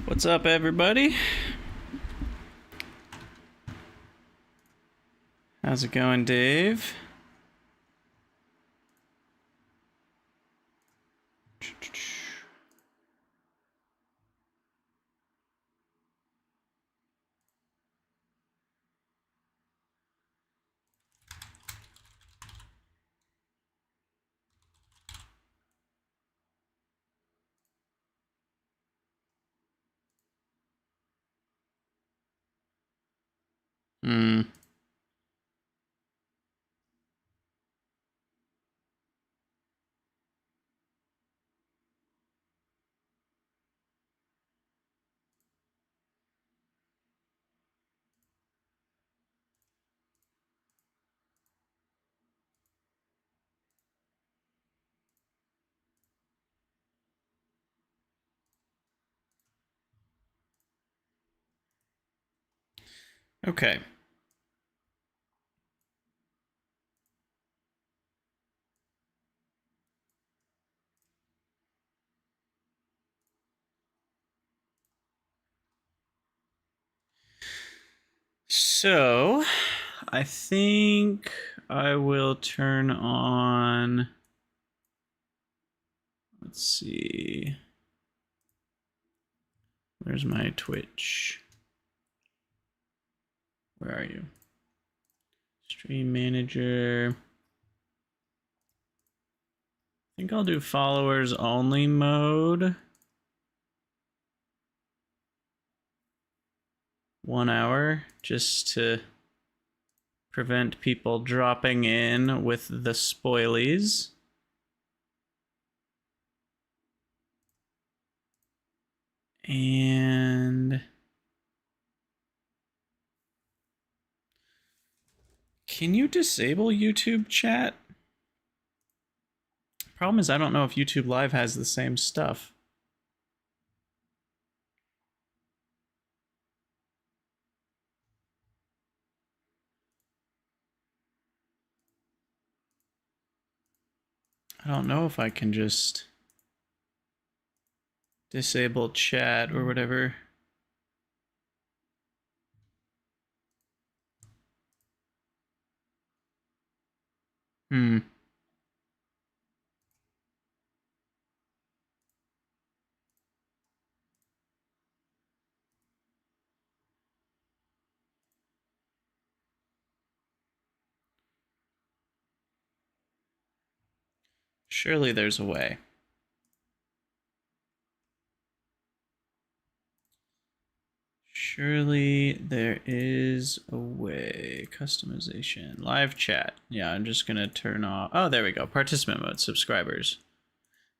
What's up, everybody? How's it going, Dave? Hmm. Okay. So, I think I will turn on. Let's see. Where's my Twitch? Where are you? Stream manager. I think I'll do followers only mode. 1 hour, just to prevent people dropping in with the spoilies. And can you disable YouTube chat? Problem is, I don't know if YouTube Live has the same stuff. I don't know if I can just disable chat or whatever. Hmm. Surely there's a way. Surely there is a way. Customization. Live chat. Yeah, I'm just gonna turn off. Oh, there we go. Participant mode. Subscribers.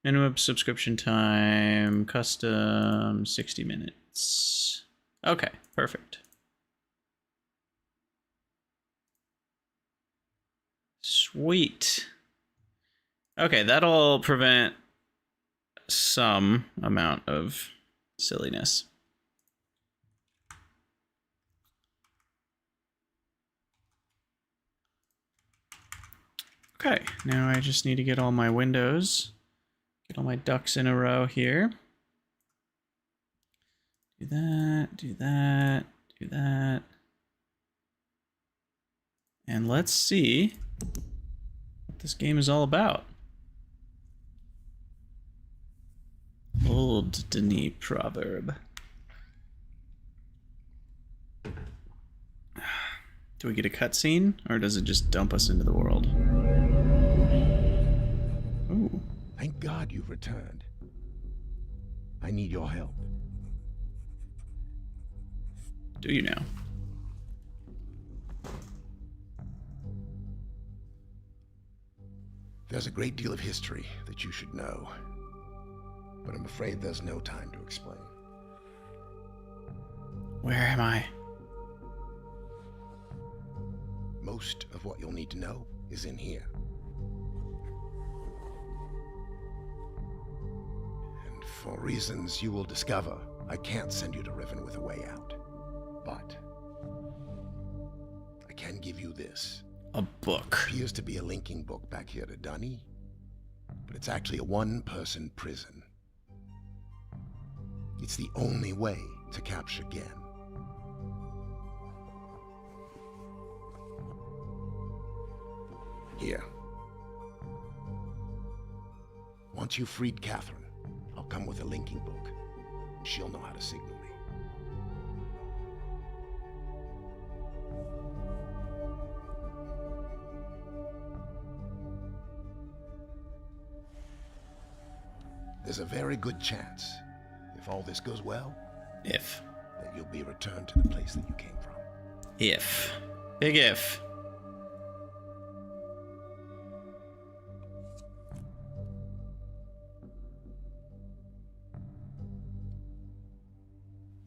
Minimum subscription time. Custom 60 minutes. Okay, perfect. Sweet. Okay, that'll prevent some amount of silliness. Okay, now I just need to get all my windows, get all my ducks in a row here. Do that, do that, do that. And let's see what this game is all about. Old Denis proverb. Do we get a cutscene, or does it just dump us into the world? Ooh. Thank God you've returned. I need your help. Do you now? There's a great deal of history that you should know, but I'm afraid there's no time to explain. Where am I? Most of what you'll need to know is in here. And for reasons you will discover, I can't send you to Riven with a way out. But I can give you this. A book. Appears to be a linking book back here to Dunny, but it's actually a one-person prison. It's the only way to capture Gen. Here. Once you've freed Catherine, I'll come with a linking book. She'll know how to signal me. There's a very good chance, if all this goes well, that you'll be returned to the place that you came from. If. Big if.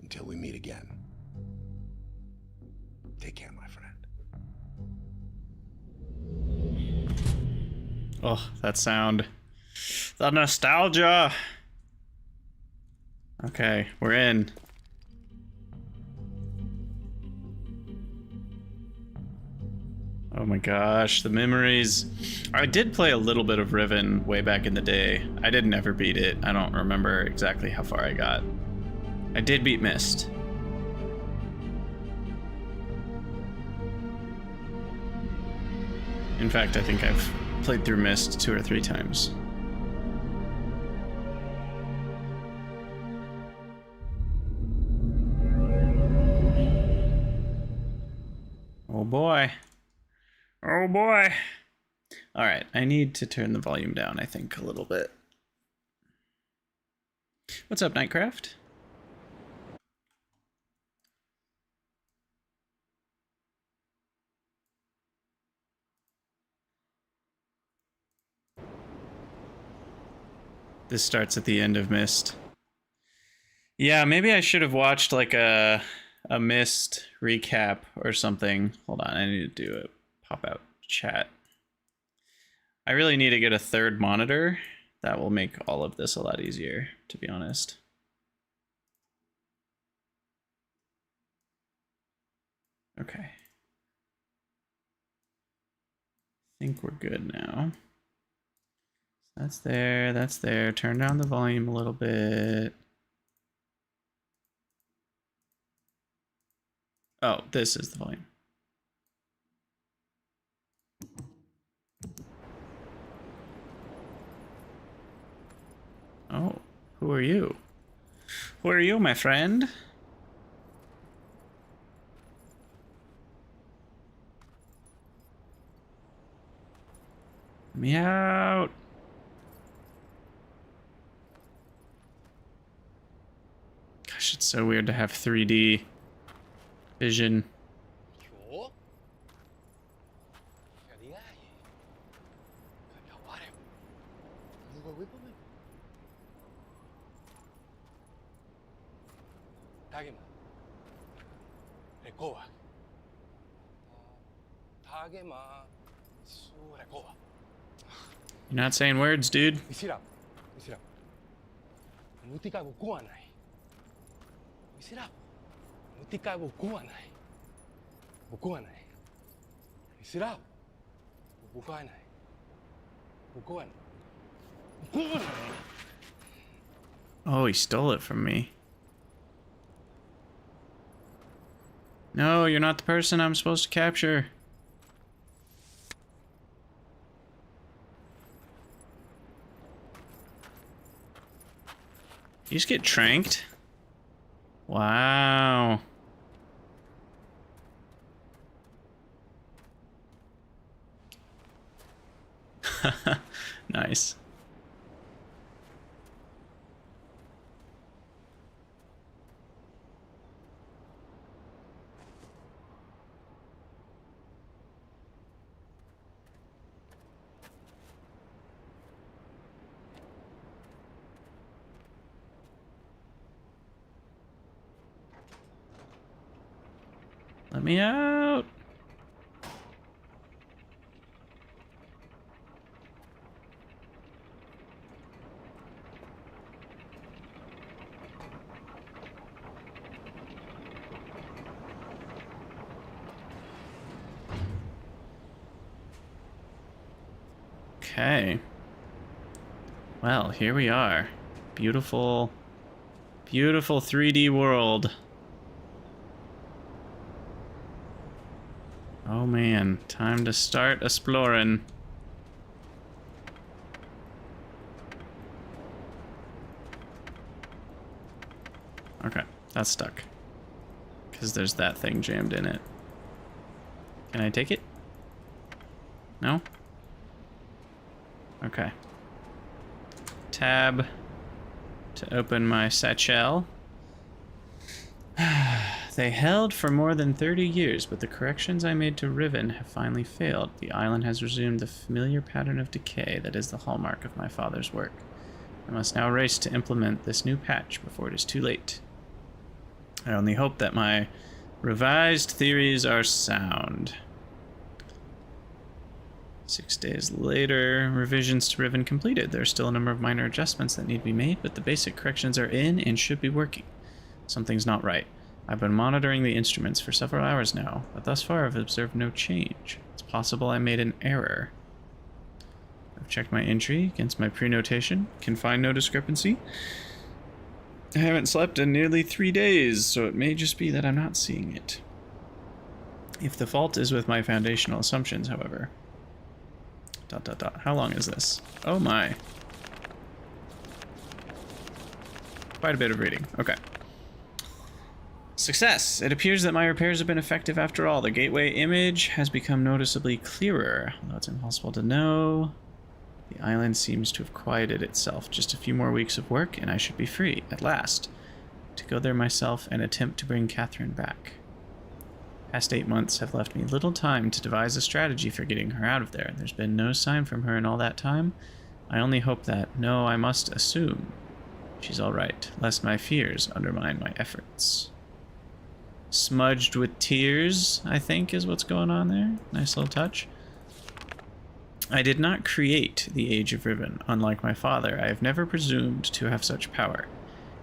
Until we meet again. Take care, my friend. Oh, that sound. The nostalgia. Okay, we're in. Oh my gosh, the memories. I did play a little bit of Riven way back in the day. I didn't ever beat it. I don't remember exactly how far I got. I did beat Myst. In fact, I think I've played through Myst 2 or 3 times. Oh boy. Oh boy. All right, I need to turn the volume down, I think, a little bit. What's up, Nightcraft? This starts at the end of Myst. Yeah, maybe I should have watched like a Myst recap or something. Hold on, I need to do a pop-out chat. I really need to get a third monitor. That will make all of this a lot easier, to be honest. Okay. I think we're good now. That's there, that's there. Turn down the volume a little bit. Oh, this is the volume. Oh, who are you? Who are you, my friend? Let me out. Gosh, it's so weird to have 3D vision. You're not saying words, dude. Oh, he stole it from me. No, you're not the person I'm supposed to capture. You just get tranked? Wow. Nice. Let me out. Okay. Well, here we are. Beautiful Beautiful 3D world. Oh man, time to start exploring. Okay, that's stuck. Because there's that thing jammed in it. Can I take it? No? Okay. Tab to open my satchel. They held for more than 30 years, but the corrections I made to Riven have finally failed. The island has resumed the familiar pattern of decay that is the hallmark of my father's work. I must now race to implement this new patch before it is too late. I only hope that my revised theories are sound. 6 days later, revisions to Riven completed. There are still a number of minor adjustments that need to be made, but the basic corrections are in and should be working. Something's not right. I've been monitoring the instruments for several hours now, but thus far I've observed no change. It's possible I made an error. I've checked my entry against my pre-notation. Can find no discrepancy. I haven't slept in nearly 3 days, so it may just be that I'm not seeing it. If the fault is with my foundational assumptions, however... How long is this? Oh my. Quite a bit of reading. Okay. Success! It appears that my repairs have been effective after all. The gateway image has become noticeably clearer, although it's impossible to know. The island seems to have quieted itself. Just a few more weeks of work, and I should be free, at last, to go there myself and attempt to bring Catherine back. Past 8 months have left me little time to devise a strategy for getting her out of there. There's been no sign from her in all that time. I only hope that, no, I must assume, she's all right, lest my fears undermine my efforts. Smudged with tears, I think, is what's going on there. Nice little touch. I did not create the Age of Riven. Unlike my father, I have never presumed to have such power.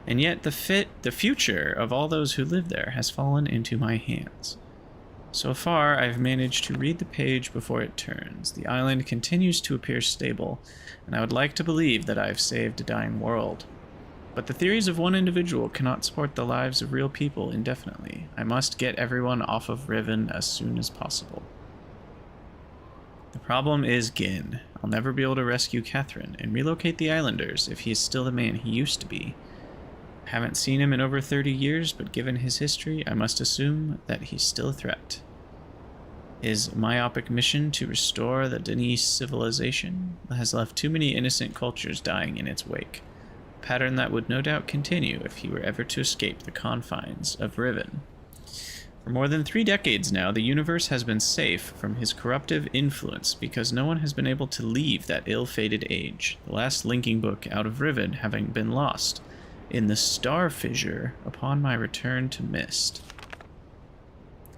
And yet the future of all those who live there has fallen into my hands. So far, I've managed to read the page before it turns. The island continues to appear stable, and I would like to believe that I've saved a dying world. But the theories of one individual cannot support the lives of real people indefinitely. I must get everyone off of Riven as soon as possible. The problem is Gin. I'll never be able to rescue Catherine and relocate the islanders if he is still the man he used to be. I haven't seen him in over 30 years, but given his history, I must assume that he's still a threat. His myopic mission to restore the Denis civilization has left too many innocent cultures dying in its wake. A pattern that would no doubt continue if he were ever to escape the confines of Riven. For more than 3 decades now, the universe has been safe from his corruptive influence because no one has been able to leave that ill-fated age, the last linking book out of Riven having been lost in the star fissure upon my return to Myst.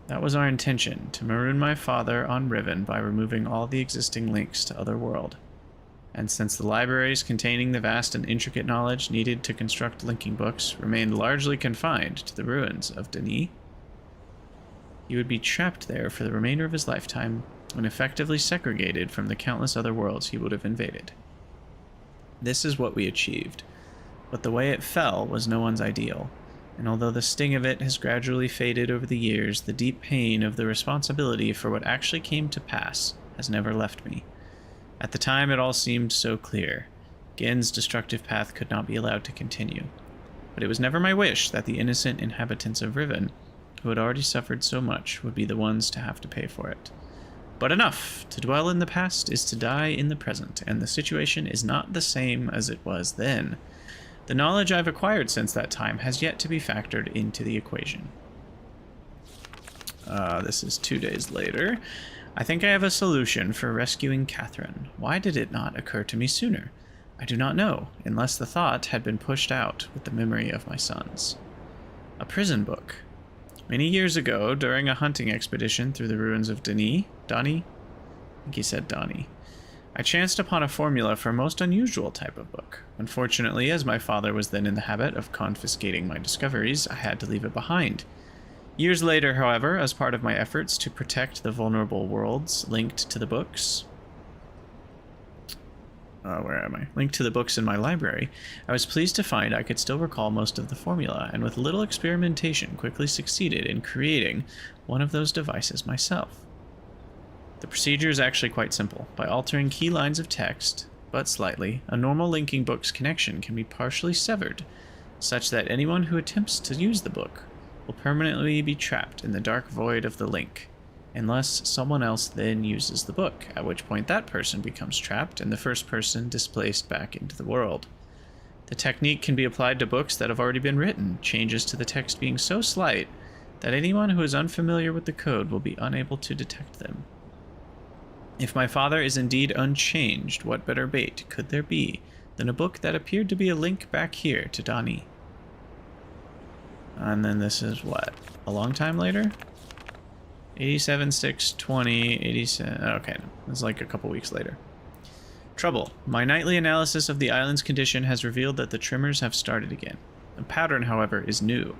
That was our intention, to maroon my father on Riven by removing all the existing links to Otherworld. And since the libraries containing the vast and intricate knowledge needed to construct linking books remained largely confined to the ruins of Denis, he would be trapped there for the remainder of his lifetime and effectively segregated from the countless other worlds he would have invaded. This is what we achieved. But the way it fell was no one's ideal, and although the sting of it has gradually faded over the years, the deep pain of the responsibility for what actually came to pass has never left me. At the time, it all seemed so clear. Gen's destructive path could not be allowed to continue. But it was never my wish that the innocent inhabitants of Riven, who had already suffered so much, would be the ones to have to pay for it. But enough! To dwell in the past is to die in the present, and the situation is not the same as it was then. The knowledge I've acquired since that time has yet to be factored into the equation. This is 2 days later. I think I have a solution for rescuing Catherine. Why did it not occur to me sooner? I do not know, unless the thought had been pushed out with the memory of my sons. A prison book. Many years ago, during a hunting expedition through the ruins of Donnie? I think he said Donnie. I chanced upon a formula for a most unusual type of book. Unfortunately, as my father was then in the habit of confiscating my discoveries, I had to leave it behind. Years later, however, as part of my efforts to protect the vulnerable worlds linked to the books, where am I? Linked to the books in my library, I was pleased to find I could still recall most of the formula, and with little experimentation quickly succeeded in creating one of those devices myself. The procedure is actually quite simple. By altering key lines of text, but slightly, a normal linking book's connection can be partially severed, such that anyone who attempts to use the book will permanently be trapped in the dark void of the link, unless someone else then uses the book, at which point that person becomes trapped and the first person displaced back into the world. The technique can be applied to books that have already been written, changes to the text being so slight that anyone who is unfamiliar with the code will be unable to detect them. If my father is indeed unchanged, what better bait could there be than a book that appeared to be a link back here to Dani? And then this is what? A long time later? 87, 6, 20, 87... Okay, it's like a couple weeks later. Trouble. My nightly analysis of the island's condition has revealed that the tremors have started again. The pattern, however, is new.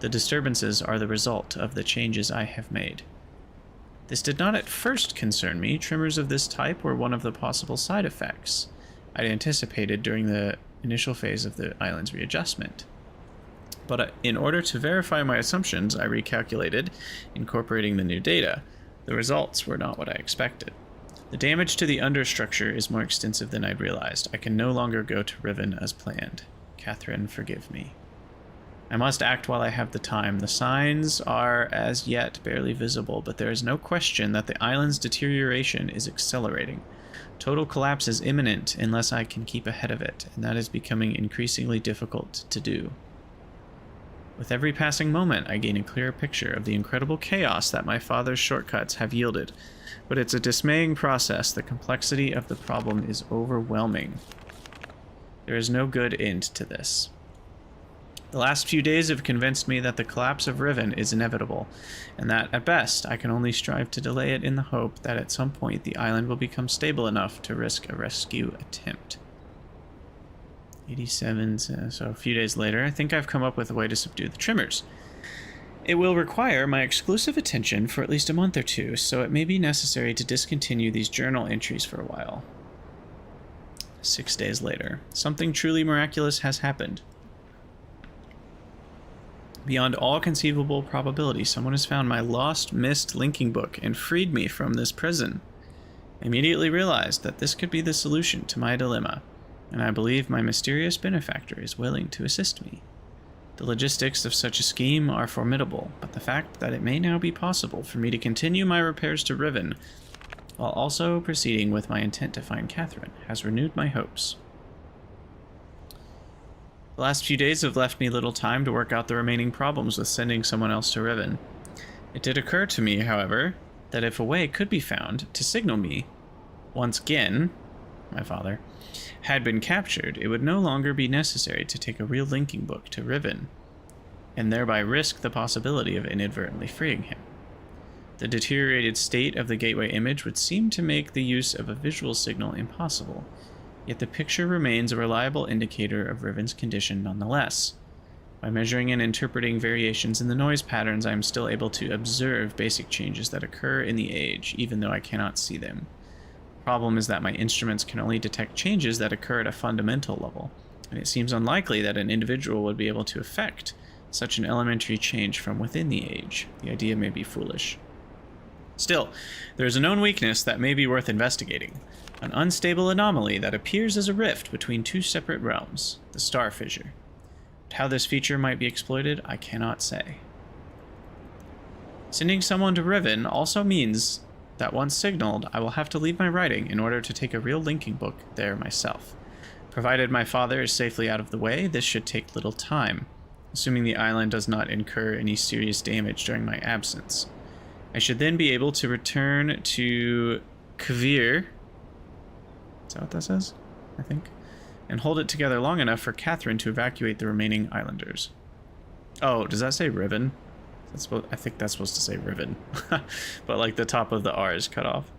The disturbances are the result of the changes I have made. This did not at first concern me. Tremors of this type were one of the possible side effects I'd anticipated during the initial phase of the island's readjustment. But in order to verify my assumptions, I recalculated, incorporating the new data. The results were not what I expected. The damage to the understructure is more extensive than I'd realized. I can no longer go to Riven as planned. Catherine, forgive me. I must act while I have the time. The signs are as yet barely visible, but there is no question that the island's deterioration is accelerating. Total collapse is imminent unless I can keep ahead of it, and that is becoming increasingly difficult to do. With every passing moment, I gain a clearer picture of the incredible chaos that my father's shortcuts have yielded. But it's a dismaying process. The complexity of the problem is overwhelming. There is no good end to this. The last few days have convinced me that the collapse of Riven is inevitable, and that, at best, I can only strive to delay it in the hope that at some point the island will become stable enough to risk a rescue attempt. 87, so a few days later, I think I've come up with a way to subdue the tremors. It will require my exclusive attention for at least a month or two, so it may be necessary to discontinue these journal entries for a while. 6 days later, something truly miraculous has happened. Beyond all conceivable probability, someone has found my lost Myst linking book and freed me from this prison. I immediately realized that this could be the solution to my dilemma, and I believe my mysterious benefactor is willing to assist me. The logistics of such a scheme are formidable, but the fact that it may now be possible for me to continue my repairs to Riven, while also proceeding with my intent to find Catherine, has renewed my hopes. The last few days have left me little time to work out the remaining problems with sending someone else to Riven. It did occur to me, however, that if a way could be found to signal me, once again, my father, had been captured, it would no longer be necessary to take a real linking book to Riven, and thereby risk the possibility of inadvertently freeing him. The deteriorated state of the gateway image would seem to make the use of a visual signal impossible, yet the picture remains a reliable indicator of Riven's condition nonetheless. By measuring and interpreting variations in the noise patterns, I am still able to observe basic changes that occur in the age, even though I cannot see them. The problem is that my instruments can only detect changes that occur at a fundamental level, and it seems unlikely that an individual would be able to affect such an elementary change from within the age. The idea may be foolish. Still, there is a known weakness that may be worth investigating, an unstable anomaly that appears as a rift between two separate realms, the star fissure. But how this feature might be exploited, I cannot say. Sending someone to Riven also means that once signaled, I will have to leave my writing in order to take a real linking book there myself. Provided my father is safely out of the way, this should take little time, assuming the island does not incur any serious damage during my absence. I should then be able to return to Kvir. Is that what that says? I think. And hold it together long enough for Catherine to evacuate the remaining islanders. Oh, does that say Riven? I think that's supposed to say Riven. But like the top of the R is cut off.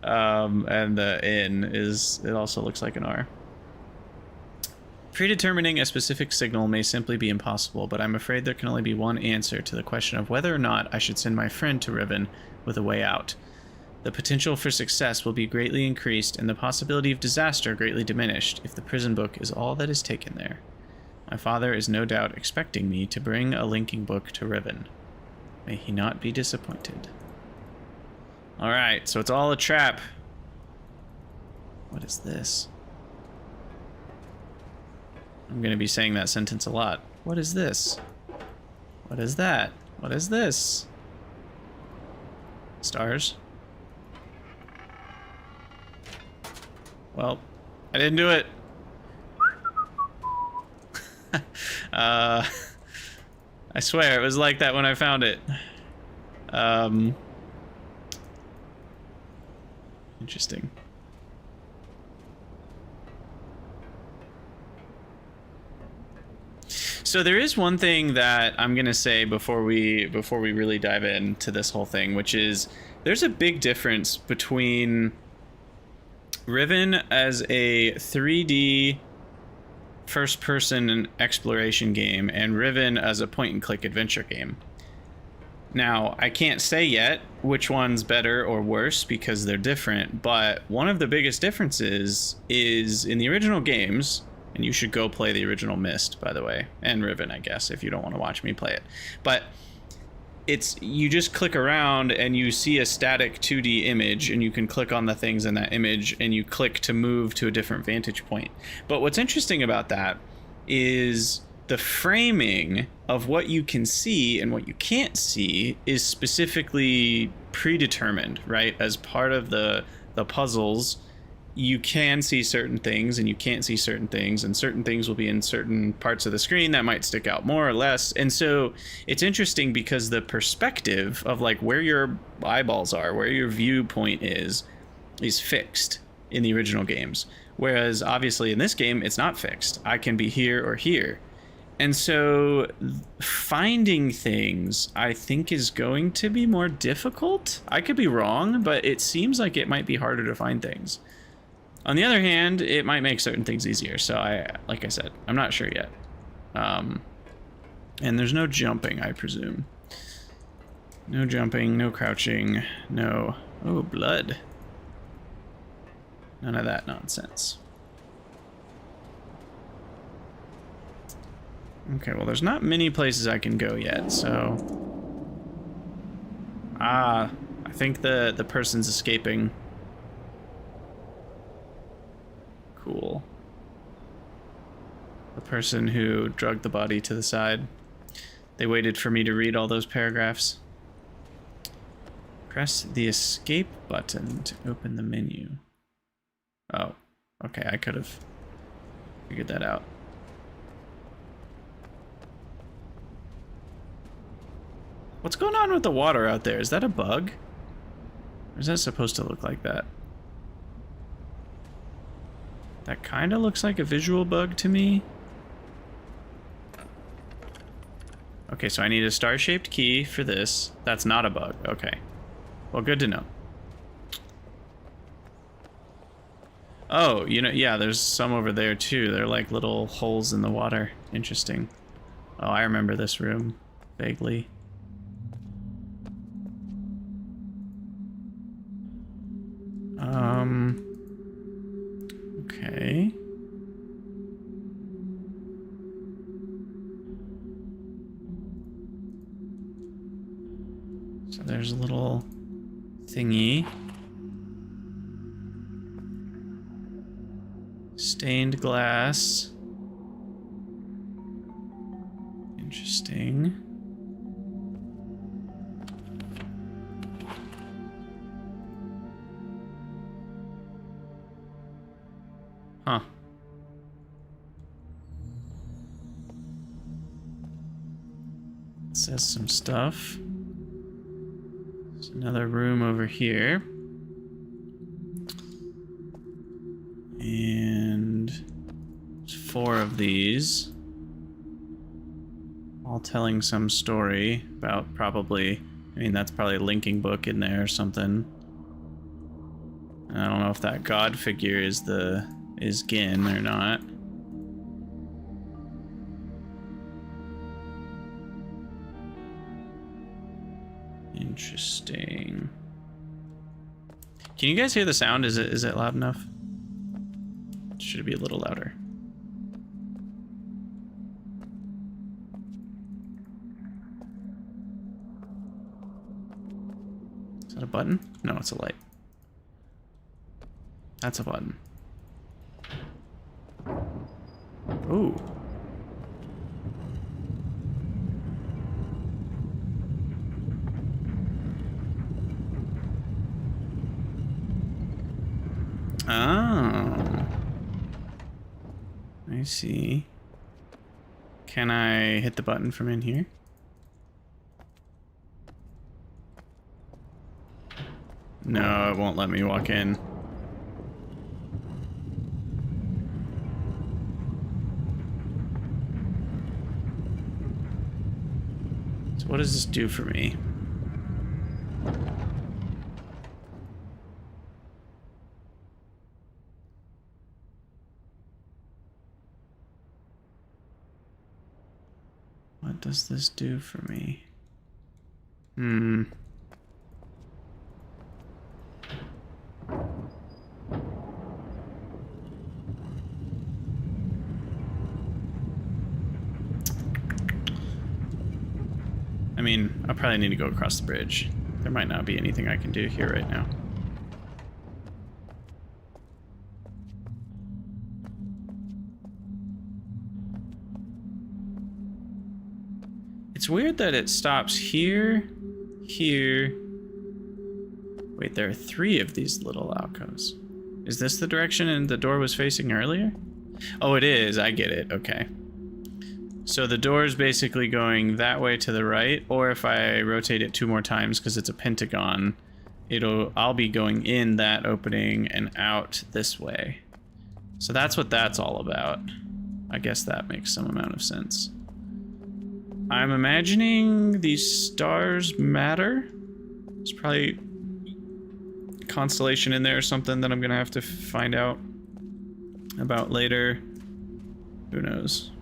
And the N is, it also looks like an R. Predetermining a specific signal may simply be impossible, but I'm afraid there can only be one answer to the question of whether or not I should send my friend to Riven with a way out. The potential for success will be greatly increased and the possibility of disaster greatly diminished if the prison book is all that is taken there. My father is no doubt expecting me to bring a linking book to Riven. May he not be disappointed. Alright, so it's all a trap. What is this? I'm gonna be saying that sentence a lot. What is this? What is that? What is this? Stars? Well, I didn't do it. I swear, it was like that when I found it. Interesting. So there is one thing that I'm gonna say before we really dive into this whole thing, which is there's a big difference between Riven as a 3D first-person exploration game and Riven as a point-and-click adventure game. Now, I can't say yet which one's better or worse because they're different, but one of the biggest differences is in the original games, and you should go play the original Myst, by the way, and Riven, I guess, if you don't want to watch me play it. But you just click around and you see a static 2D image and you can click on the things in that image and you click to move to a different vantage point. But what's interesting about that is the framing of what you can see and what you can't see is specifically predetermined, right? As part of the puzzles, you can see certain things and you can't see certain things, and certain things will be in certain parts of the screen that might stick out more or less. And so it's interesting because the perspective of like where your eyeballs are, where your viewpoint is fixed in the original games. Whereas obviously in this game, it's not fixed. I can be here or here. And so finding things, I think, is going to be more difficult. I could be wrong, but it seems like it might be harder to find things. On the other hand, it might make certain things easier. So like I said, I'm not sure yet. And there's no jumping, I presume. No jumping, no crouching, no... Oh, blood. None of that nonsense. Okay, well, there's not many places I can go yet, so... I think the person's escaping. Cool. The person who dragged the body to the side. They waited for me to read all those paragraphs. Press the escape button to open the menu. Oh, okay, I could have figured that out. What's going on with the water out there? Is that a bug? Or is that supposed to look like that? That kind of looks like a visual bug to me. Okay, so I need a star-shaped key for this. That's not a bug. Okay. Well, good to know. Oh, you know, yeah, there's some over there too. They're like little holes in the water. Interesting. Oh, I remember this room vaguely. Okay. So there's a little thingy. Stained glass. Interesting. Huh. It says some stuff. There's another room over here. And there's 4 of these. All telling some story about probably, I mean, that's probably a linking book in there or something. I don't know if that god figure is Gin or not. Interesting. Can you guys hear the sound? Is it loud enough? Should it be a little louder? Is that a button? No, it's a light. That's a button. Ooh. Oh. I see. Can I hit the button from in here? No, it won't let me walk in. So what does this do for me? What does this do for me? I mean, I probably need to go across the bridge. There might not be anything I can do here right now. It's weird that it stops here, here. Wait, there are 3 of these little alcoves. Is this the direction the door was facing earlier? Oh, it is. I get it. Okay. So the door is basically going that way to the right, or if I rotate it 2 more times because it's a pentagon, I'll be going in that opening and out this way. So that's what that's all about. I guess that makes some amount of sense. I'm imagining these stars matter. There's probably a constellation in there or something that I'm gonna have to find out about later. Who knows?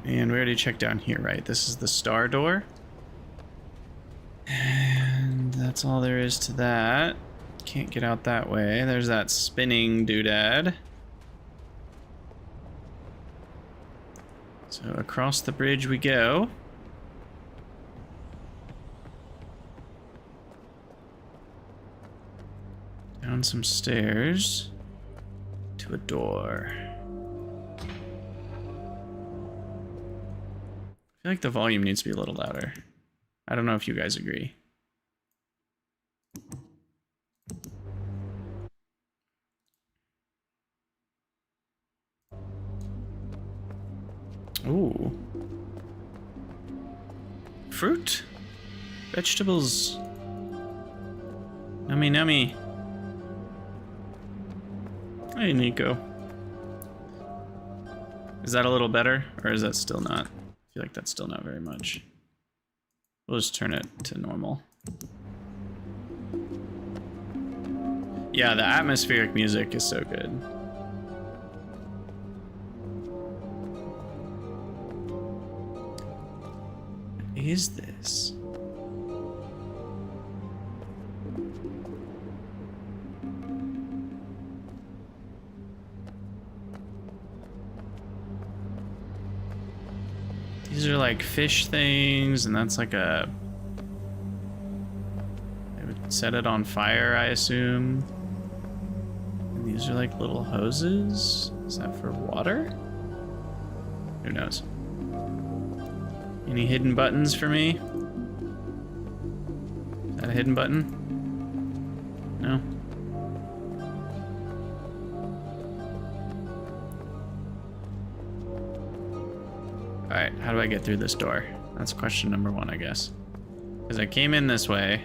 And we already checked down here, right? This is the star door. And that's all there is to that. Can't get out that way. There's that spinning doodad. So across the bridge we go. Down some stairs to a door. I feel like the volume needs to be a little louder. I don't know if you guys agree. Ooh. Fruit? Vegetables. Nummy nummy. Hey, Nico. Is that a little better, or is that still not? I feel like that's still not very much. We'll just turn it to normal. Yeah, the atmospheric music is so good. What is this? These are like fish things, and that's like a... They would set it on fire, I assume. And these are like little hoses. Is that for water? Who knows? Any hidden buttons for me? Is that a hidden button? No? Alright, how do I get through this door? That's question number 1, I guess. Because I came in this way.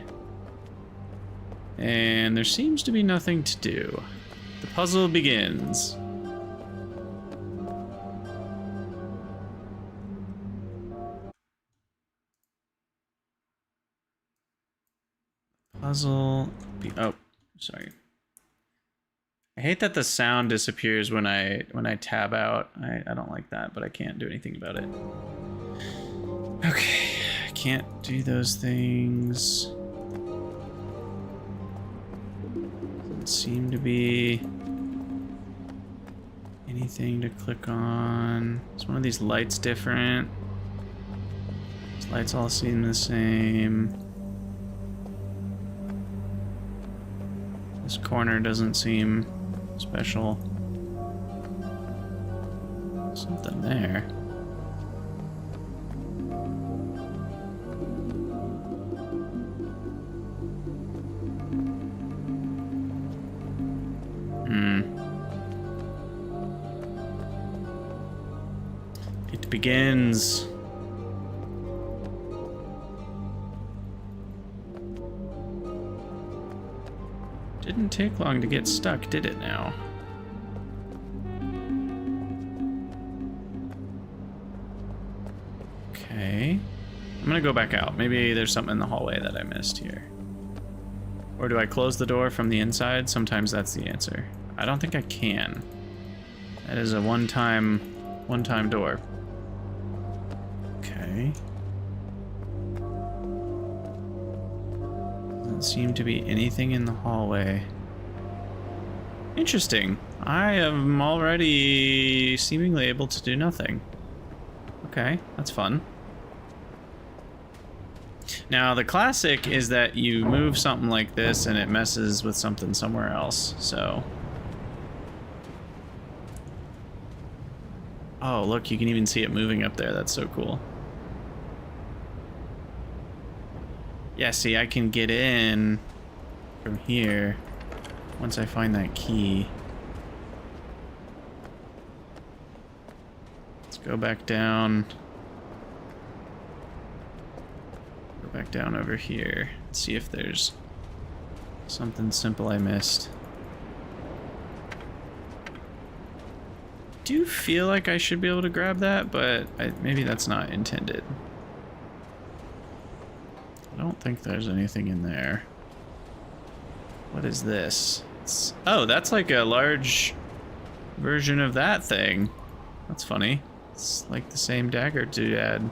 And there seems to be nothing to do. The puzzle begins. Puzzle... Oh, sorry. I hate that the sound disappears when I tab out. I don't like that, but I can't do anything about it. Okay, I can't do those things. Doesn't seem to be anything to click on. Is one of these lights different? These lights all seem the same. This corner doesn't seem special. Something there. It begins. Didn't take long to get stuck, did it now? Okay. I'm gonna go back out. Maybe there's something in the hallway that I missed here. Or do I close the door from the inside? Sometimes that's the answer. I don't think I can. That is a one-time door. Okay. Doesn't seem to be anything in the hallway. Interesting. I am already seemingly able to do nothing. Okay, that's fun. Now, the classic is that you move something like this and it messes with something somewhere else, so... Oh, look, you can even see it moving up there. That's so cool. Yeah, see, I can get in from here once I find that key. Let's go back down. Go back down over here. See if there's something simple I missed. I do feel like I should be able to grab that, but maybe that's not intended. I don't think there's anything in there. What is this? Oh, that's like a large version of that thing. That's funny. It's like the same dagger doodad.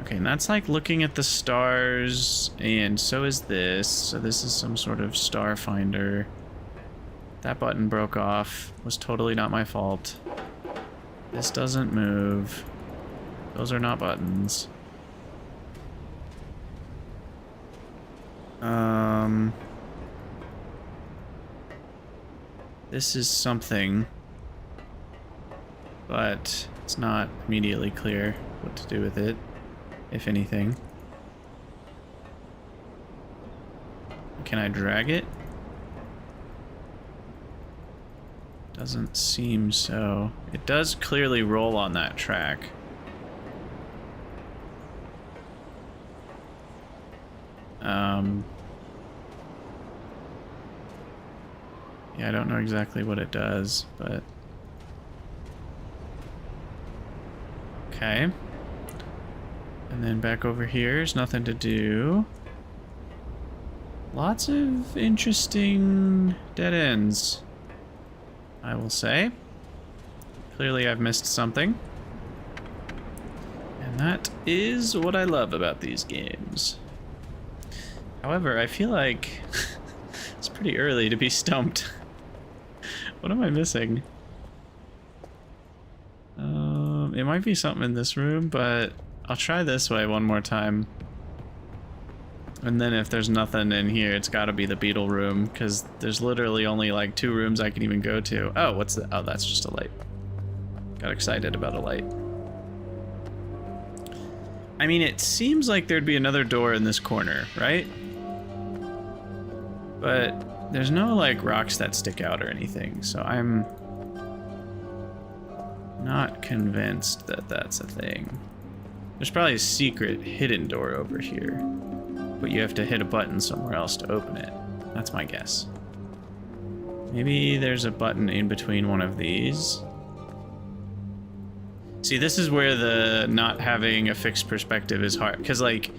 Okay, and that's like looking at the stars, and so is this. So this is some sort of star finder. That button broke off. Was totally not my fault. This doesn't move. Those are not buttons. This is something, but it's not immediately clear what to do with it, if anything. Can I drag it? Doesn't seem so. It does clearly roll on that track. Yeah, I don't know exactly what it does, but... Okay. And then back over here, there's nothing to do. Lots of interesting dead ends, I will say. Clearly I've missed something. And that is what I love about these games. However, I feel like it's pretty early to be stumped. What am I missing? It might be something in this room, but I'll try this way one more time. And then if there's nothing in here, it's gotta be the beetle room, because there's literally only like 2 rooms I can even go to. Oh, what's the... Oh, that's just a light. Got excited about a light. I mean, it seems like there'd be another door in this corner, right? But there's no, like, rocks that stick out or anything, so I'm not convinced that that's a thing. There's probably a secret hidden door over here, but you have to hit a button somewhere else to open it. That's my guess. Maybe there's a button in between one of these. See, this is where the not having a fixed perspective is hard, because, like,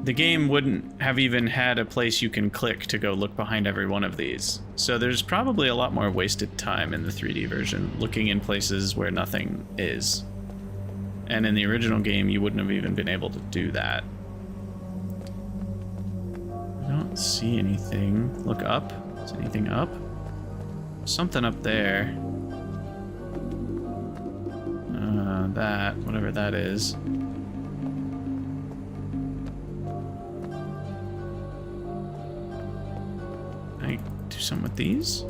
the game wouldn't have even had a place you can click to go look behind every one of these. So there's probably a lot more wasted time in the 3D version, looking in places where nothing is. And in the original game, you wouldn't have even been able to do that. I don't see anything. Look up. Is anything up? Something up there. That, whatever that is. Can I do something with these?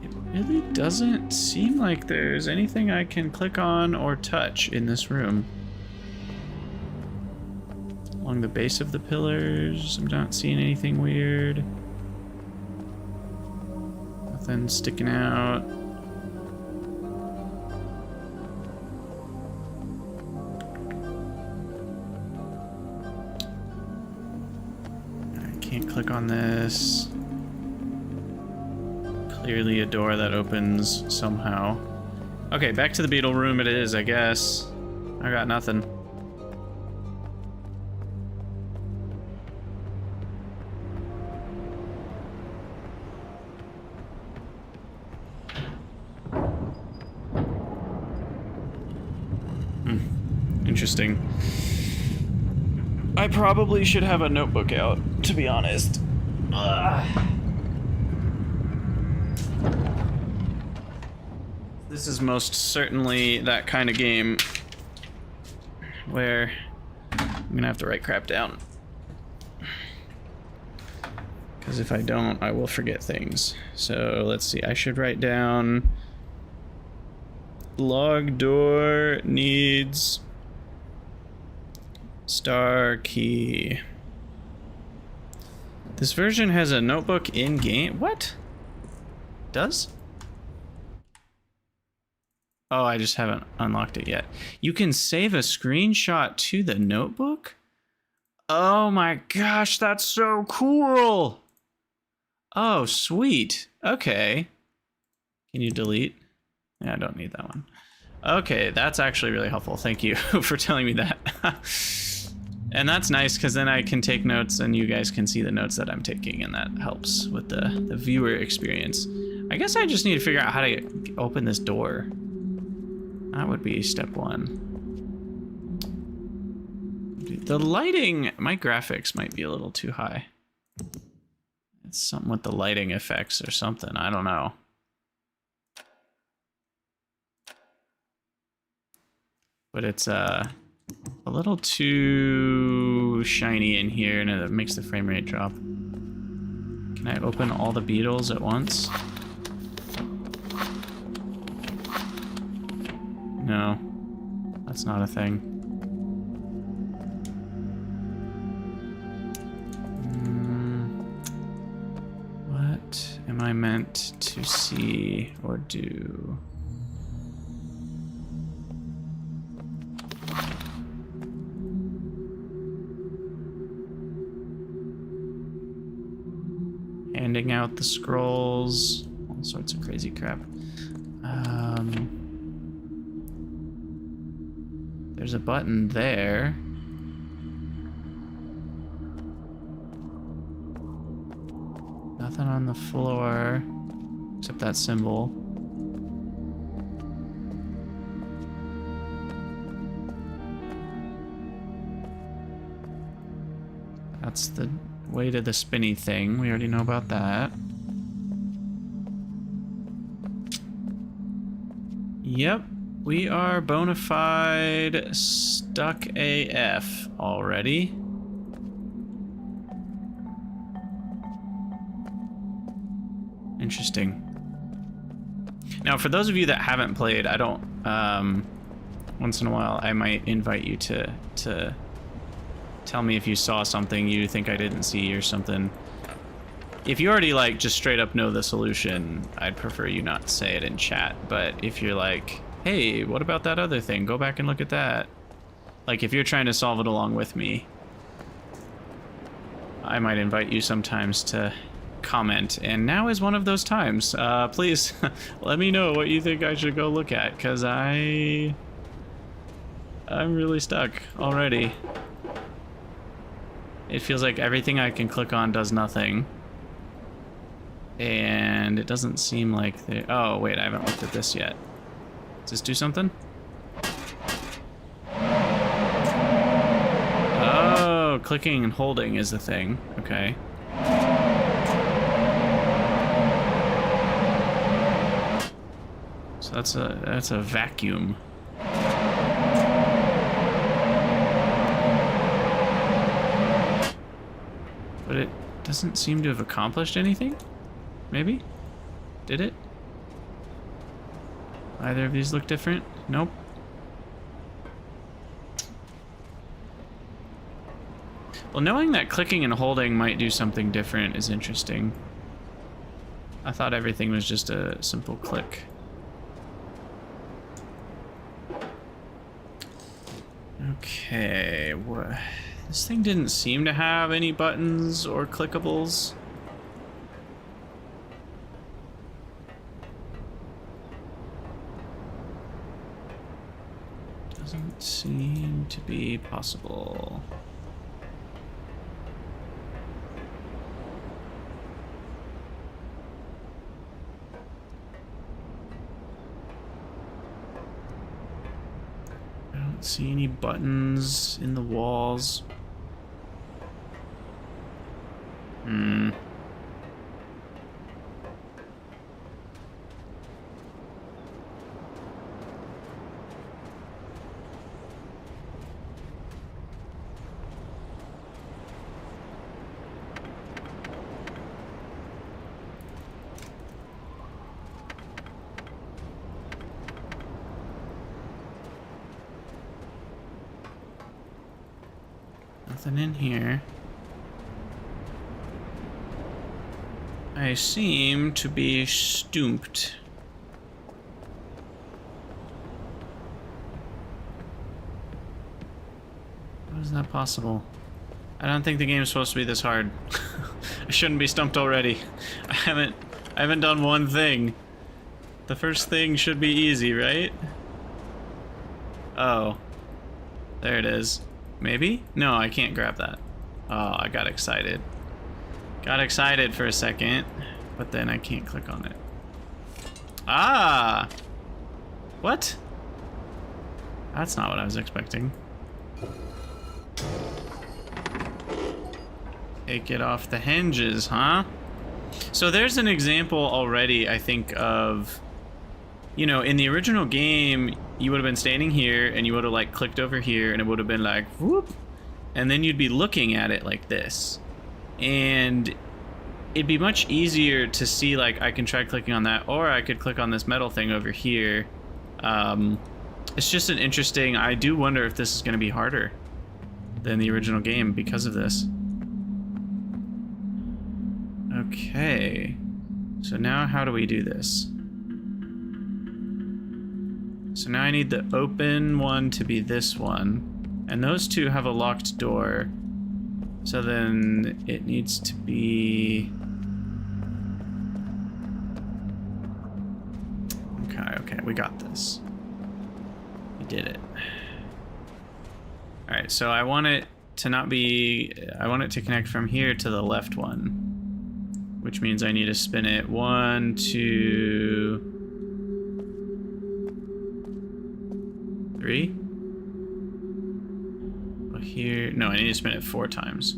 It really doesn't seem like there's anything I can click on or touch in this room. Along the base of the pillars, I'm not seeing anything weird. Nothing sticking out. I can't click on this. Clearly a door that opens somehow. Okay, back to the beetle room it is, I guess. I got nothing. Interesting. I probably should have a notebook out, to be honest. This is most certainly that kind of game where I'm gonna have to write crap down. Because if I don't, I will forget things. So let's see, I should write down log door needs star key. This version has a notebook in game. What? Does? Oh, I just haven't unlocked it yet. You can save a screenshot to the notebook? Oh my gosh, that's so cool. Oh, sweet. Okay. Can you delete? Yeah, I don't need that one. Okay, that's actually really helpful. Thank you for telling me that. And that's nice because then I can take notes and you guys can see the notes that I'm taking, and that helps with the viewer experience. I guess I just need to figure out how to open this door. That would be step one. The lighting, my graphics might be a little too high. It's something with the lighting effects or something, I don't know. But it's a little too shiny in here, and it makes the frame rate drop. Can I open all the beetles at once? No, that's not a thing. What am I meant to see or do? Handing out the scrolls, all sorts of crazy crap. There's a button there. Nothing on the floor except that symbol. That's the way to the spinny thing. We already know about that. Yep, we are bona fide stuck AF already. Interesting. Now, for those of you that haven't played, I don't, once in a while, I might invite you to tell me if you saw something you think I didn't see or something. If you already, like, just straight up know the solution, I'd prefer you not say it in chat. But if you're like, hey, what about that other thing? Go back and look at that. Like, if you're trying to solve it along with me, I might invite you sometimes to comment, and now is one of those times. Please let me know what you think I should go look at, because I'm really stuck already. It feels like everything I can click on does nothing. And it doesn't seem like they... Oh, wait, I haven't looked at this yet. Does this do something? Oh, clicking and holding is the thing. Okay. So that's a vacuum. But it doesn't seem to have accomplished anything? Maybe? Did it? Either of these look different? Nope. Well, knowing that clicking and holding might do something different is interesting. I thought everything was just a simple click. Okay, this thing didn't seem to have any buttons or clickables. Doesn't seem to be possible. I don't see any buttons in the walls. Nothing in here. I seem to be stumped. How is that possible? I don't think the game's supposed to be this hard. I shouldn't be stumped already. I haven't done one thing. The first thing should be easy, right? Oh. There it is. Maybe? No, I can't grab that. Oh, I got excited. Got excited for a second, but then I can't click on it. Ah! What? That's not what I was expecting. Take it off the hinges, huh? So there's an example already, I think, of... You know, in the original game, you would have been standing here, and you would have, like, clicked over here, and it would have been like, whoop! And then you'd be looking at it like this. And it'd be much easier to see, like, I can try clicking on that, or I could click on this metal thing over here. It's just an interesting... I do wonder if this is going to be harder than the original game because of this. Okay. So now how do we do this? So now I need the open one to be this one. And those two have a locked door. So then it needs to be... Okay, we got this. We did it. Alright, so I want it to not be... I want it to connect from here to the left one. Which means I need to spin it 1, 2... 3? Well, here... No, I need to spin it 4 times.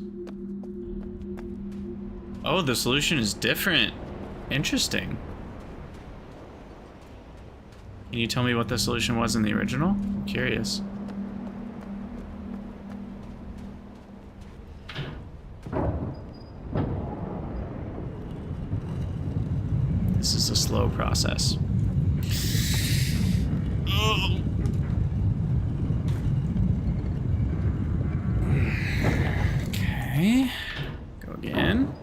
Oh, the solution is different. Interesting. Can you tell me what the solution was in the original? I'm curious. This is a slow process. Oh. Okay. Go again.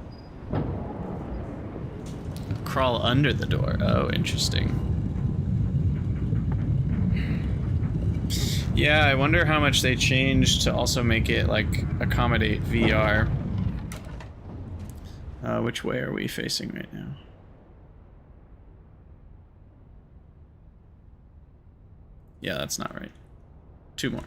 Crawl under the door. Oh, interesting. Yeah, I wonder how much they changed to also make it, like, accommodate VR. Which way are we facing right now? Yeah, that's not right. 2 more.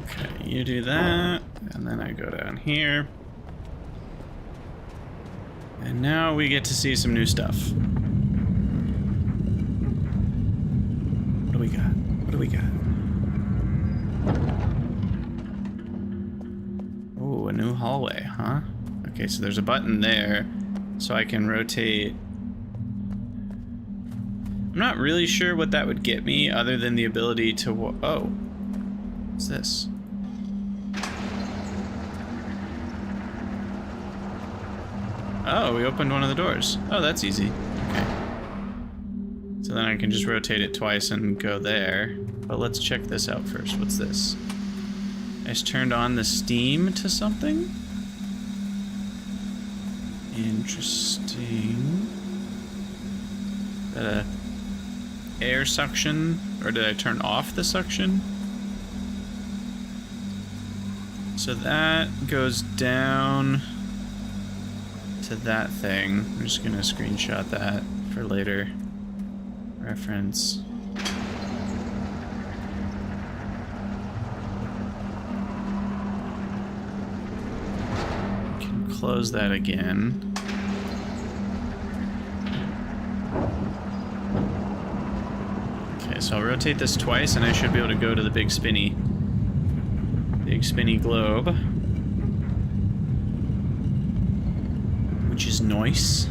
Okay, you do that, and then I go down here. And now we get to see some new stuff. What do we got? What do we got? Oh, a new hallway, huh? Okay, so there's a button there, so I can rotate. I'm not really sure what that would get me, other than the ability to oh. What's this? Oh, we opened one of the doors. Oh, that's easy. Okay. So then I can just rotate it twice and go there. But let's check this out first. What's this? I just turned on the steam to something? Interesting. Is that a air suction? Or did I turn off the suction? So that goes down to that thing. I'm just gonna screenshot that for later reference. Can close that again. Okay, so I'll rotate this twice and I should be able to go to the big spinny globe. Which is nice.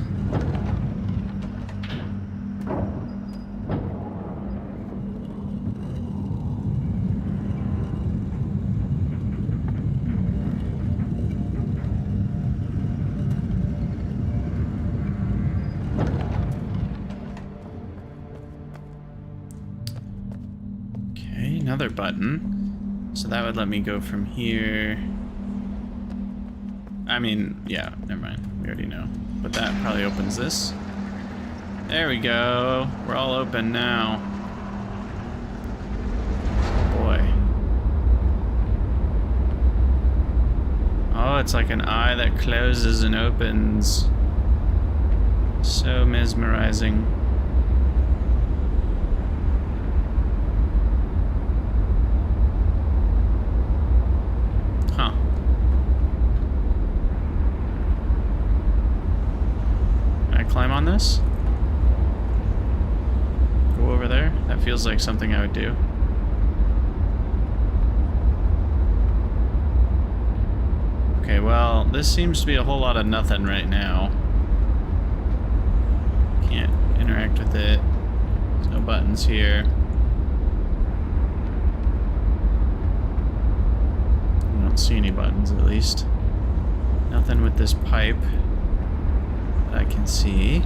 Okay, another button. So that would let me go from here. I mean, yeah, never mind. We already know. But that probably opens this. There we go. We're all open now. Boy. Oh, it's like an eye that closes and opens. So mesmerizing. Huh. Climb on this? Go over there? That feels like something I would do. Okay, well, this seems to be a whole lot of nothing right now. Can't interact with it. There's no buttons here. I don't see any buttons, at least. Nothing with this pipe I can see.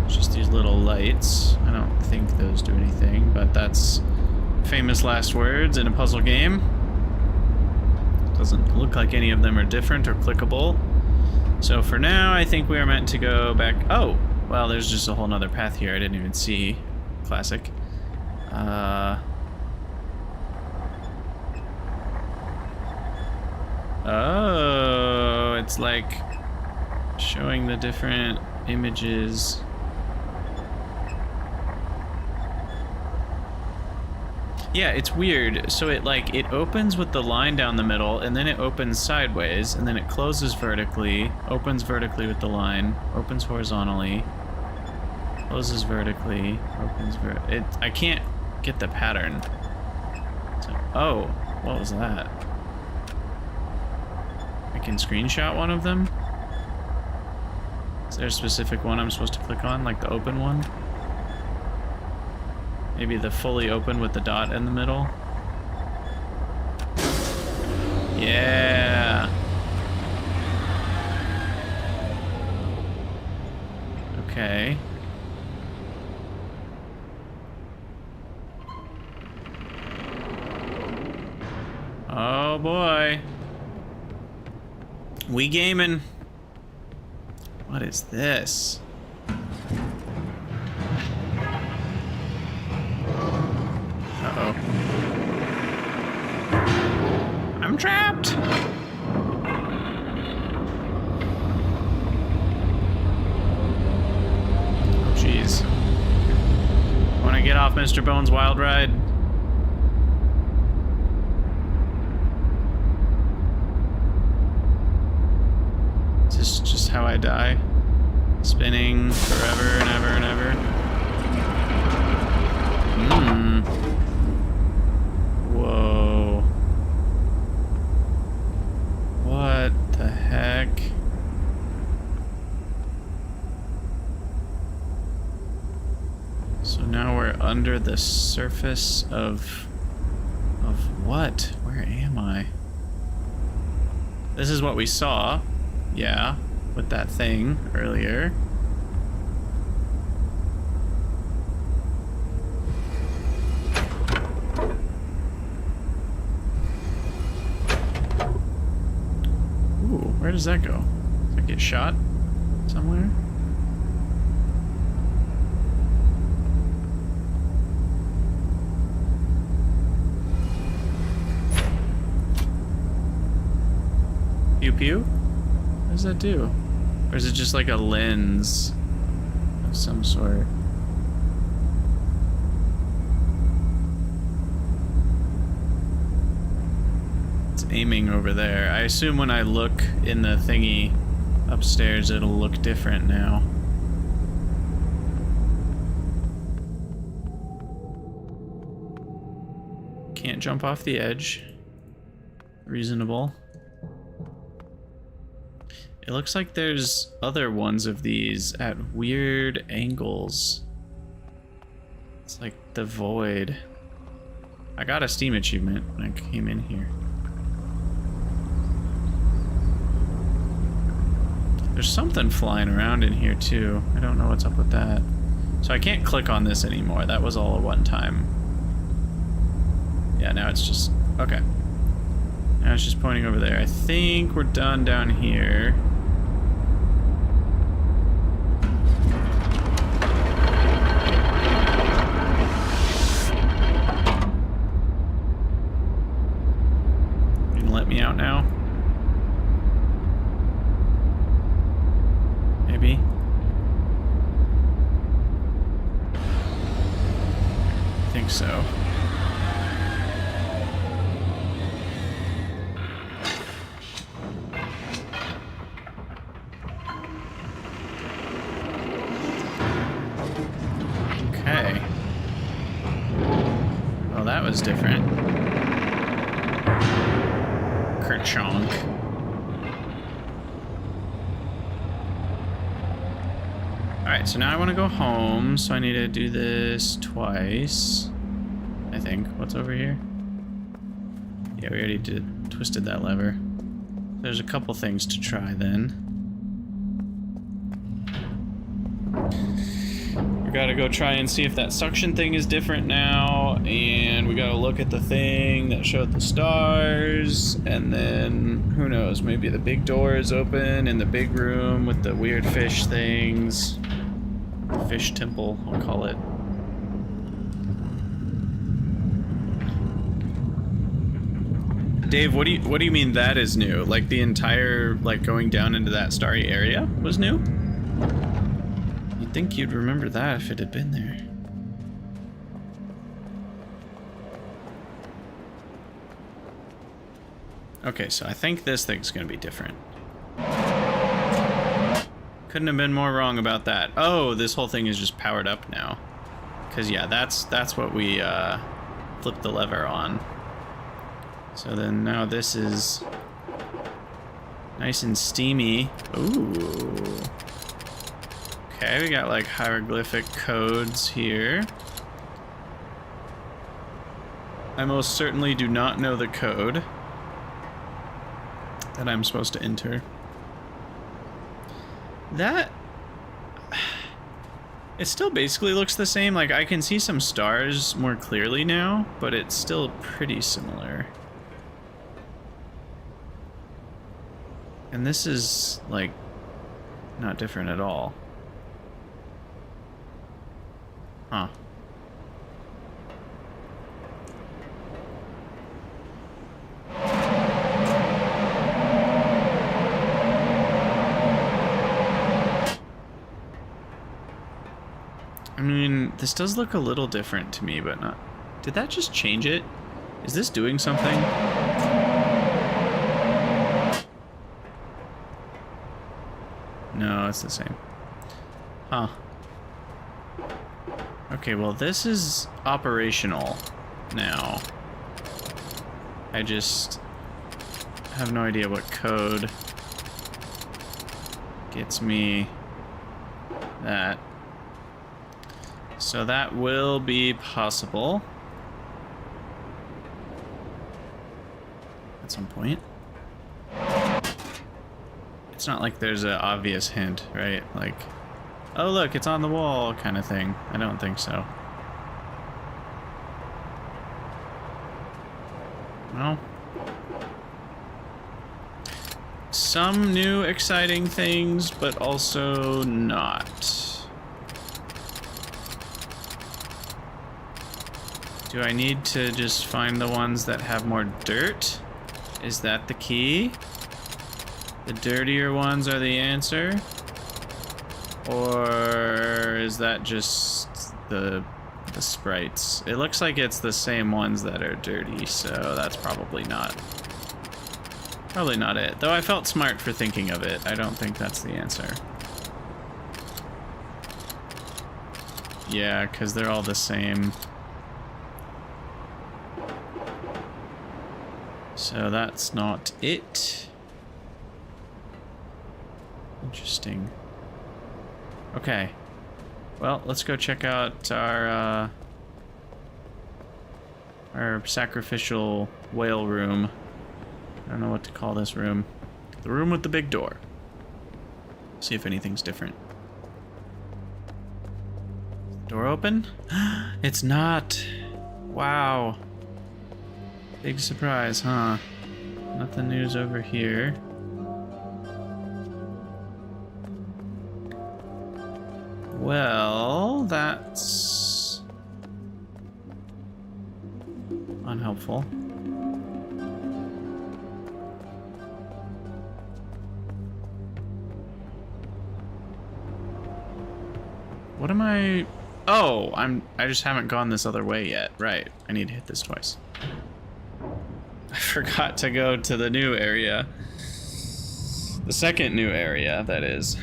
It's just these little lights. I don't think those do anything, but that's famous last words in a puzzle game. Doesn't look like any of them are different or clickable. So for now, I think we are meant to go back. Oh, well, there's just a whole nother path here I didn't even see. Classic. Oh, it's like showing the different images. Yeah, it's weird. So it opens with the line down the middle, and then it opens sideways, and then it closes vertically, opens vertically with the line, opens horizontally, closes vertically, opens I can't get the pattern. So, oh, what was that? I can screenshot one of them? Is there a specific one I'm supposed to click on, like the open one? Maybe the fully open with the dot in the middle? Yeah! Okay. Oh boy. We gaming. What is this? Uh-oh. I'm trapped! Oh, jeez. Want to get off Mr. Bones' wild ride? Is this just how I die? Spinning forever and ever and ever. Whoa. What the heck? So now we're under the surface of what? Where am I? This is what we saw. Yeah, with that thing earlier. Ooh, where does that go? Does that get shot somewhere? Pew pew? What does that do? Or is it just like a lens of some sort? It's aiming over there. I assume when I look in the thingy upstairs, it'll look different now. Can't jump off the edge. Reasonable. It looks like there's other ones of these at weird angles. It's like the void. I got a Steam achievement when I came in here. There's something flying around in here too. I don't know what's up with that. So I can't click on this anymore. That was all a one time. Yeah, now it's just... okay. Now it's just pointing over there. I think we're done down here. You gonna let me out now? Maybe. I think so. Okay. Well, that was different. Kerchonk. Alright, so now I want to go home, so I need to do this twice. I think. What's over here? Yeah, we already twisted that lever. There's a couple things to try then. We gotta go try and see if that suction thing is different now, and we gotta look at the thing that showed the stars, and then, who knows, maybe the big door is open in the big room with the weird fish things. Fish temple, I'll call it. Dave, what do you mean that is new? Like the entire, like, going down into that starry area was new? You'd think you'd remember that if it had been there. Okay, so I think this thing's gonna be different. Couldn't have been more wrong about that. Oh, this whole thing is just powered up now. Cause yeah, that's what we flipped the lever on. So then now this is nice and steamy. Ooh. Okay, we got like hieroglyphic codes here. I most certainly do not know the code that I'm supposed to enter. That... it still basically looks the same. Like, I can see some stars more clearly now, but it's still pretty similar. And And this is, like, not different at all. Huh. I mean, this does look a little different to me, but not... Did that just change it? Is this doing something? No, it's the same. Huh. Okay, well, this is operational now. I just have no idea what code gets me that. So that will be possible at some point. It's not like there's an obvious hint, right? Like, oh look, it's on the wall kind of thing. I don't think so. Well, some new exciting things, but also not. Do I need to just find the ones that have more dirt? Is that the key? The dirtier ones are the answer? Or is that just the sprites? It looks like it's the same ones that are dirty, so that's probably not it. Though I felt smart for thinking of it. I don't think that's the answer. Yeah, because they're all the same. So that's not it. Interesting. Okay. Well, let's go check out our sacrificial whale room. I don't know what to call this room. The room with the big door. See if anything's different. Door open? It's not. Wow. Big surprise, huh? Nothing news over here. Well, that's unhelpful. What am I... Oh, I just haven't gone this other way yet. Right, I need to hit this twice. I forgot to go to the new area. The second new area, that is.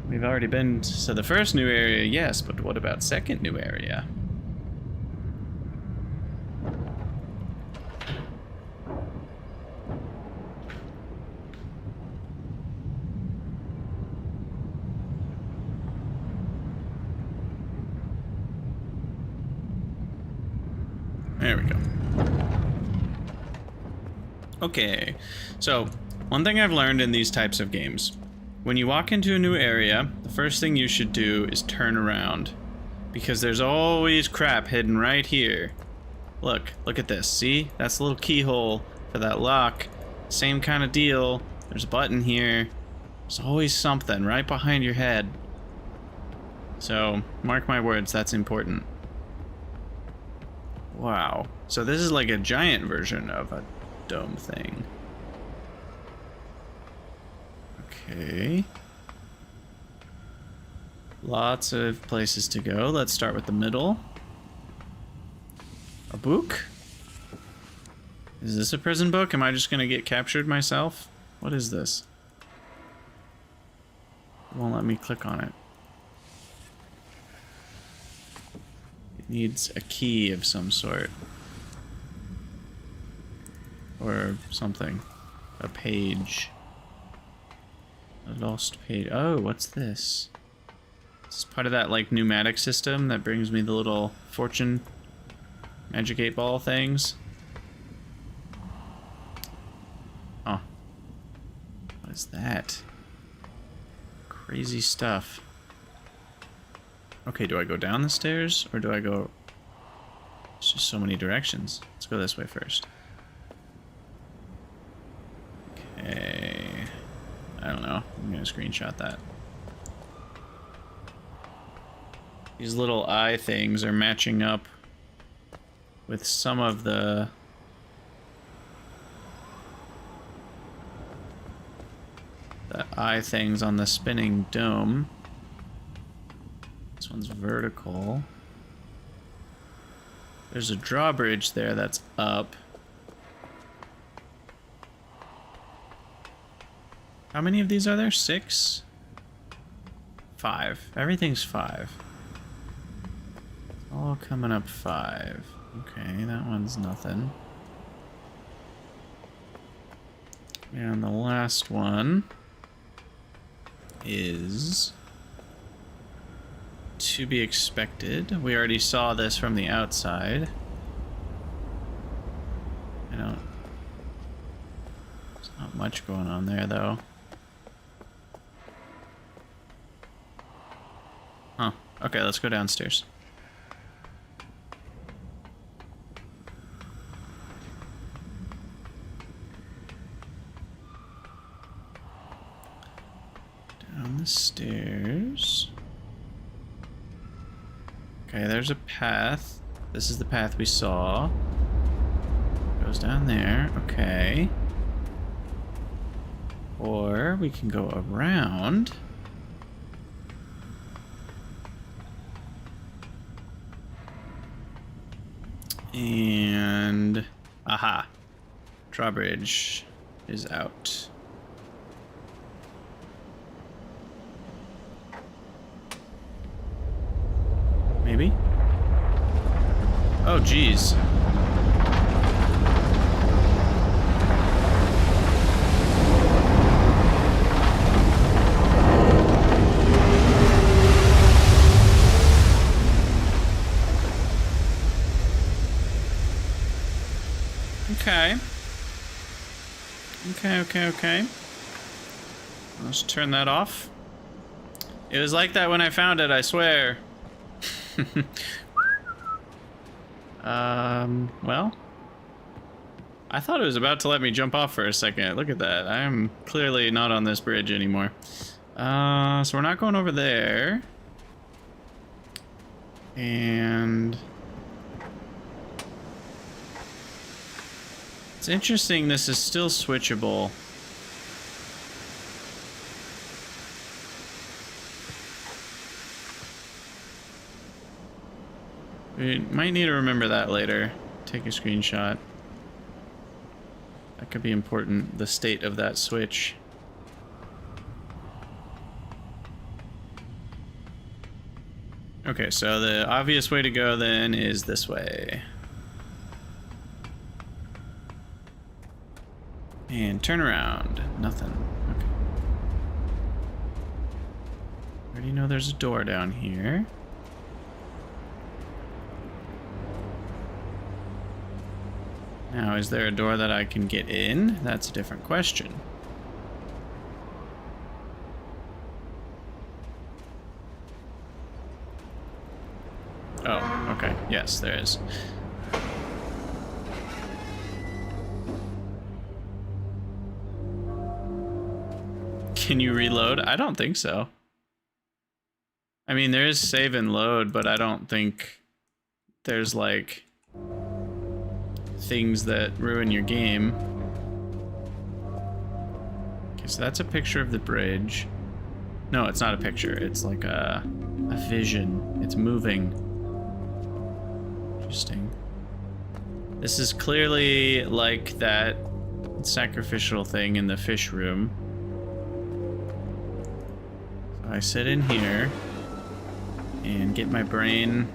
We've already been to the first new area, yes, but what about second new area? There we go. Okay, so one thing I've learned in these types of games, when you walk into a new area, the first thing you should do is turn around, because there's always crap hidden right here. Look at this, see? That's the little keyhole for that lock. Same kind of deal. There's a button here. There's always something right behind your head. So, mark my words, that's important. Wow. So this is like a giant version of a dome thing. Okay. Lots of places to go. Let's start with the middle. A book? Is this a prison book? Am I just gonna get captured myself? What is this? It won't let me click on it. It needs a key of some sort. Or something. A page. A lost page. Oh, what's this? This is part of that, like, pneumatic system that brings me the little fortune magic 8-ball things. Oh. What is that? Crazy stuff. Okay, do I go down the stairs, or do I go... There's just so many directions. Let's go this way first. Okay. I don't know. I'm gonna screenshot that. These little eye things are matching up with some of the eye things on the spinning dome. This one's vertical. There's a drawbridge there that's up. How many of these are there? 6? 5. Everything's 5. It's all coming up 5. Okay, that one's nothing. And the last one is to be expected. We already saw this from the outside. There's not much going on there though. Huh. Okay, let's go downstairs. Down the stairs. Okay, there's a path. This is the path we saw. Goes down there. Okay. Or we can go around. And aha. Drawbridge is out. Maybe? Oh, geez. Okay. Okay. Let's turn that off. It was like that when I found it, I swear. Well, I thought it was about to let me jump off for a second. Look at that. I'm clearly not on this bridge anymore. So we're not going over there. And it's interesting, this is still switchable. We might need to remember that later. Take a screenshot. That could be important, the state of that switch. Okay, so the obvious way to go then is this way. And turn around. Nothing. Okay. Already know there's a door down here. Now, is there a door that I can get in? That's a different question. Oh, okay. Yes, there is. Can you reload? I don't think so. I mean, there is save and load, but I don't think there's like things that ruin your game. Okay, so that's a picture of the bridge. No, it's not a picture. It's like a vision. It's moving. Interesting. This is clearly like that sacrificial thing in the fish room. So I sit in here and get my brain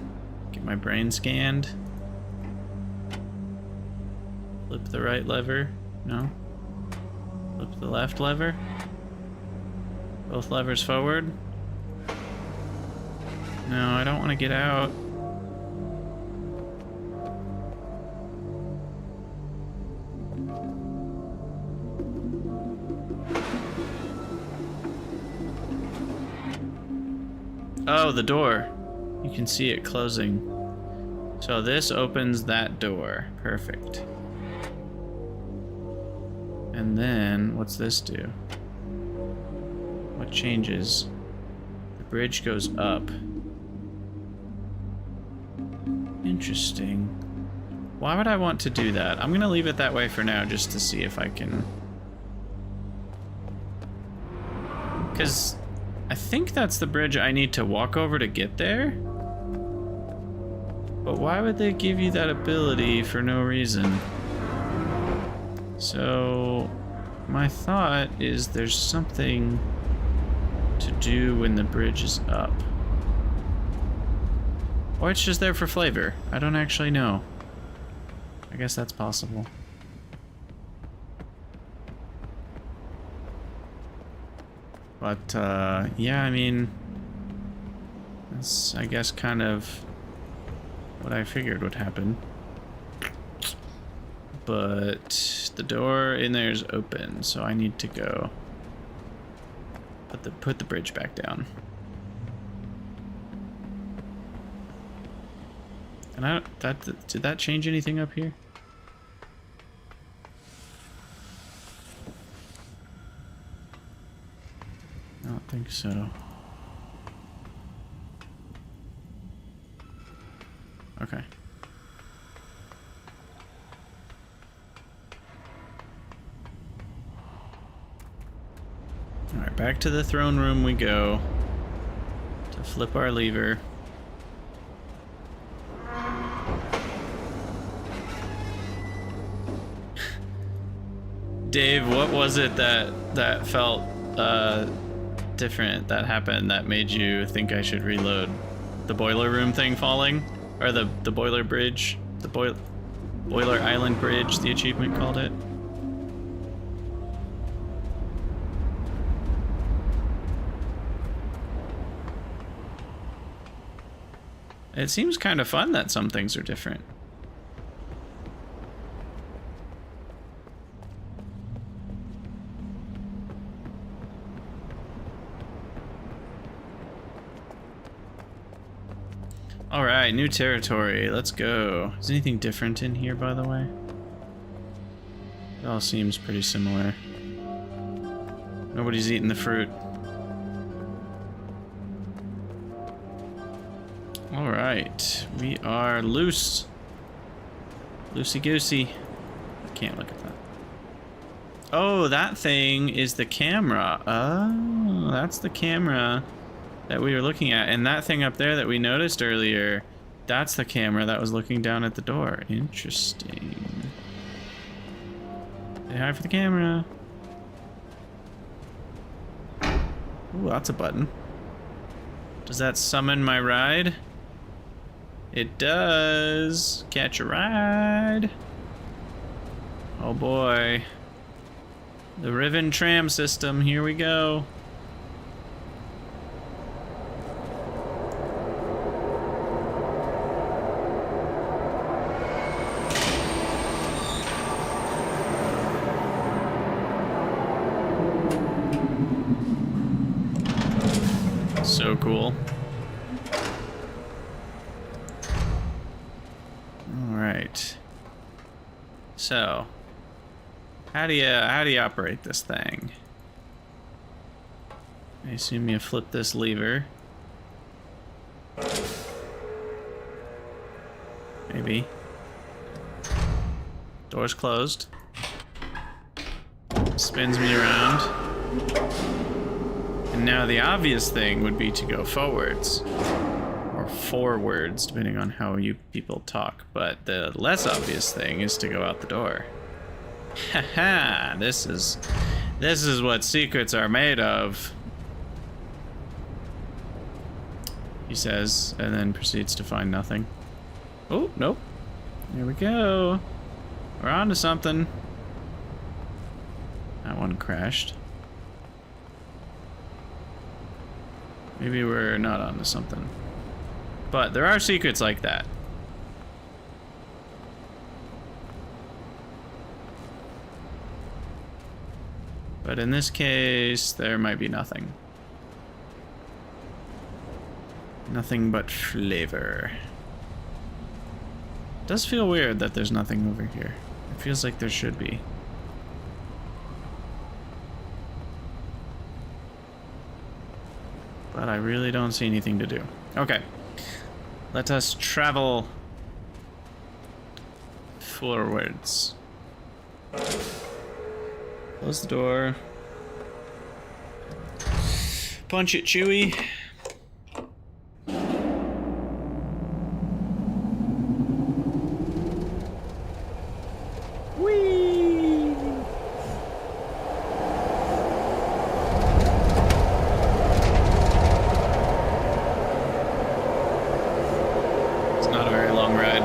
scanned. Flip the right lever. No. Flip the left lever. Both levers forward. No, I don't want to get out. Oh, the door. You can see it closing. So this opens that door. Perfect. And then, what's this do? What changes? The bridge goes up. Interesting. Why would I want to do that? I'm gonna leave it that way for now just to see if I can... Because I think that's the bridge I need to walk over to get there. But why would they give you that ability for no reason? So my thought is there's something to do when the bridge is up. Or it's just there for flavor. I don't actually know. I guess that's possible. But, yeah, I mean... that's, I guess, kind of what I figured would happen. But the door in there is open, so I need to go put the bridge back down. And I don't, did that change anything up here? I don't think so. Okay. Alright, back to the throne room we go to flip our lever. Dave, what was it that felt different that happened that made you think I should reload? The boiler room thing falling? Or the boiler bridge? The boiler island bridge, the achievement called it? It seems kind of fun that some things are different. Alright, new territory. Let's go. Is anything different in here, by the way? It all seems pretty similar. Nobody's eating the fruit. Alright, we are loose. Loosey-goosey. I can't look at that. Oh, that thing is the camera. Oh, that's the camera that we were looking at. And that thing up there that we noticed earlier, that's the camera that was looking down at the door. Interesting. Say hi for the camera. Ooh, that's a button. Does that summon my ride? It does. Catch a ride. Oh boy. The Riven tram system, here we go. So cool. Alright. So, how do you operate this thing? I assume you flip this lever. Maybe. Door's closed. Spins me around. And now the obvious thing would be to go forwards. Or forwards, depending on how you people talk. But the less obvious thing is to go out the door. Haha, this is what secrets are made of. He says, and then proceeds to find nothing. Oh, nope. There we go. We're on to something. That one crashed. Maybe we're not onto something. But there are secrets like that. But in this case, there might be nothing. Nothing but flavor. It does feel weird that there's nothing over here. It feels like there should be. But I really don't see anything to do. Okay. Let us travel forwards. Close the door. Punch it, Chewie. Whee! It's not a very long ride.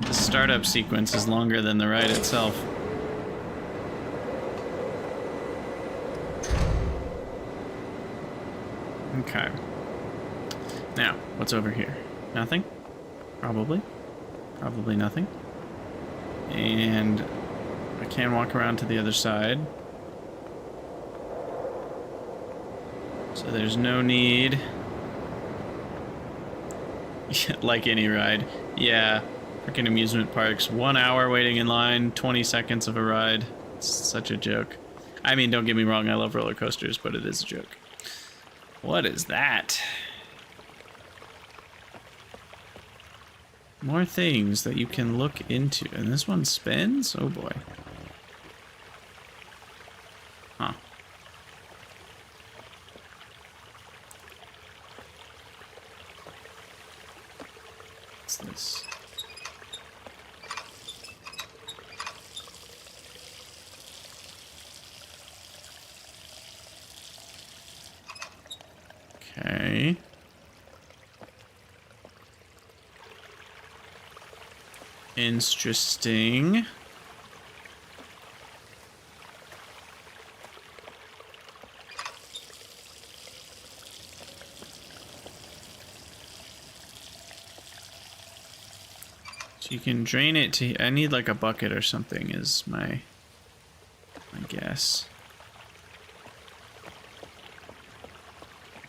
The startup sequence is longer than the ride itself. Okay. Now, what's over here? Nothing? Probably. Probably nothing. And I can walk around to the other side. So there's no need. Like any ride. Yeah. Freaking amusement parks. 1 hour waiting in line, 20 seconds of a ride. It's such a joke. I mean, don't get me wrong, I love roller coasters, but it is a joke. What is that? More things that you can look into. And this one spins? Oh boy. Huh. What's this? Okay. Interesting. So you can drain it to... I need like a bucket or something is my guess.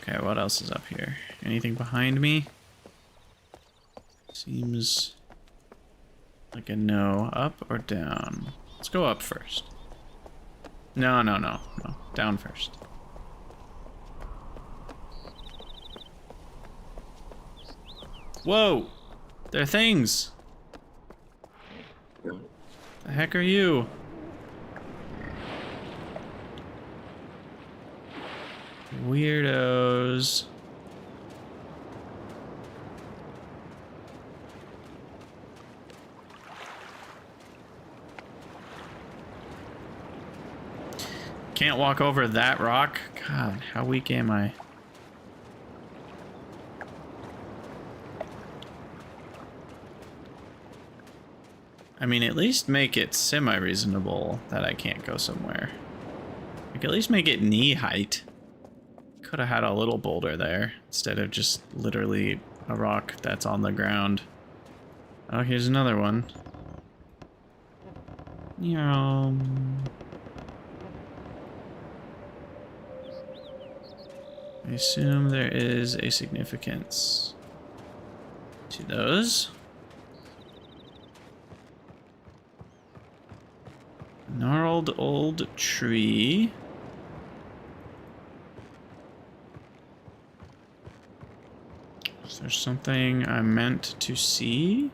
Okay, what else is up here? Anything behind me? Seems like a no. Up or down? Let's go up first. No. Down first. Whoa! They're things! The heck are you? Weirdos. Can't walk over that rock? God, how weak am I? I mean, at least make it semi-reasonable that I can't go somewhere. Like, at least make it knee height. Could have had a little boulder there instead of just literally a rock that's on the ground. Oh, here's another one. I assume there is a significance to those. Gnarled old tree. Is there something I meant to see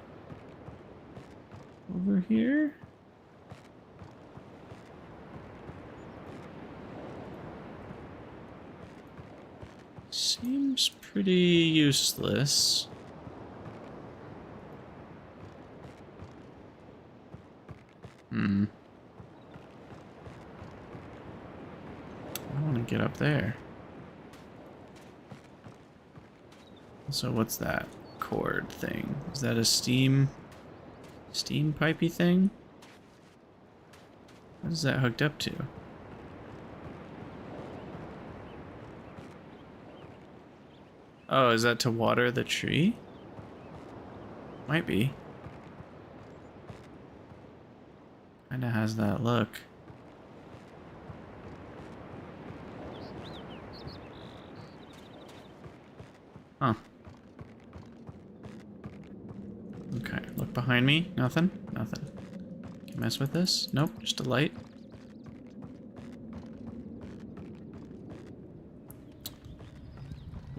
over here? Seems pretty useless. I want to get up there. So what's that cord thing? Is that a steam pipey thing? What is that hooked up to? Oh, is that to water the tree? Might be. Kinda has that look. Huh. Okay, look behind me. Nothing? Nothing. Can you mess with this? Nope, just a light.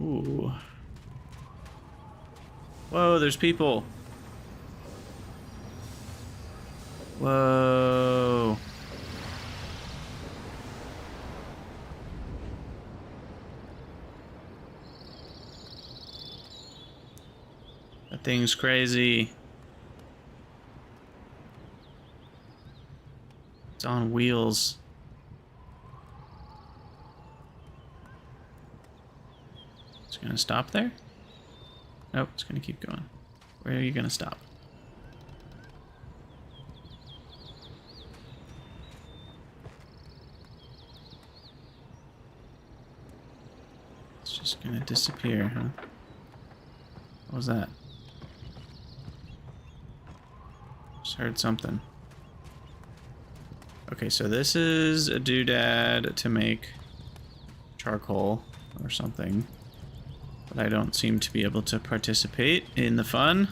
Ooh. Whoa, there's people. Whoa. That thing's crazy. It's on wheels. It's gonna stop there? Nope, it's gonna keep going. Where are you gonna stop? It's just gonna disappear, huh? What was that? Just heard something. Okay, so this is a doodad to make charcoal or something. But I don't seem to be able to participate in the fun.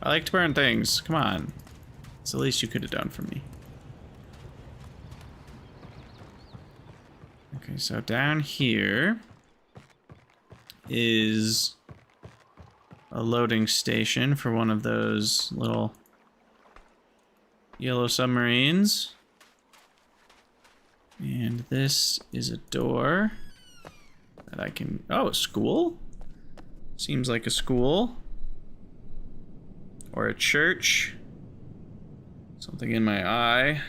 I like to burn things. Come on. It's the least you could have done for me. Okay, so down here is a loading station for one of those little yellow submarines. And this is a door that I can... Oh, a school? Seems like a school. Or a church. Something in my eye.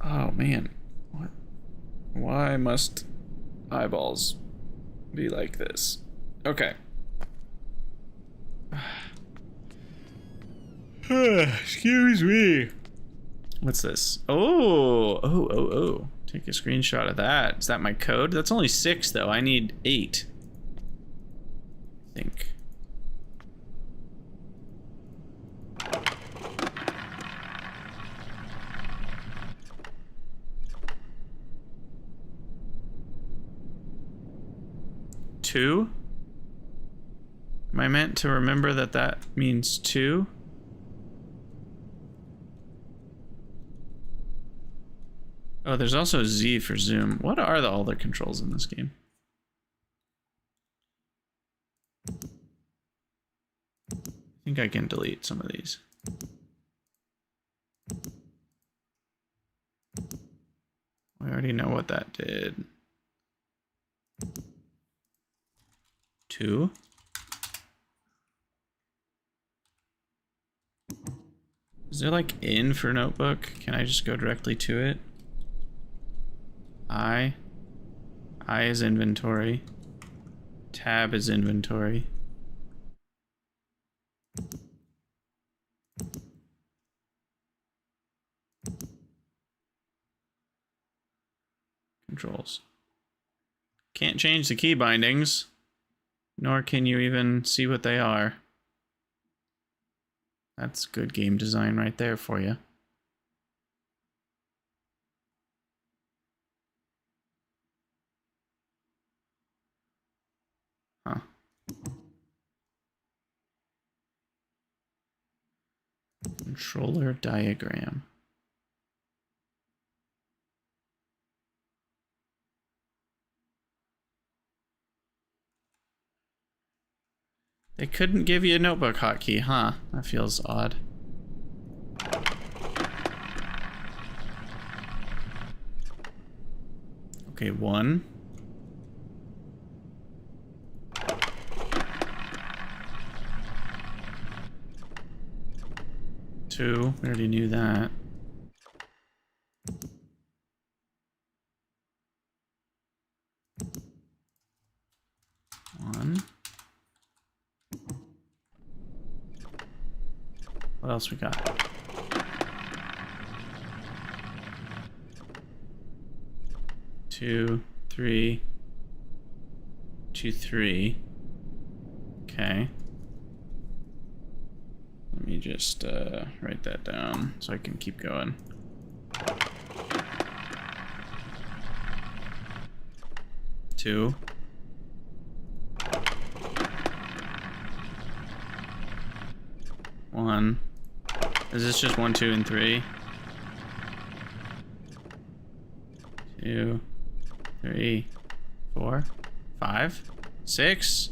Oh, man. What? Why must eyeballs be like this? Okay. Excuse me. What's this? Oh. Take a screenshot of that. Is that my code? That's only 6, though. I need 8. I think. Two? Am I meant to remember that that means 2? Oh, there's also Z for zoom. What are all the controls in this game? I think I can delete some of these. I already know what that did. 2. Is there like in for notebook? Can I just go directly to it? I is inventory. Tab is inventory. Controls. Can't change the key bindings, nor can you even see what they are. That's good game design right there for you. Huh. Controller diagram. They couldn't give you a notebook hotkey, huh? That feels odd. Okay, 1. 2, we already knew that. 1. What else we got? 2, 3. 2, 3. Okay. Let me just write that down so I can keep going. 2. 3. 1. Is this just 1, 2, and 3? 2, 3, 4, 5, 6.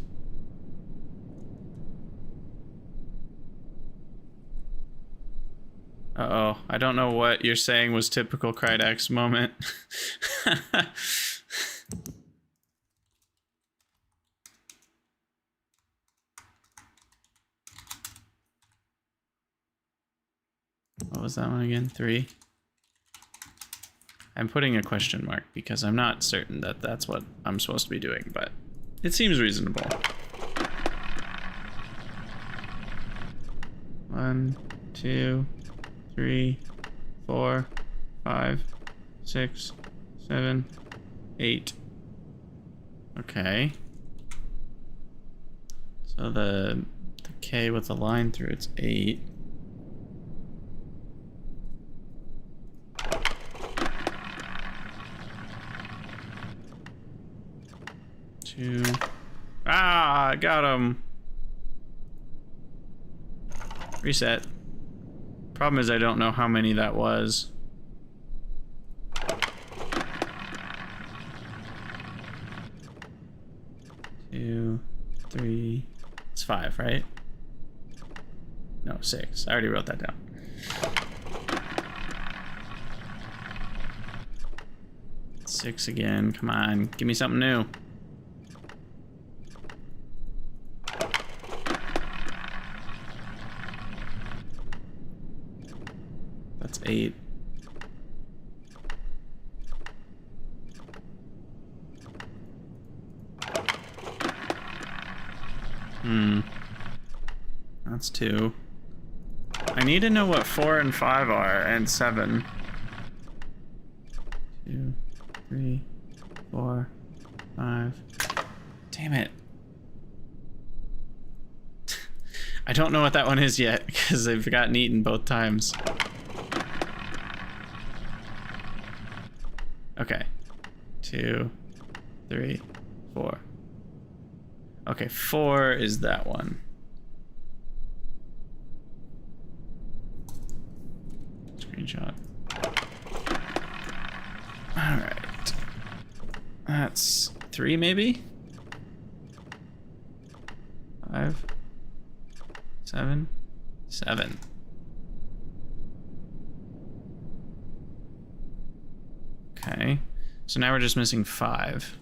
Uh-oh, I don't know what you're saying was typical Krydex moment. What was that one again? 3? I'm putting a question mark because I'm not certain that that's what I'm supposed to be doing, but it seems reasonable. 1, 2, 3, 4, 5, 6, 7, 8. Okay. So the K with the line through it's 8. Ah, I got him. Reset. Problem is I don't know how many that was. 2, 3. It's 5, right? No, 6. I already wrote that down. Six again. Come on, give me something new. That's 8. That's 2. I need to know what 4 and 5 are, and 7. 2, 3, 4, 5. Damn it. I don't know what that one is yet, because they've gotten eaten both times. Okay. 2, 3, 4. Okay, 4 is that one. Screenshot. Alright. That's 3 maybe? 5, 7, 7. Okay. So now we're just missing 5.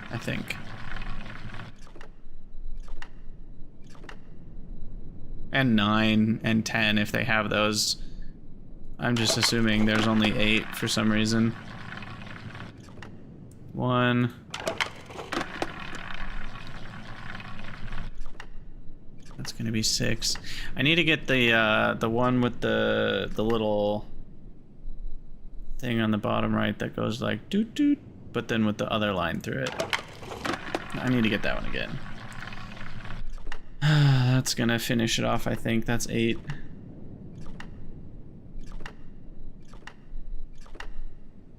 I think. And 9 and 10 if they have those. I'm just assuming there's only 8 for some reason. 1. That's gonna be 6. I need to get the one with the little thing on the bottom right that goes like doot doot, but then with the other line through it. I need to get that one again. That's gonna finish it off, I think. That's 8.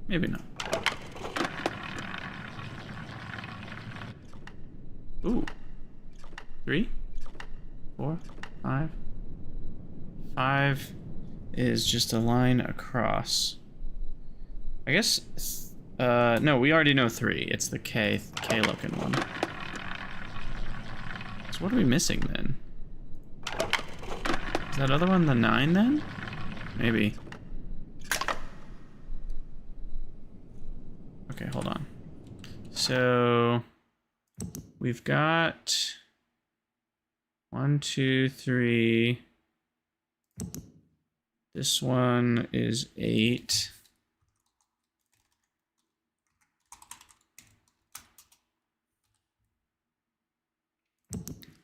Maybe not. Ooh. 3, 4, 5. 5 is just a line across. I guess, no, we already know 3. It's the K looking one. So what are we missing then? Is that other one the 9 then? Maybe. Okay, hold on. So we've got 1, 2, 3. This one is 8.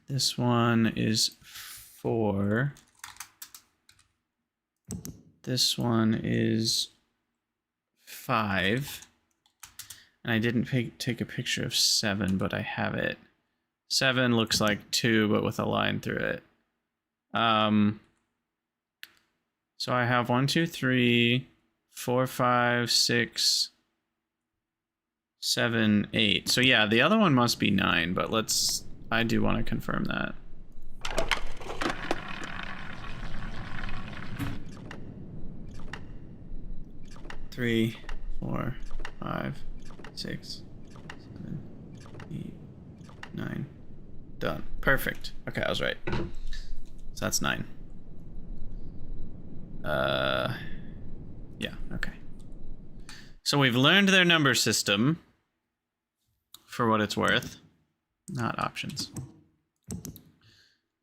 This one is 4. This one is 5. And I didn't take a picture of 7, but I have it. 7 looks like 2, but with a line through it. So I have 1, 2, 3, 4, 5, 6, 7, 8. So yeah, the other one must be 9, but let's... I do want to confirm that. Three, 4, 5, 6, 7, 8, 9. Done. Perfect. Okay, I was right. So that's 9. Yeah, okay. So we've learned their number system for what it's worth. Not options.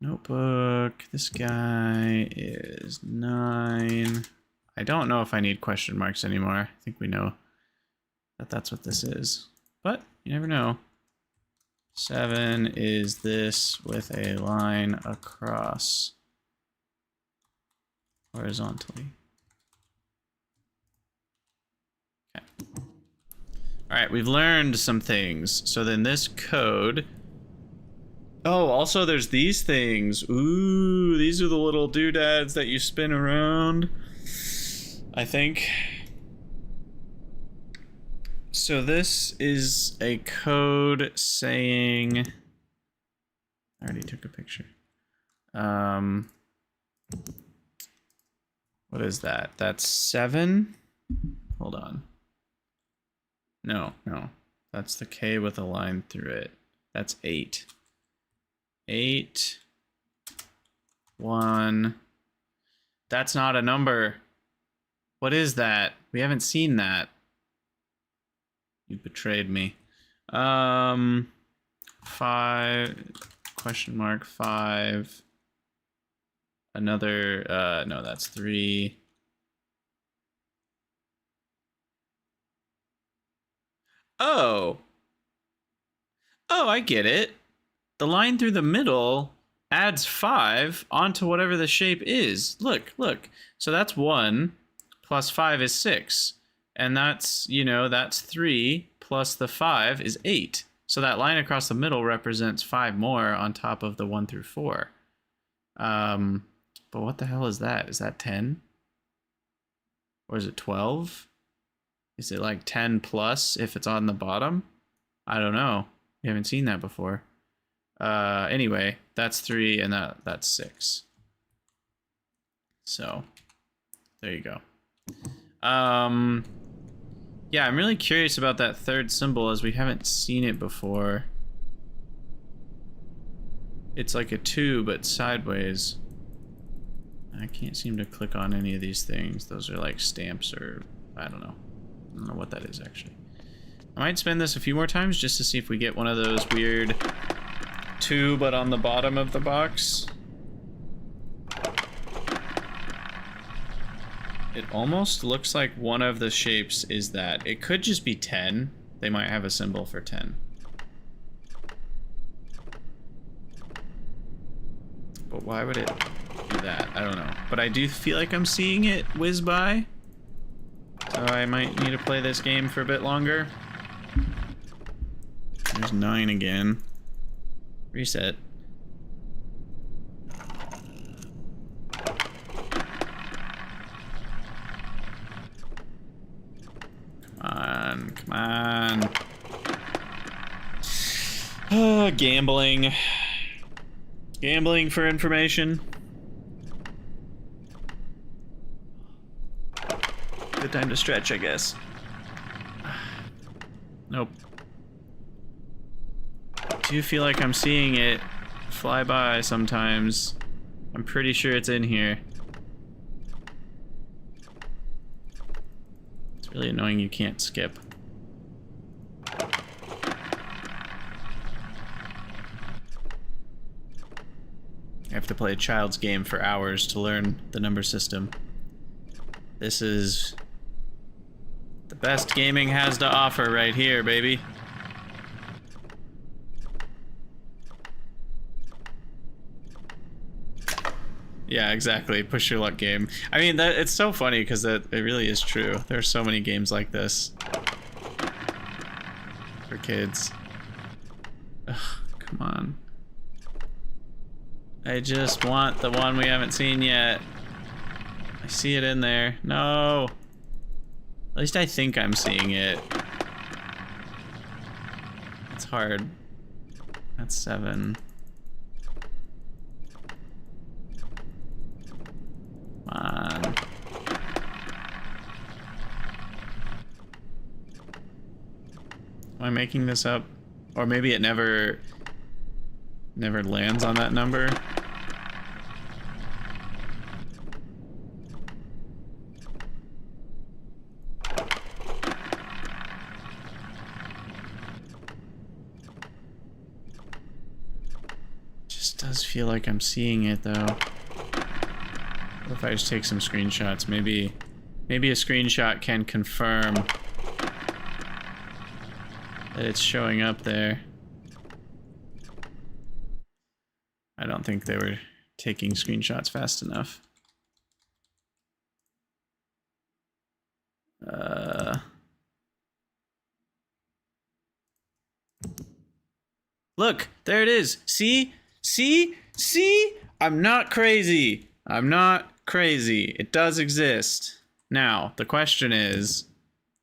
Notebook. This guy is 9. I don't know if I need question marks anymore. I think we know that that's what this is. But you never know. 7 is this with a line across horizontally. Okay. All right, we've learned some things. So then this code. Oh, also there's these things. Ooh, these are the little doodads that you spin around, I think. So this is a code saying, I already took a picture. What is that? That's 7. Hold on. No. That's the K with a line through it. That's 8. 8, 1. That's not a number. What is that? We haven't seen that. You betrayed me. 5, question mark, 5. Another, no, that's 3. Oh, I get it. The line through the middle adds 5 onto whatever the shape is. Look. So that's 1 plus 5 is 6. And that's, that's 3 plus the 5 is 8. So that line across the middle represents 5 more on top of the 1 through 4. But what the hell is that? Is that 10? Or is it 12? Is it like 10 plus if it's on the bottom? I don't know. We haven't seen that before. Anyway, that's 3 and that's 6. So, there you go. Yeah, I'm really curious about that third symbol as we haven't seen it before. It's like a 2 but sideways. I can't seem to click on any of these things. Those are like stamps or I don't know. I don't know what that is actually. I might spin this a few more times just to see if we get one of those weird 2 but on the bottom of the box. It almost looks like one of the shapes is that. It could just be 10. They might have a symbol for 10. But why would it do that? I don't know. But I do feel like I'm seeing it whiz by. So I might need to play this game for a bit longer. There's 9 again. Reset. Come on. Gambling. Gambling for information. Good time to stretch, I guess. Nope. Do you feel like I'm seeing it fly by sometimes? I'm pretty sure it's in here. It's really annoying you can't skip. I have to play a child's game for hours to learn the number system. This is the best gaming has to offer right here, baby. Yeah, exactly. Push your luck game. I mean, it's so funny because it really is true. There are so many games like this for kids. Ugh, come on. I just want the one we haven't seen yet. I see it in there. No. At least I think I'm seeing it. It's hard. That's 7. Come on. Am I making this up? Or maybe it never lands on that number? Just does feel like I'm seeing it though. What if I just take some screenshots? Maybe a screenshot can confirm that it's showing up there. I don't think they were taking screenshots fast enough. Look, there it is. See? See? See? I'm not crazy. I'm not crazy. It does exist. Now, the question is,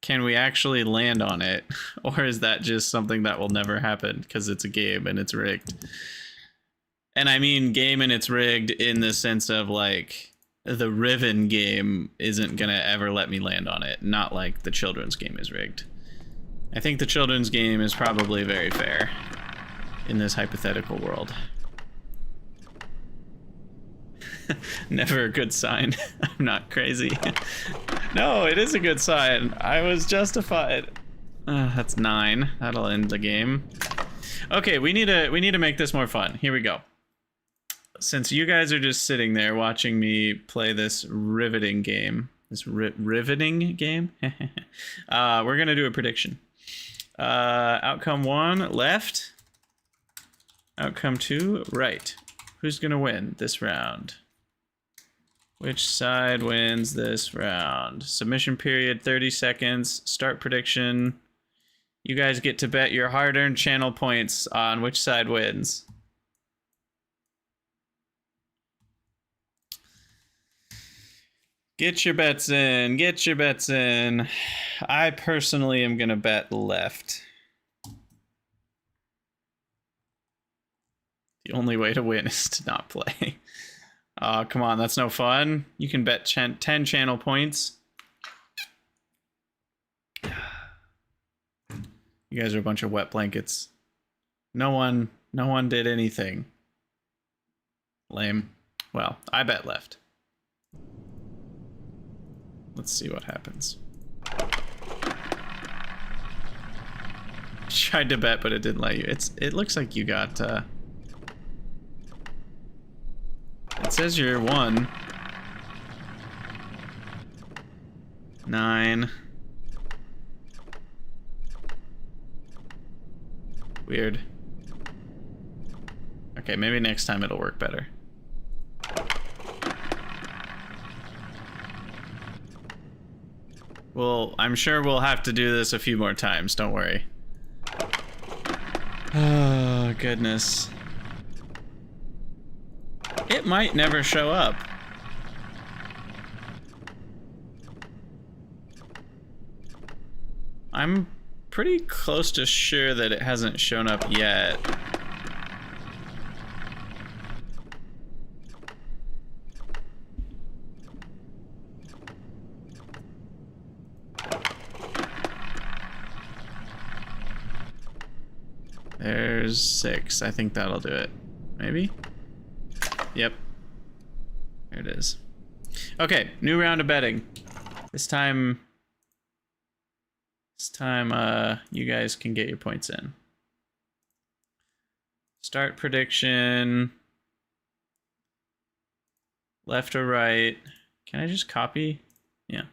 can we actually land on it? Or is that just something that will never happen because it's a game and it's rigged? And I mean game and it's rigged in the sense of like the Riven game isn't gonna ever let me land on it. Not like the children's game is rigged. I think the children's game is probably very fair in this hypothetical world. Never a good sign. I'm not crazy. No, it is a good sign. I was justified. That's 9. That'll end the game. Okay, we need to make this more fun. Here we go. Since you guys are just sitting there watching me play this riveting game, riveting game, we're gonna do a prediction. Outcome 1, left. Outcome 2, right. Who's gonna win this round? Which side wins this round? Submission period, 30 seconds. Start prediction. You guys get to bet your hard-earned channel points on which side wins. Get your bets in. Get your bets in. I personally am gonna bet left. The only way to win is to not play. Oh, come on, that's no fun. You can bet 10 channel points. You guys are a bunch of wet blankets. No one did anything. Lame. Well, I bet left. Let's see what happens. Tried to bet, but it didn't let you. It looks like you got it says you're 1. 9. Weird. Okay, maybe next time it'll work better. Well, I'm sure we'll have to do this a few more times, don't worry. Oh, goodness. It might never show up. I'm pretty close to sure that it hasn't shown up yet. There's 6. I think that'll do it. Maybe? Yep. There it is. Okay, new round of betting. This time, you guys can get your points in. Start prediction. Left or right. Can I just copy? Yeah.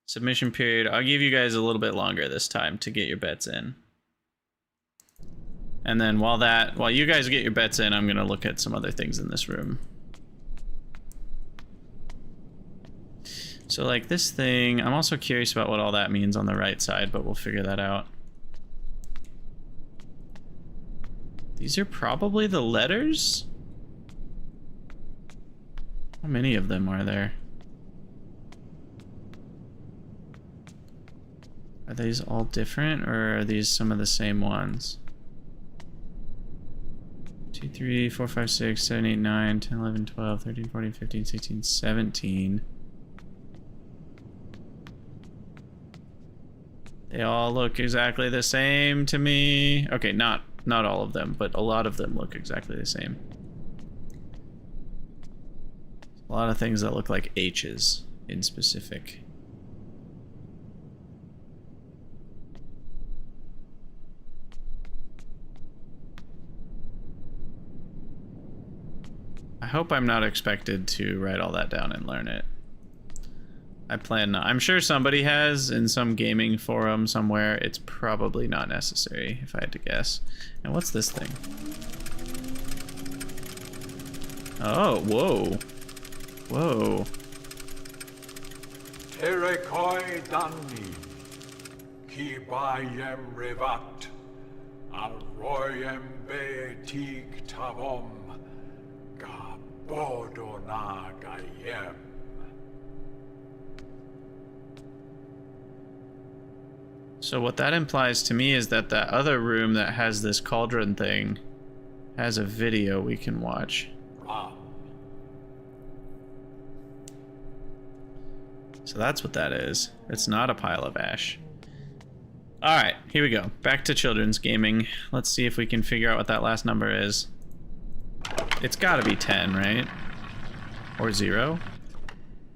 Submission period. I'll give you guys a little bit longer this time to get your bets in. And then while you guys get your bets in, I'm gonna look at some other things in this room. So like this thing, I'm also curious about what all that means on the right side, but we'll figure that out. These are probably the letters? How many of them are there? Are these all different, or are these some of the same ones? 2, 3, 4, 5, 6, 7, 8, 9, 10, 11, 12, 13, 14, 15, 16, 17. They all look exactly the same to me. Okay, not all of them, but a lot of them look exactly the same. A lot of things that look like H's in specific. I hope I'm not expected to write all that down and learn it. I plan not. I'm sure somebody has in some gaming forum somewhere. It's probably not necessary, if I had to guess. And what's this thing? Oh, whoa. Whoa. Terekoi Dani, Kibayem Revat, Alroyem Betik Tavom, Gabodona Gayem. So what that implies to me is that that other room that has this cauldron thing has a video we can watch. So that's what that is. It's not a pile of ash. Alright, here we go. Back to children's gaming. Let's see if we can figure out what that last number is. It's gotta be 10, right? Or 0?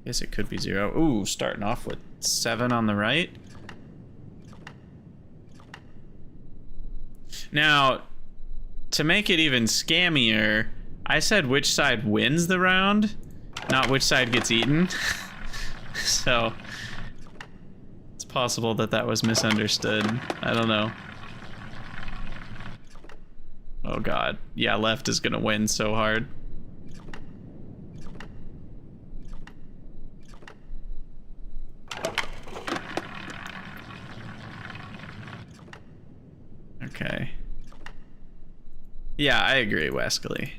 Guess it could be 0. Ooh, starting off with 7 on the right. Now, to make it even scammier, I said which side wins the round, not which side gets eaten. So, it's possible that that was misunderstood. I don't know. Oh god. Yeah, left is gonna win so hard. Okay. Yeah, I agree, Wesley.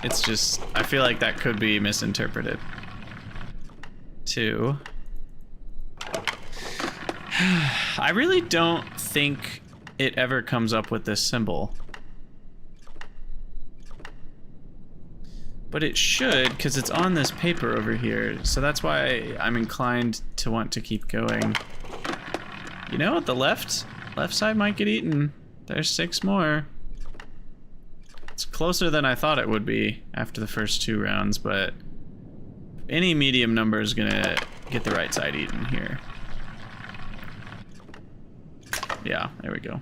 It's just, I feel like that could be misinterpreted. 2. I really don't think it ever comes up with this symbol. But it should, because it's on this paper over here. So that's why I'm inclined to want to keep going. You know, the left side might get eaten. There's 6 more. It's closer than I thought it would be after the first 2 rounds, but any medium number is gonna get the right side eaten here. Yeah, there we go.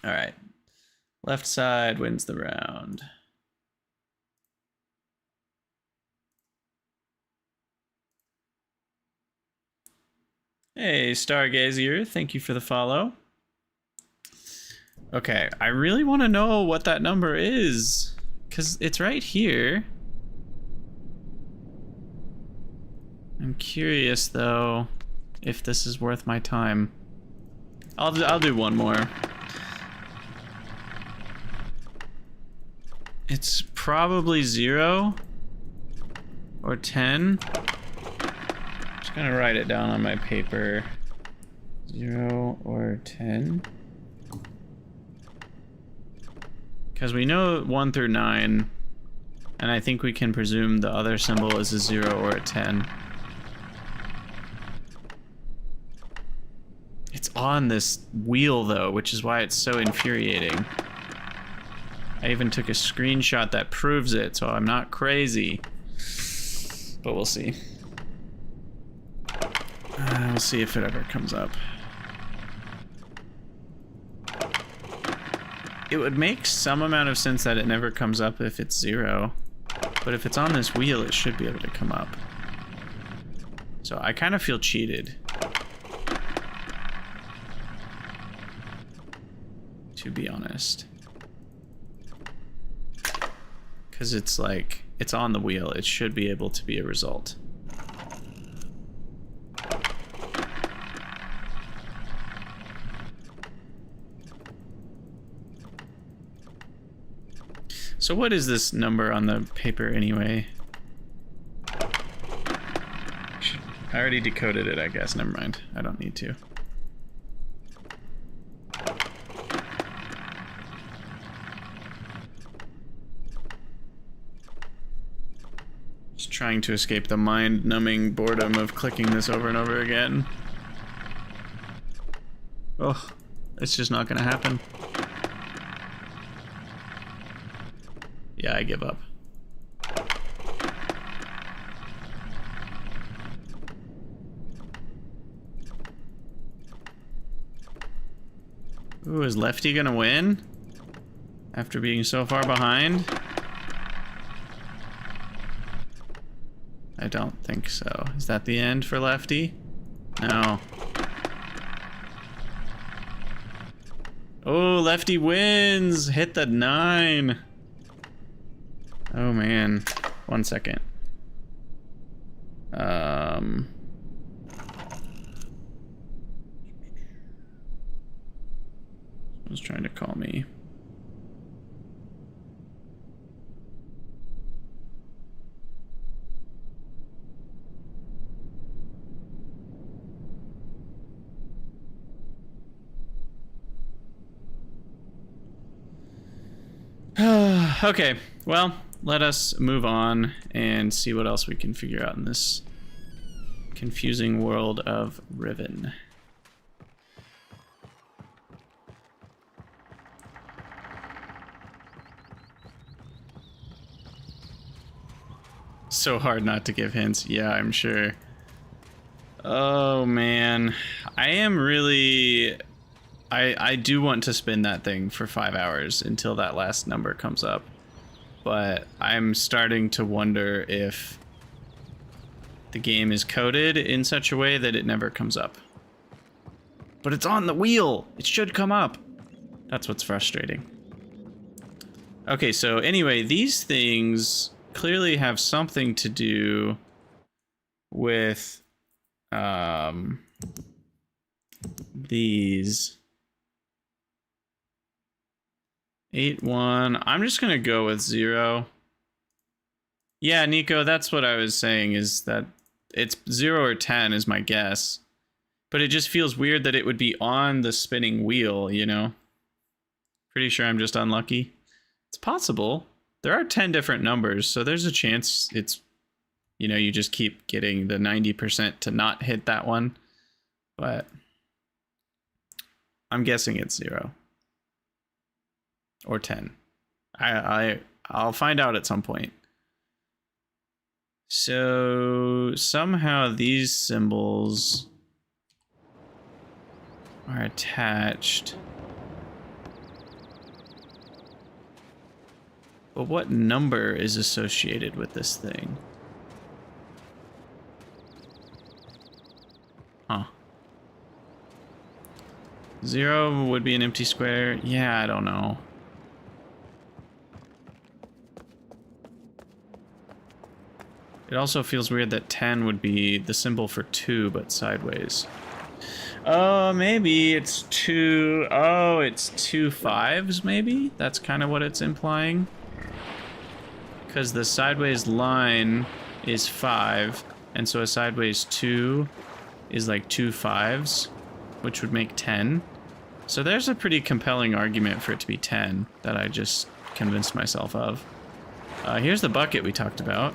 All right. Left side wins the round. Hey, Stargazer, thank you for the follow. Okay, I really want to know what that number is, because it's right here. I'm curious, though, if this is worth my time. I'll do one more. It's probably 0 or 10. Just gonna write it down on my paper. 0 or 10. Because we know 1 through 9, and I think we can presume the other symbol is a 0 or a 10. It's on this wheel, though, which is why it's so infuriating. I even took a screenshot that proves it, so I'm not crazy. But we'll see. We'll see if it ever comes up. It would make some amount of sense that it never comes up if it's 0. But if it's on this wheel, it should be able to come up. So I kind of feel cheated. To be honest. Because it's like, it's on the wheel. It should be able to be a result. So what is this number on the paper anyway? I already decoded it, I guess. Never mind. I don't need to. Just trying to escape the mind-numbing boredom of clicking this over and over again. Oh, it's just not gonna happen. Yeah, I give up. Ooh, is Lefty gonna win? After being so far behind? I don't think so. Is that the end for Lefty? No. Oh, Lefty wins! Hit the 9! Oh man. 1 second. Someone's trying to call me. Okay, well, let us move on and see what else we can figure out in this confusing world of Riven. So hard not to give hints. Yeah, I'm sure. Oh man, I am really... I do want to spin that thing for 5 hours until that last number comes up. But I'm starting to wonder if the game is coded in such a way that it never comes up. But it's on the wheel! It should come up! That's what's frustrating. Okay, so anyway, these things clearly have something to do with these 8-1. I'm just gonna go with 0. Yeah, Nico, that's what I was saying, is that it's 0 or 10 is my guess. But it just feels weird that it would be on the spinning wheel, you know? Pretty sure I'm just unlucky. It's possible. There are 10 different numbers, so there's a chance it's, you know, you just keep getting the 90% to not hit that one. But I'm guessing it's 0. Or 10. I'll find out at some point. So somehow these symbols are attached. But what number is associated with this thing? Huh. 0 would be an empty square. Yeah, I don't know. It also feels weird that 10 would be the symbol for 2, but sideways. Oh, maybe it's 2... Oh, it's 2 5s, maybe? That's kind of what it's implying. Because the sideways line is 5, and so a sideways 2 is like 2 5s, which would make 10. So there's a pretty compelling argument for it to be 10 that I just convinced myself of. Here's the bucket we talked about.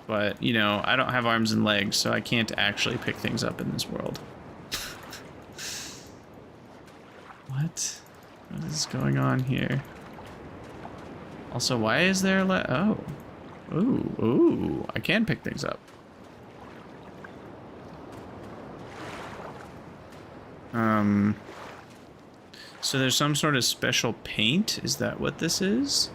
But, you know, I don't have arms and legs, so I can't actually pick things up in this world. What? What is going on here? Also, why is there oh. Ooh, I can pick things up. So there's some sort of special paint? Is that what this is?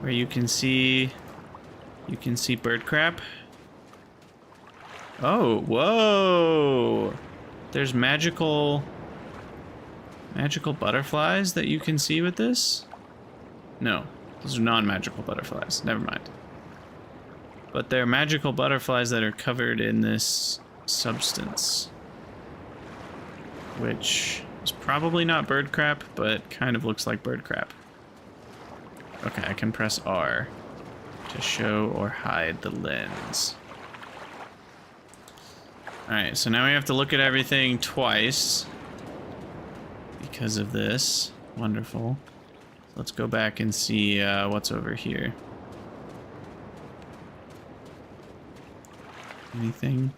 Where you can see bird crap. Oh, whoa! There's magical butterflies that you can see with this? No, those are non-magical butterflies. Never mind. But they're magical butterflies that are covered in this substance, which is probably not bird crap, but kind of looks like bird crap. Okay, I can press R to show or hide the lens. Alright, so now we have to look at everything twice. because of this. Wonderful. So let's go back and see what's over here. Anything?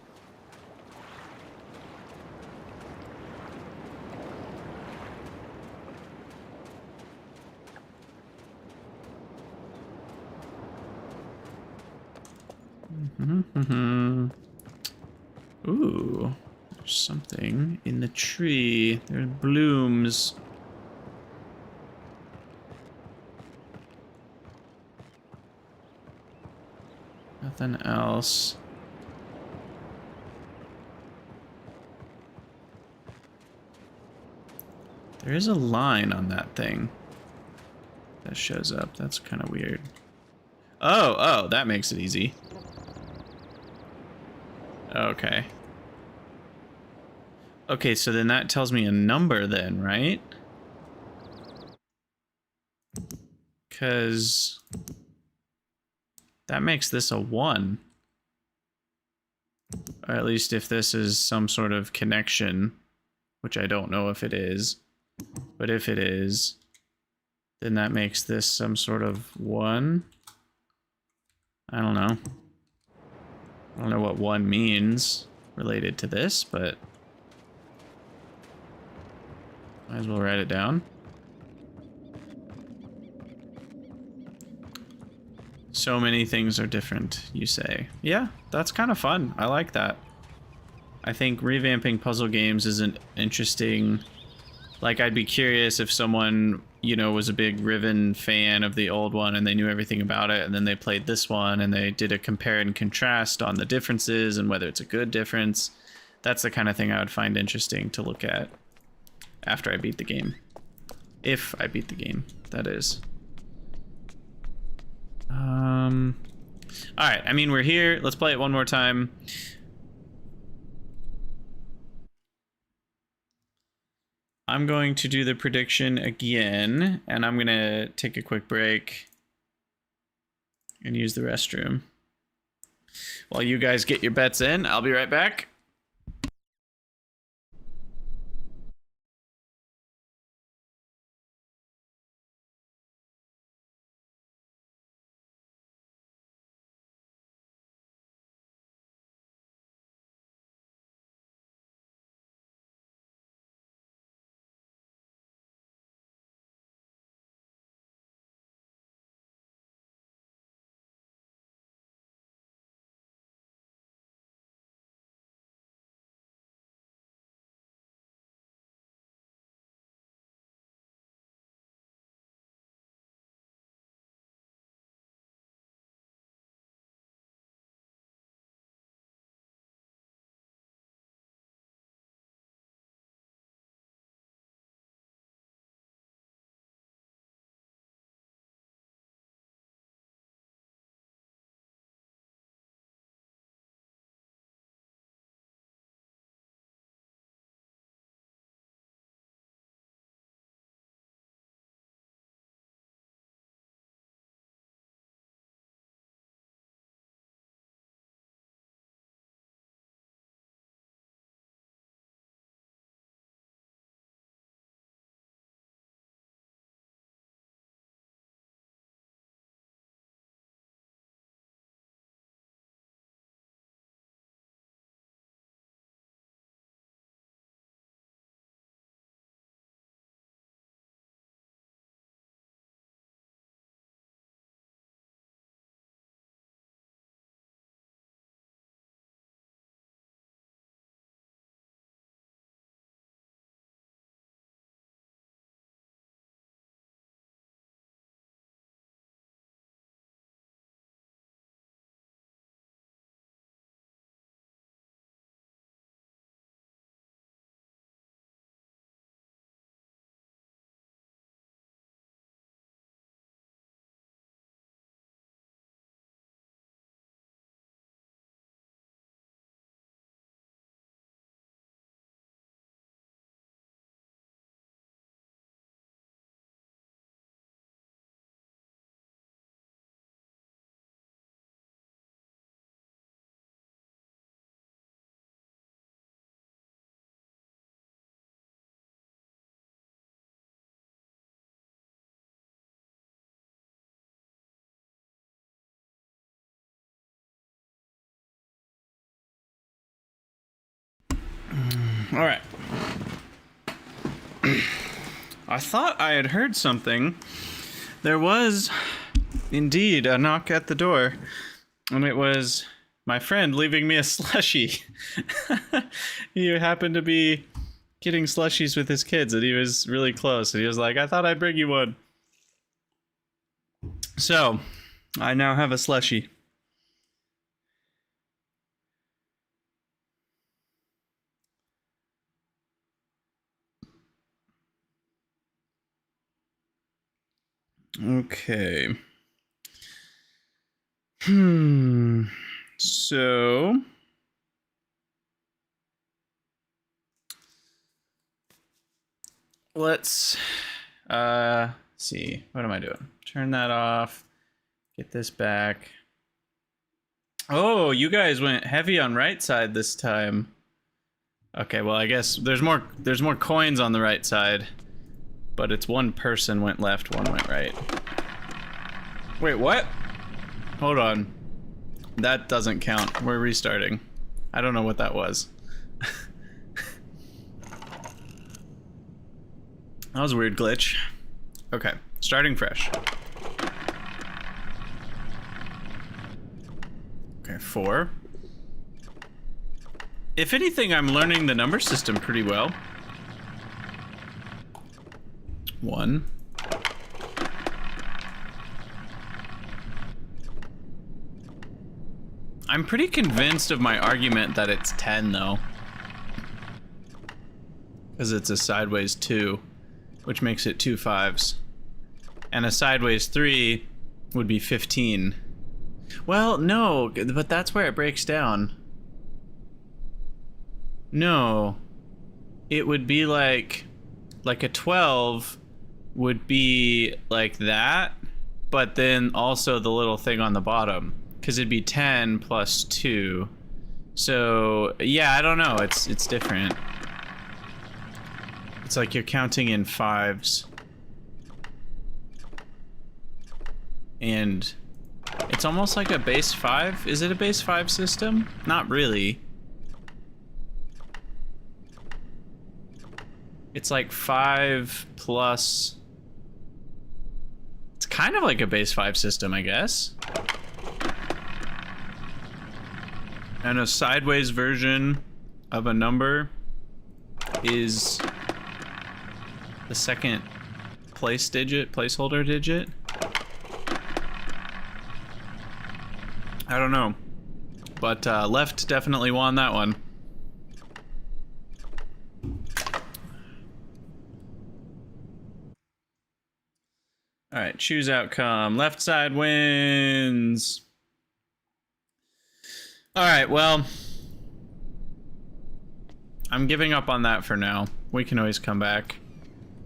Ooh, there's something in the tree. There's blooms. Nothing else. There is a line on that thing that shows up. That's kind of weird. Oh, that makes it easy. Okay. Okay, so then that tells me a number then, right? Because that makes this a 1. Or at least if this is some sort of connection, which I don't know if it is. But if it is, then that makes this some sort of 1. I don't know. I don't know what 1 means related to this, but might as well write it down. So many things are different, you say. Yeah, that's kind of fun. I like that. I think revamping puzzle games is an interesting... Like, I'd be curious if someone, you know, was a big Riven fan of the old one and they knew everything about it, and then they played this one and they did a compare and contrast on the differences and whether it's a good difference. That's the kind of thing I would find interesting to look at after I beat the game. If I beat the game, that is. Alright, I mean, we're here. Let's play it one more time. I'm going to do the prediction again, and I'm going to take a quick break and use the restroom. While you guys get your bets in, I'll be right back. Alright. I thought I had heard something. There was indeed a knock at the door, and it was my friend leaving me a slushie. He happened to be getting slushies with his kids, and he was really close, and he was like, I thought I'd bring you one. So, I now have a slushie. Okay. So let's see. What am I doing? Turn that off. Get this back. Oh, you guys went heavy on right side this time. Okay, well, I guess there's more coins on the right side. But it's one person went left, one went right. Wait, what? Hold on. That doesn't count. We're restarting. I don't know what that was. That was a weird glitch. Okay, starting fresh. Okay, 4. If anything, I'm learning the number system pretty well. 1. I'm pretty convinced of my argument that it's 10 though. Because it's a sideways 2, which makes it 2 5s. And a sideways 3 would be 15. Well, no, but that's where it breaks down. No. It would be like a 12 would be like that, but then also the little thing on the bottom, because it'd be 10 plus 2. So yeah, I don't know, it's different. It's like you're counting in 5s, and it's almost like a base 5. Is it a base 5 system? Not really. It's like 5 plus... It's kind of like a base 5 system, I guess. And a sideways version of a number is the second placeholder digit. I don't know. But left definitely won that one. Alright, choose outcome. Left side wins. Alright, well, I'm giving up on that for now. We can always come back.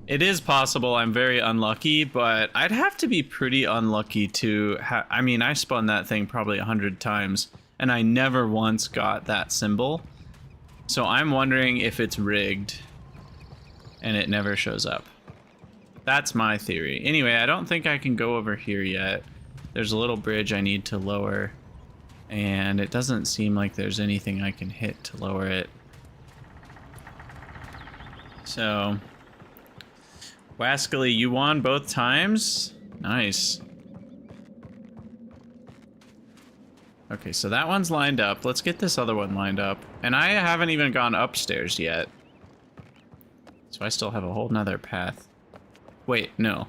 It is possible I'm very unlucky, but I'd have to be pretty unlucky to I mean, I spun that thing probably 100 times, and I never once got that symbol. So I'm wondering if it's rigged, and it never shows up. That's my theory. Anyway, I don't think I can go over here yet. There's a little bridge I need to lower, and it doesn't seem like there's anything I can hit to lower it. So, Wascally, you won both times? Nice. Okay, so that one's lined up. Let's get this other one lined up. And I haven't even gone upstairs yet. So I still have a whole nother path. Wait, no.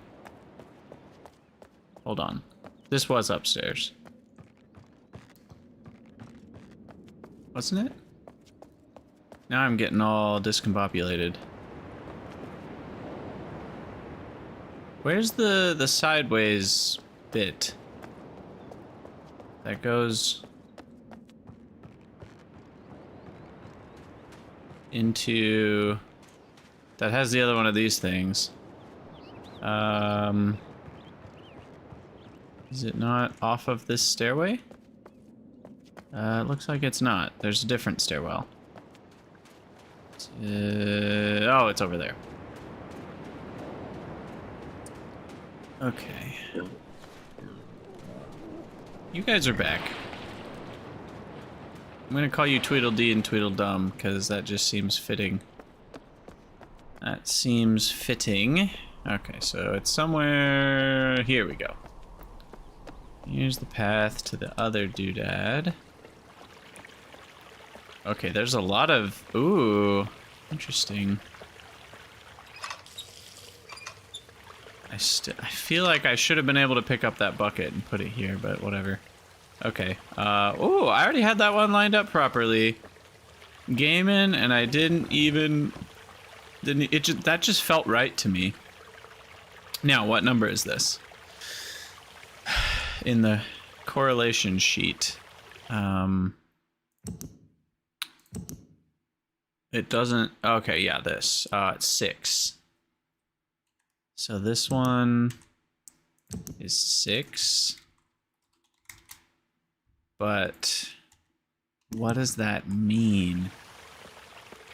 Hold on. This was upstairs. Wasn't it? Now I'm getting all discombobulated. Where's the sideways bit? That goes into... That has the other one of these things. Is it not off of this stairway? It looks like it's not. There's a different stairwell. Oh, it's over there. Okay. You guys are back. I'm gonna call you Tweedledee and Tweedledum, because that just seems fitting. That seems fitting. Okay, so it's somewhere... Here we go. Here's the path to the other doodad. Okay, there's a lot of... Ooh, interesting. I feel like I should have been able to pick up that bucket and put it here, but whatever. Okay. Ooh, I already had that one lined up properly. Gaming, and I didn't even... that just felt right to me. Now, what number is this? In the correlation sheet. It doesn't... Okay, yeah, this. It's 6. So this one is 6. But what does that mean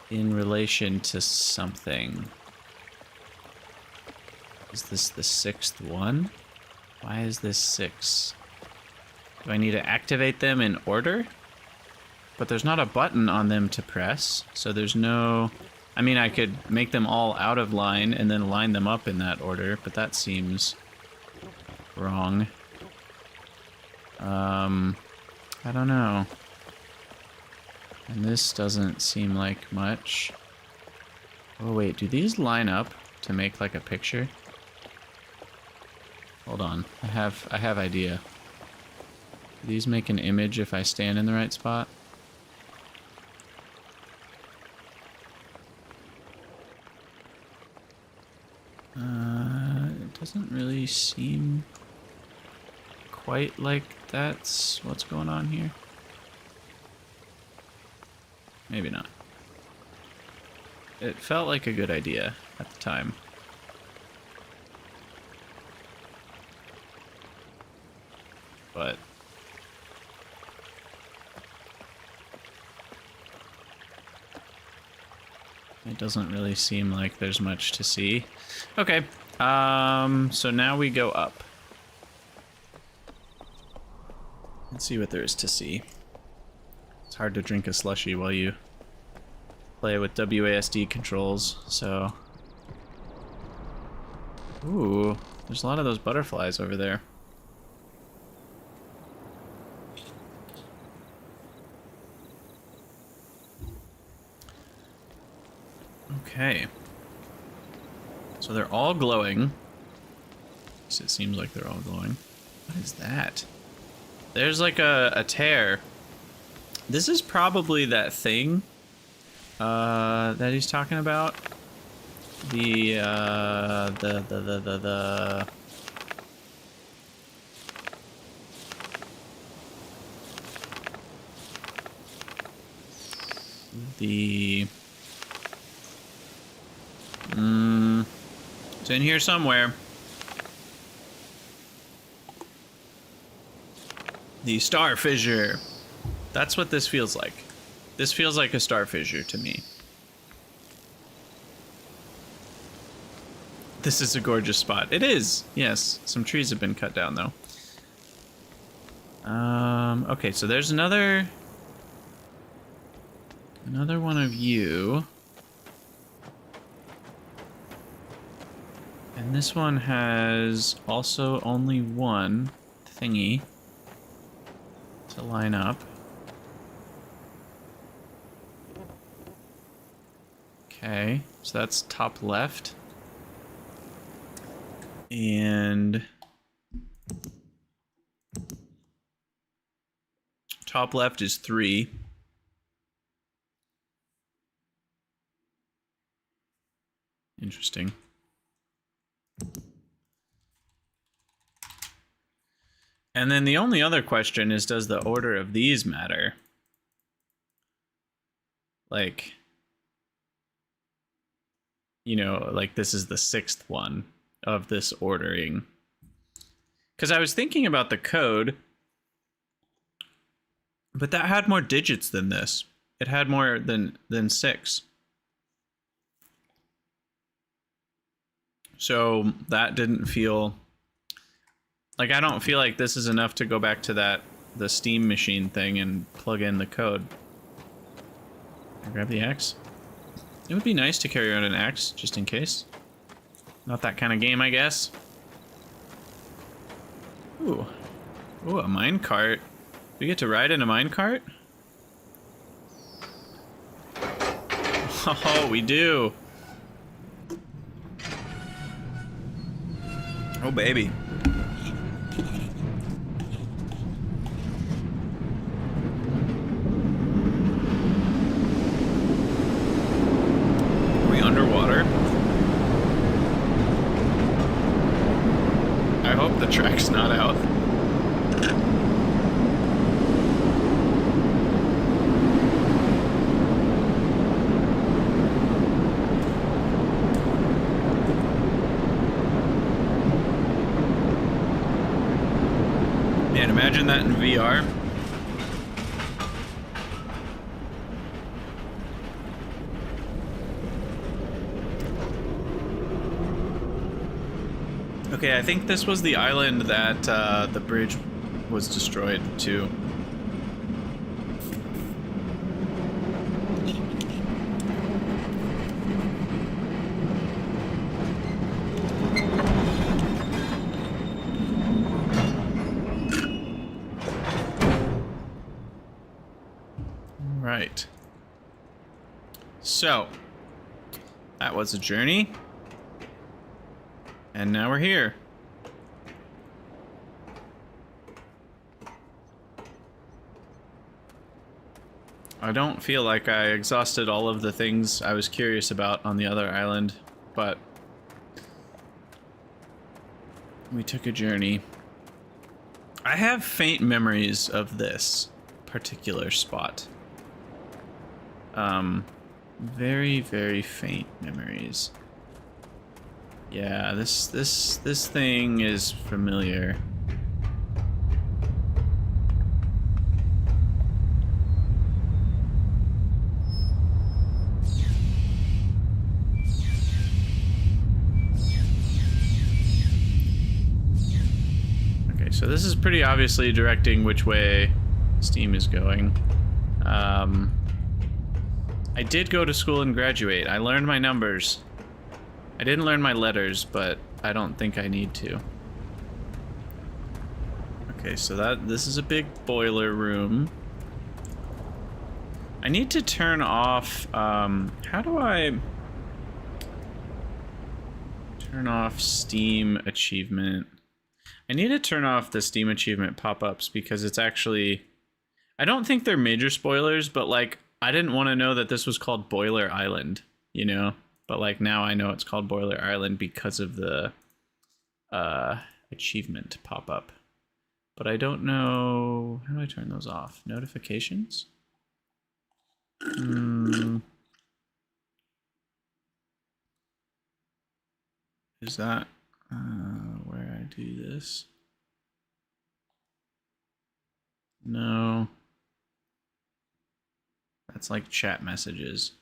in relation to something? Is this the 6th one? Why is this 6? Do I need to activate them in order? But there's not a button on them to press, so there's no... I mean, I could make them all out of line and then line them up in that order, but that seems wrong. I don't know. And this doesn't seem like much. Oh wait, do these line up to make like a picture? Hold on, I have idea. Do these make an image if I stand in the right spot? It doesn't really seem quite like that's what's going on here. Maybe not. It felt like a good idea at the time. But it doesn't really seem like there's much to see. Okay, so now we go up. Let's see what there is to see. It's hard to drink a slushie while you play with WASD controls, so... Ooh, there's a lot of those butterflies over there. Okay. So they're all glowing. It seems like they're all glowing. What is that? There's like a tear. This is probably that thing that he's talking about. The it's in here somewhere. The star fissure. That's what this feels like. This feels like a star fissure to me. This is a gorgeous spot. It is. Yes, some trees have been cut down though. Okay, so there's another one of you. And this one has also only one thingy to line up. Okay, so that's top left. And top left is 3. Interesting. And then the only other question is, does the order of these matter? Like, you know, like this is the 6th one of this ordering. Because I was thinking about the code, but that had more digits than this. It had more than 6. So that didn't feel... Like, I don't feel like this is enough to go back to the Steam machine thing and plug in the code. I grab the axe. It would be nice to carry around an axe, just in case. Not that kind of game, I guess. Ooh. Ooh, a minecart. We get to ride in a minecart? Oh, we do. Oh, baby. Are we underwater? I hope the track's not out. Man, imagine that in VR. Okay, I think this was the island that the bridge was destroyed to. Right. So, that was a journey. And now we're here. I don't feel like I exhausted all of the things I was curious about on the other island, but we took a journey. I have faint memories of this particular spot. Very, very faint memories. Yeah, this thing is familiar. Okay, so this is pretty obviously directing which way Steam is going. I did go to school and graduate. I learned my numbers. I didn't learn my letters, but I don't think I need to. Okay, so this is a big boiler room. I need to turn off, how do I turn off Steam achievement? I need to turn off the Steam achievement pop-ups because it's actually, I don't think they're major spoilers, but like, I didn't want to know that this was called Boiler Island, you know? But like now I know it's called Boiler Island because of the achievement pop-up. But I don't know, how do I turn those off? Notifications? Is that where I do this? No. That's like chat messages.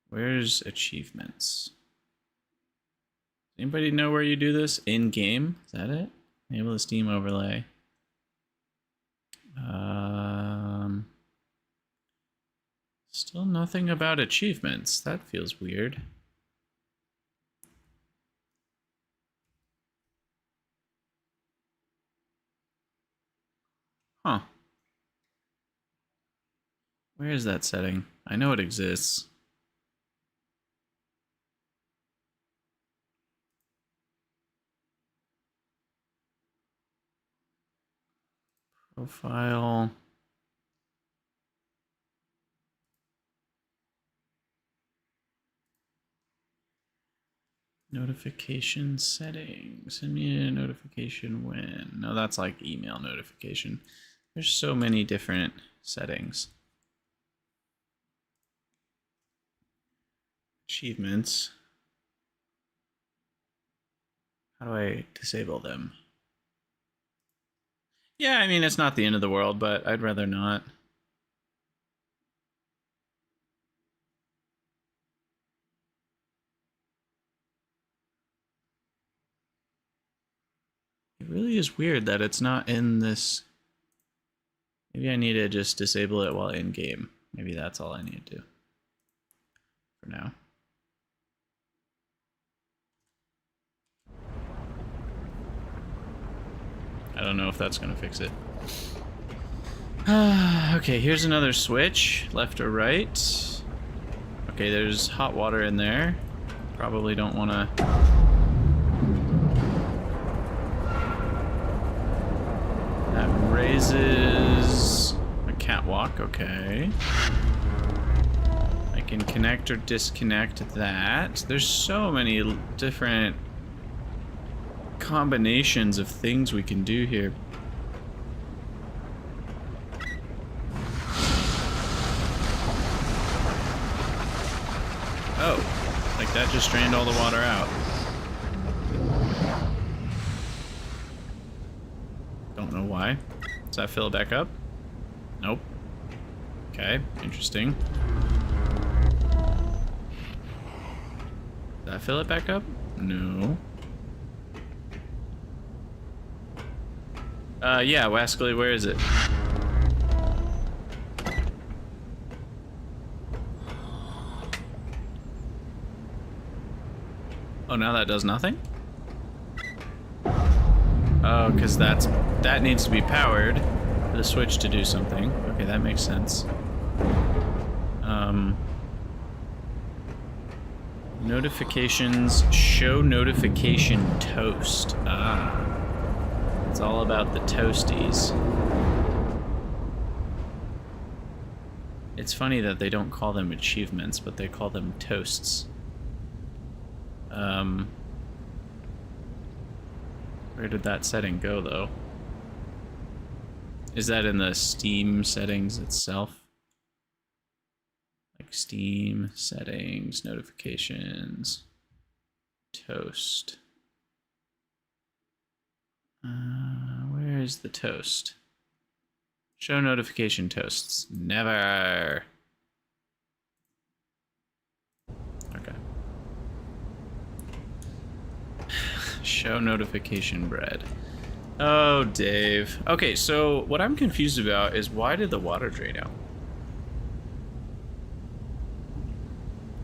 Where's achievements? Anybody know where you do this? In game? Is that it? Enable the Steam overlay. Still nothing about achievements. That feels weird. Huh. Where is that setting? I know it exists. Profile. Notification settings. Send me a notification when. No, that's like email notification. There's so many different settings. Achievements. How do I disable them? Yeah, I mean, it's not the end of the world, but I'd rather not. It really is weird that it's not in this. Maybe I need to just disable it while in game. Maybe that's all I need to do for now. I don't know if that's gonna fix it. Okay, here's another switch, left or right. Okay, there's hot water in there. Probably don't wanna... That raises a catwalk, okay. I can connect or disconnect that. There's so many different combinations of things we can do here. Oh, like that just drained all the water out. Don't know why. Does that fill it back up? Nope. Okay, interesting. Did that fill it back up? No. Yeah, Wascally, where is it? Oh, now that does nothing? Oh, because that needs to be powered for the switch to do something. Okay, that makes sense. Notifications, show notification toast. Ah. It's all about the toasties. It's funny that they don't call them achievements, but they call them toasts. Where did that setting go, though? Is that in the Steam settings itself? Like Steam settings, notifications, toast. Where is the toast? Show notification toasts. Never. Okay. Show notification bread. Oh, Dave. Okay, so what I'm confused about is why did the water drain out?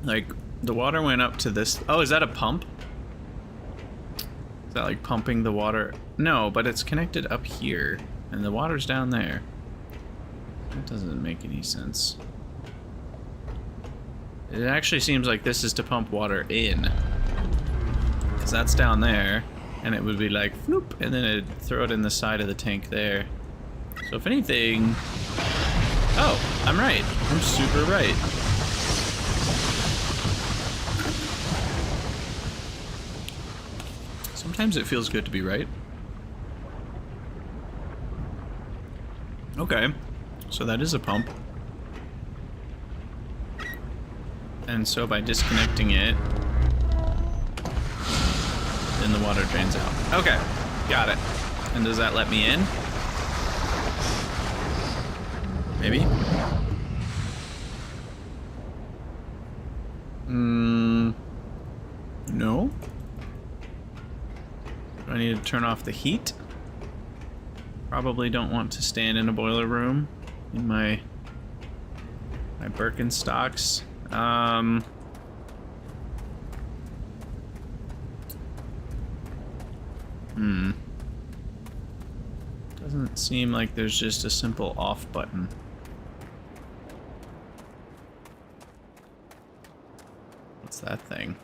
Like, the water went up to this... Oh, is that a pump? Is that like pumping the water? No, but it's connected up here, and the water's down there. That doesn't make any sense. It actually seems like this is to pump water in. Because that's down there, and it would be like, floop, and then it'd throw it in the side of the tank there. So if anything... Oh, I'm right. I'm super right. Sometimes it feels good to be right. Okay, so that is a pump. And so by disconnecting it, then the water drains out. Okay, got it. And does that let me in? Maybe? No. Do I need to turn off the heat? Probably don't want to stand in a boiler room in my Birkenstocks. Doesn't seem like there's just a simple off button. What's that thing?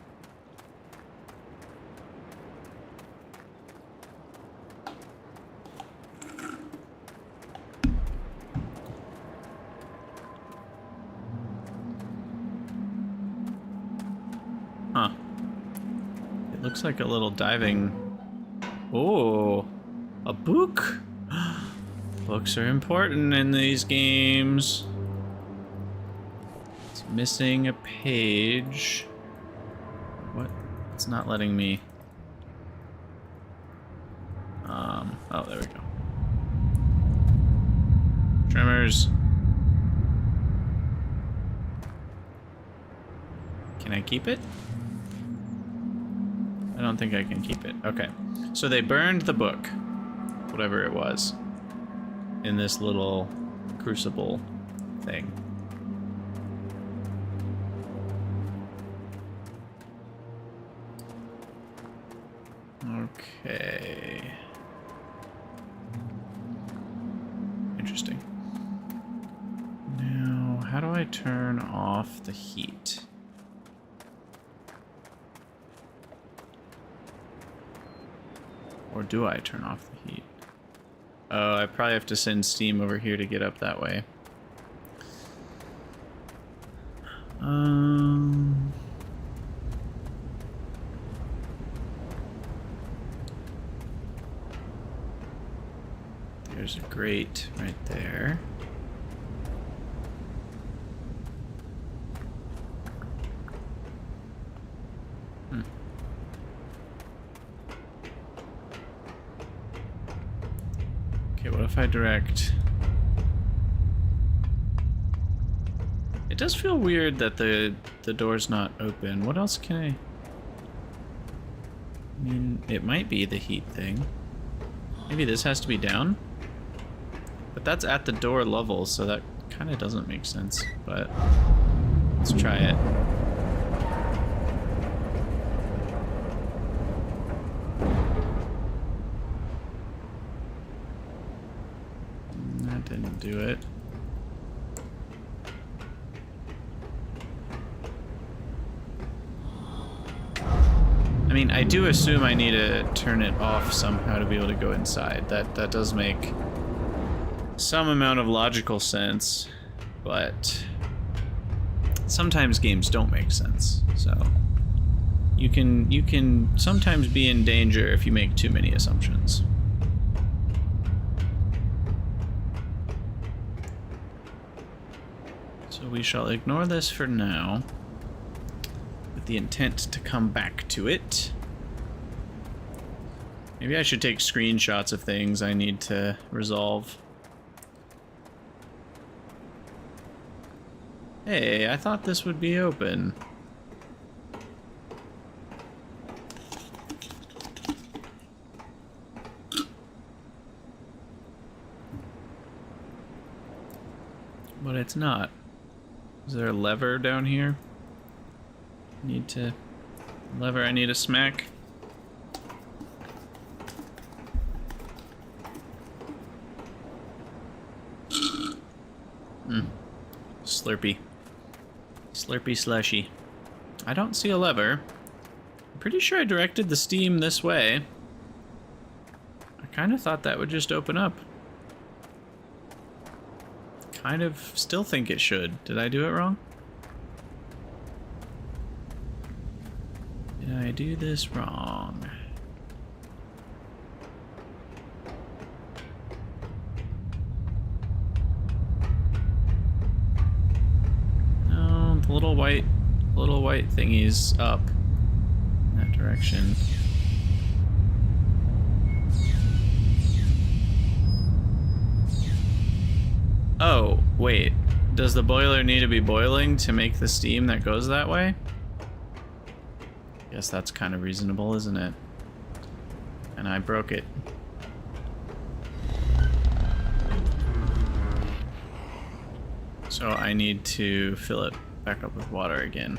Huh. It looks like a little diving... Oh, a book? Books are important in these games. It's missing a page. What? It's not letting me... Oh, there we go. Tremors. Can I keep it? I don't think I can keep it. Okay. So they burned the book, whatever it was, in this little crucible thing. Okay. Interesting. Now, how do I turn off the heat? Or do I turn off the heat? Oh, I probably have to send steam over here to get up that way. There's a grate right there. Okay, what if I direct... It does feel weird that the door's not open. What else can I mean, it might be the heat thing. Maybe this has to be down? But that's at the door level, so that kind of doesn't make sense. But let's try it. That didn't do it. I mean, I do assume I need to turn it off somehow to be able to go inside. That does make some amount of logical sense, but sometimes games don't make sense. So you can sometimes be in danger if you make too many assumptions. So we shall ignore this for now, with the intent to come back to it. Maybe I should take screenshots of things I need to resolve. Hey, I thought this would be open. But it's not. Is there a lever down here? Need to... Lever I need to smack? Slurpy. Slurpy slushy. I don't see a lever. I'm pretty sure I directed the steam this way. I kind of thought that would just open up. Kind of still think it should. Did I do it wrong? Did I do this wrong? No, the little white thingy's up in that direction. Oh, wait. Does the boiler need to be boiling to make the steam that goes that way? Guess that's kind of reasonable, isn't it? And I broke it. So I need to fill it back up with water again.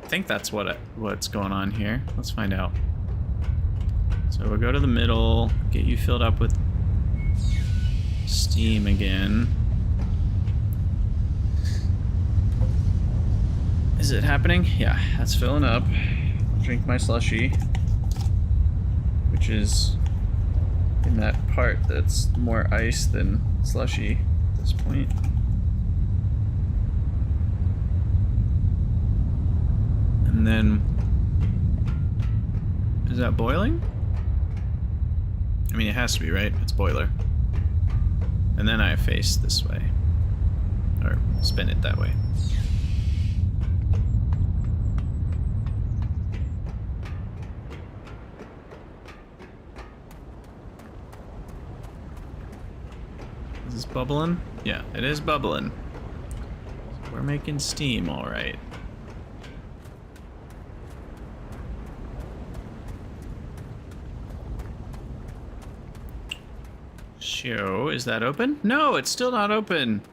I think that's what's going on here. Let's find out. So we'll go to the middle, get you filled up with steam again. Is it happening? Yeah, that's filling up. Drink my slushy, which is in that part that's more ice than slushy at this point. And then, is that boiling? I mean, it has to be, right? It's boiler. And then I face this way. Or spin it that way. Is this bubbling? Yeah, it is bubbling. So we're making steam, all right. Show, is that open? No, it's still not open.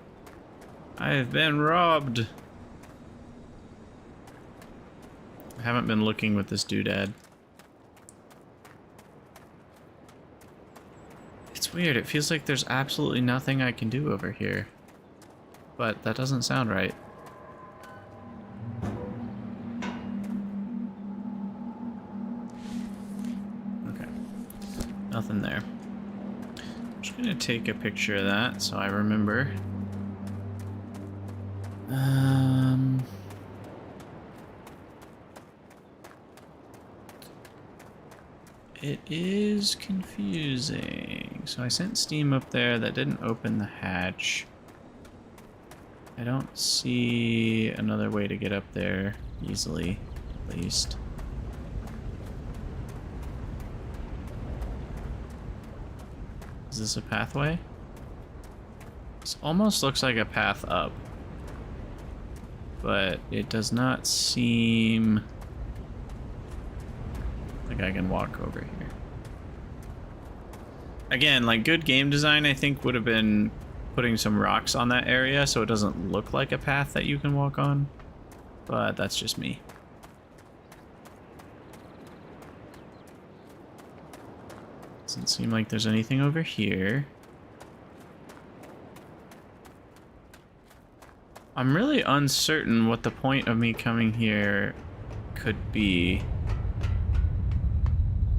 I have been robbed. I haven't been looking with this doodad. It's weird. It feels like there's absolutely nothing I can do over here. But that doesn't sound right. Okay. Nothing there. I'm just gonna take a picture of that so I remember. It is confusing. So I sent Steam up there. That didn't open the hatch. I don't see another way to get up there easily, at least. Is this a pathway? This almost looks like a path up. But it does not seem like I can walk over here. Again, like, good game design, I think, would have been putting some rocks on that area so it doesn't look like a path that you can walk on. But that's just me. Doesn't seem like there's anything over here. I'm really uncertain what the point of me coming here could be.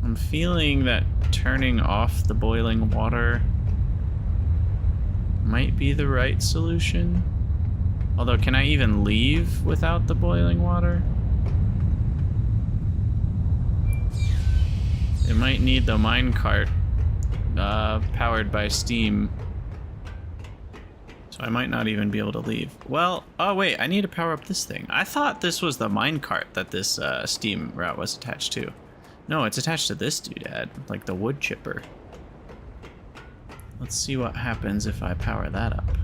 I'm feeling that turning off the boiling water might be the right solution. Although, can I even leave without the boiling water? It might need the minecart powered by steam. So I might not even be able to leave. Well, oh wait, I need to power up this thing. I thought this was the minecart that this steam route was attached to. No, it's attached to this doodad, like the wood chipper. Let's see what happens if I power that up.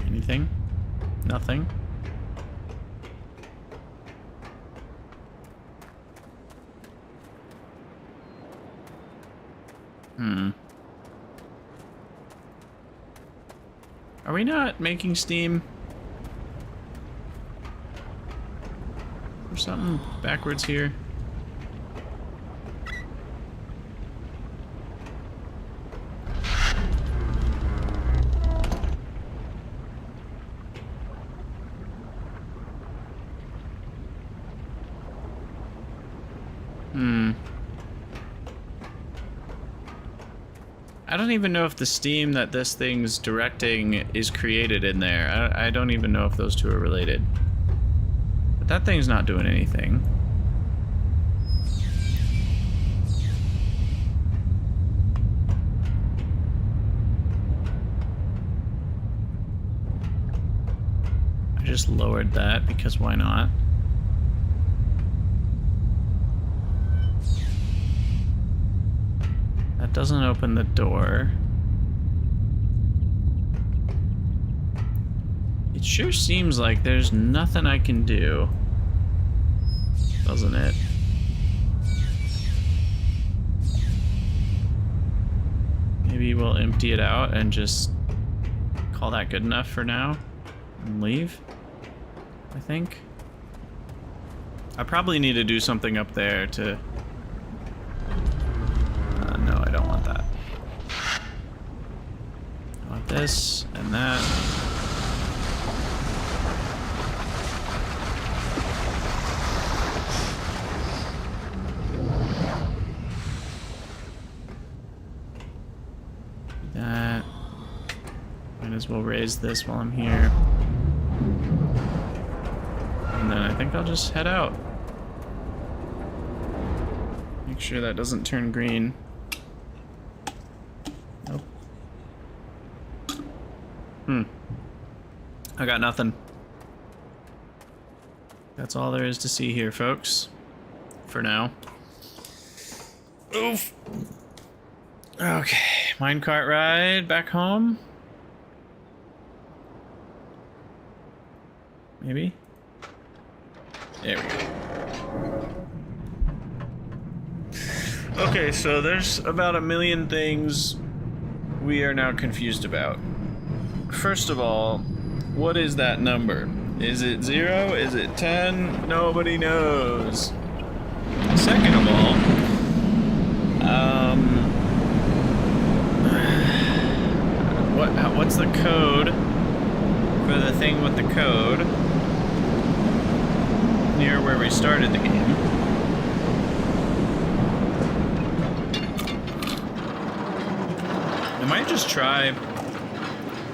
Anything? Nothing. Are we not making steam? There's something backwards here. I don't even know if the steam that this thing's directing is created in there. I don't even know if those two are related. But that thing's not doing anything. I just lowered that because why not? That doesn't open the door. It sure seems like there's nothing I can do, doesn't it? Maybe we'll empty it out and just call that good enough for now and leave, I think. I probably need to do something up there to... no, I don't want that. I want this and that. That. Might as well raise this while I'm here. And then I think I'll just head out. Make sure that doesn't turn green. Nope. I got nothing. That's all there is to see here, folks. For now. Oof. Okay, minecart ride back home. Maybe? There we go. Okay, so there's about a million things we are now confused about. First of all, what is that number? Is it 0? Is it 10? Nobody knows. Second of all, what's the code for the thing with the code near where we started the game? I might just try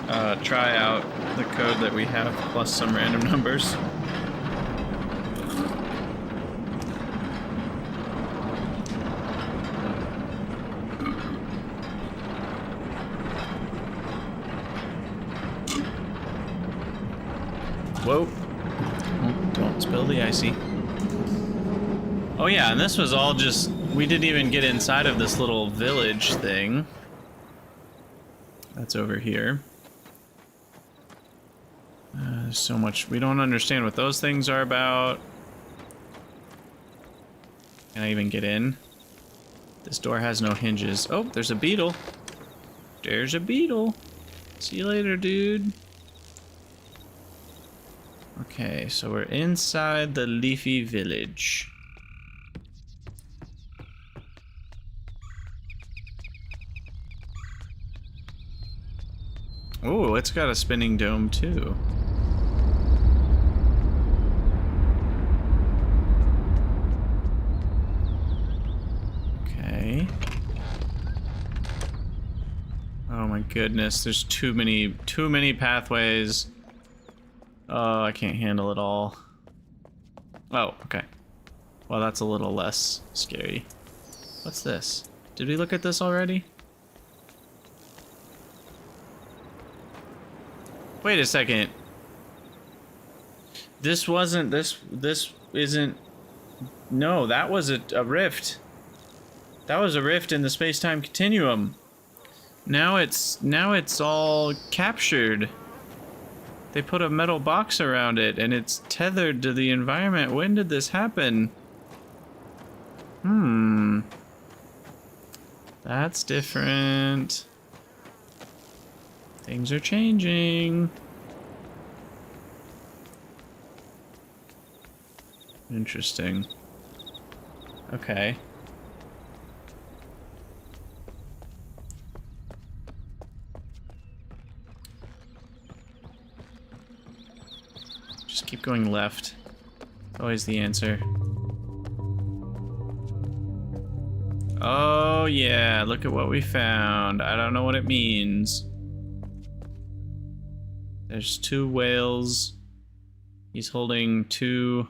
out the code that we have plus some random numbers. Whoa. Oh, don't spill the icy. Oh yeah, and this was all just, we didn't even get inside of this little village thing. That's over here. There's so much, we don't understand what those things are about. Can I even get in? This door has no hinges. Oh, there's a beetle. There's a beetle. See you later, dude. Okay, so we're inside the leafy village. Oh, it's got a spinning dome too. Okay. Oh my goodness, there's too many pathways. Oh, I can't handle it all. Oh, okay. Well, that's a little less scary. What's this? Did we look at this already? Wait a second. This wasn't, this isn't, no, that was a rift. That was a rift in the space-time continuum. Now it's all captured. They put a metal box around it and it's tethered to the environment. When did this happen? That's different. Things are changing. Interesting. Okay. Just keep going left. Always the answer. Oh yeah, look at what we found. I don't know what it means. There's 2 whales. He's holding 2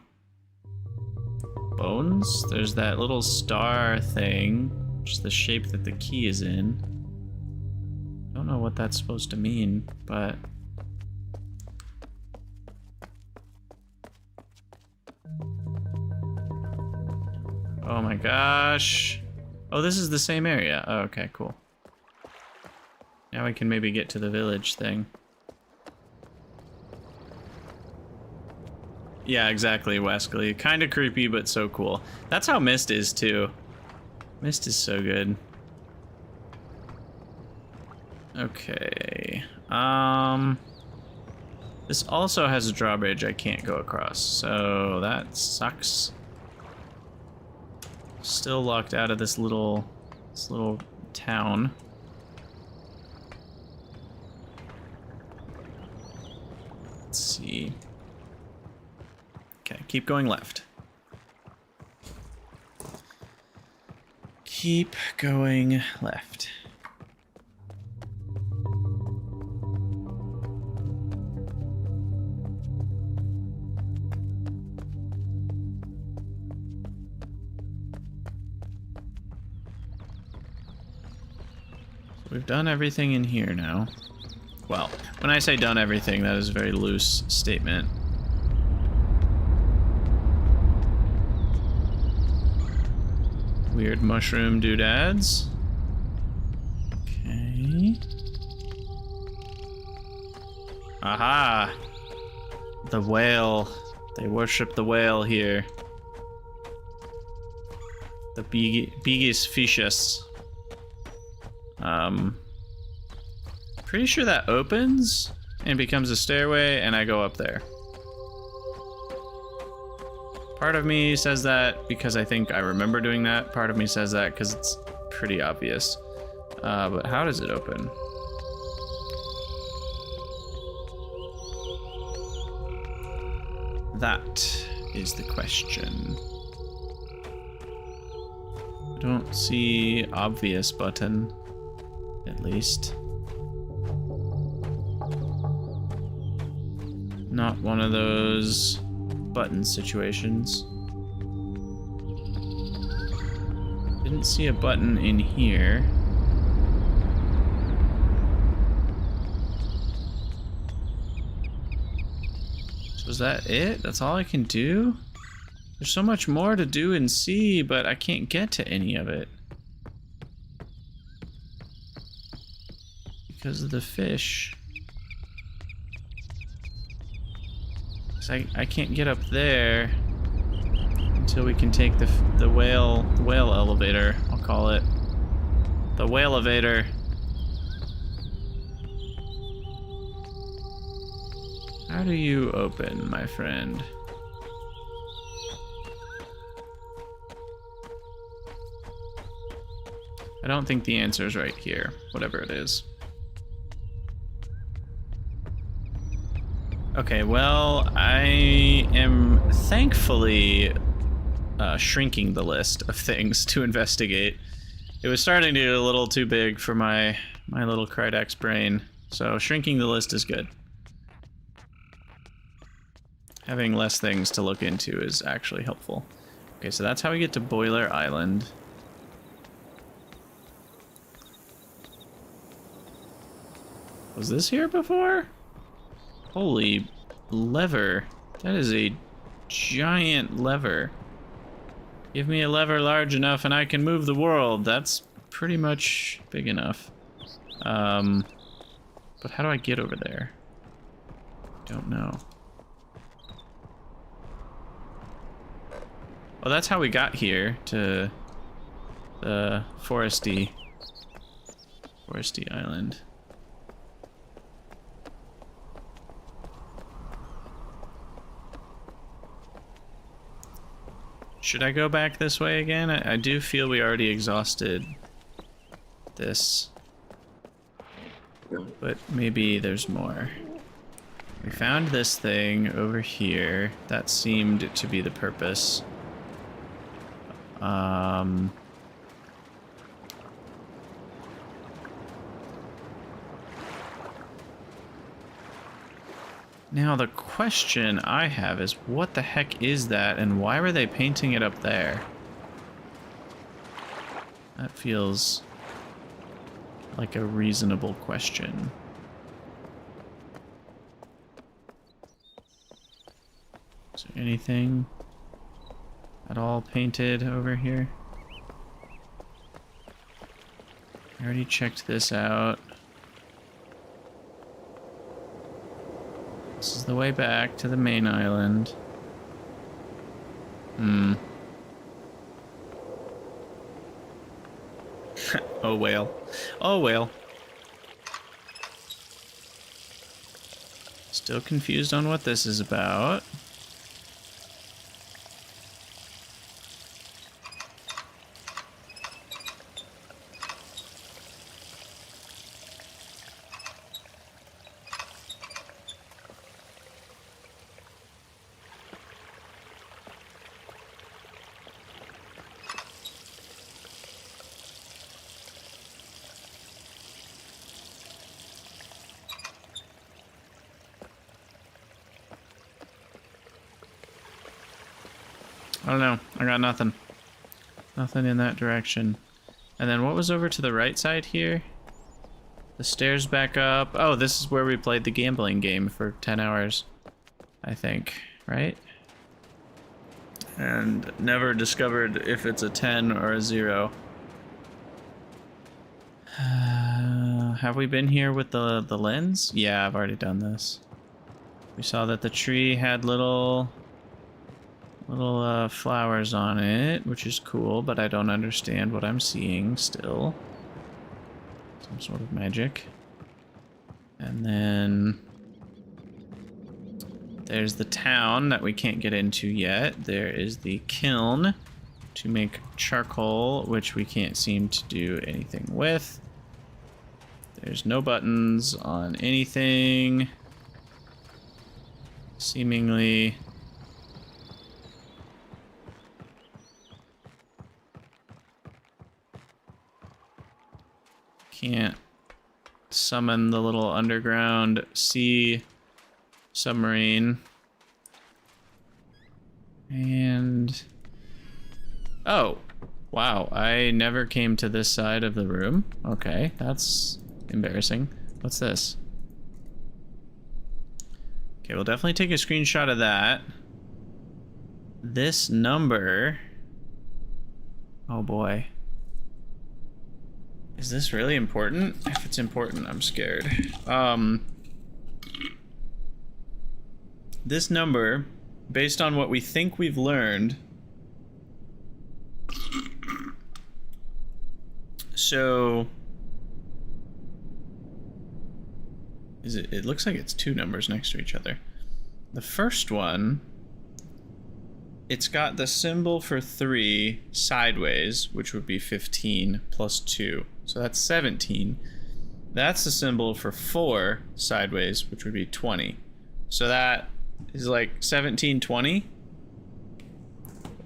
bones. There's that little star thing, which is the shape that the key is in. Don't know what that's supposed to mean, but... Oh my gosh. Oh, this is the same area. Oh, okay, cool. Now we can maybe get to the village thing. Yeah, exactly, Wesley. Kinda creepy, but so cool. That's how Myst is, too. Myst is so good. Okay. This also has a drawbridge I can't go across, so that sucks. Still locked out of this little town. Let's see. Okay, keep going left. Keep going left. We've done everything in here now. Well, when I say done everything, that is a very loose statement. Weird mushroom doodads. Okay. Aha! The whale. They worship the whale here. The biggest fishes. Pretty sure that opens and becomes a stairway and I go up there. Part of me says that because I think I remember doing that. Part of me says that because it's pretty obvious. But how does it open? That is the question. I don't see obvious button, at least. Not one of those button situations. Didn't see a button in here. So is that it? That's all I can do? There's so much more to do and see, but I can't get to any of it. Because of the fish. I can't get up there until we can take the whale elevator, I'll call it. The whale elevator. How do you open, my friend? I don't think the answer is right here, whatever it is. Okay, well, I am thankfully shrinking the list of things to investigate. It was starting to get a little too big for my little Krydax brain, so shrinking the list is good. Having less things to look into is actually helpful. Okay, so that's how we get to Boiler Island. Was this here before? Holy lever. That is a giant lever. Give me a lever large enough and I can move the world. That's pretty much big enough. But how do I get over there? Don't know. Well, that's how we got here to the foresty island. Should I go back this way again? I do feel we already exhausted this. But maybe there's more. We found this thing over here. That seemed to be the purpose. Now the question I have is, what the heck is that and why were they painting it up there? That feels like a reasonable question. Is there anything at all painted over here? I already checked this out. This is the way back to the main island. Oh, whale. Oh, whale. Still confused on what this is about. I don't know. I got nothing. Nothing in that direction. And then what was over to the right side here? The stairs back up. Oh, this is where we played the gambling game for 10 hours. I think, right? And never discovered if it's a 10 or a 0. Have we been here with the lens? Yeah, I've already done this. We saw that the tree had little flowers on it, which is cool, but I don't understand what I'm seeing still. Some sort of magic. And then there's the town that we can't get into yet. There is the kiln to make charcoal, which we can't seem to do anything with. There's no buttons on anything, seemingly. Can't summon the little underground sea submarine. And oh, wow, I never came to this side of the room. Okay, that's embarrassing. What's this? Okay, we'll definitely take a screenshot of that. This number, oh boy. Is this really important? If it's important, I'm scared. This number, based on what we think we've learned, so is it looks like it's two numbers next to each other. The first one, it's got the symbol for 3 sideways, which would be 15 plus 2. So that's 17. That's the symbol for 4 sideways, which would be 20. So that is like 17, 20.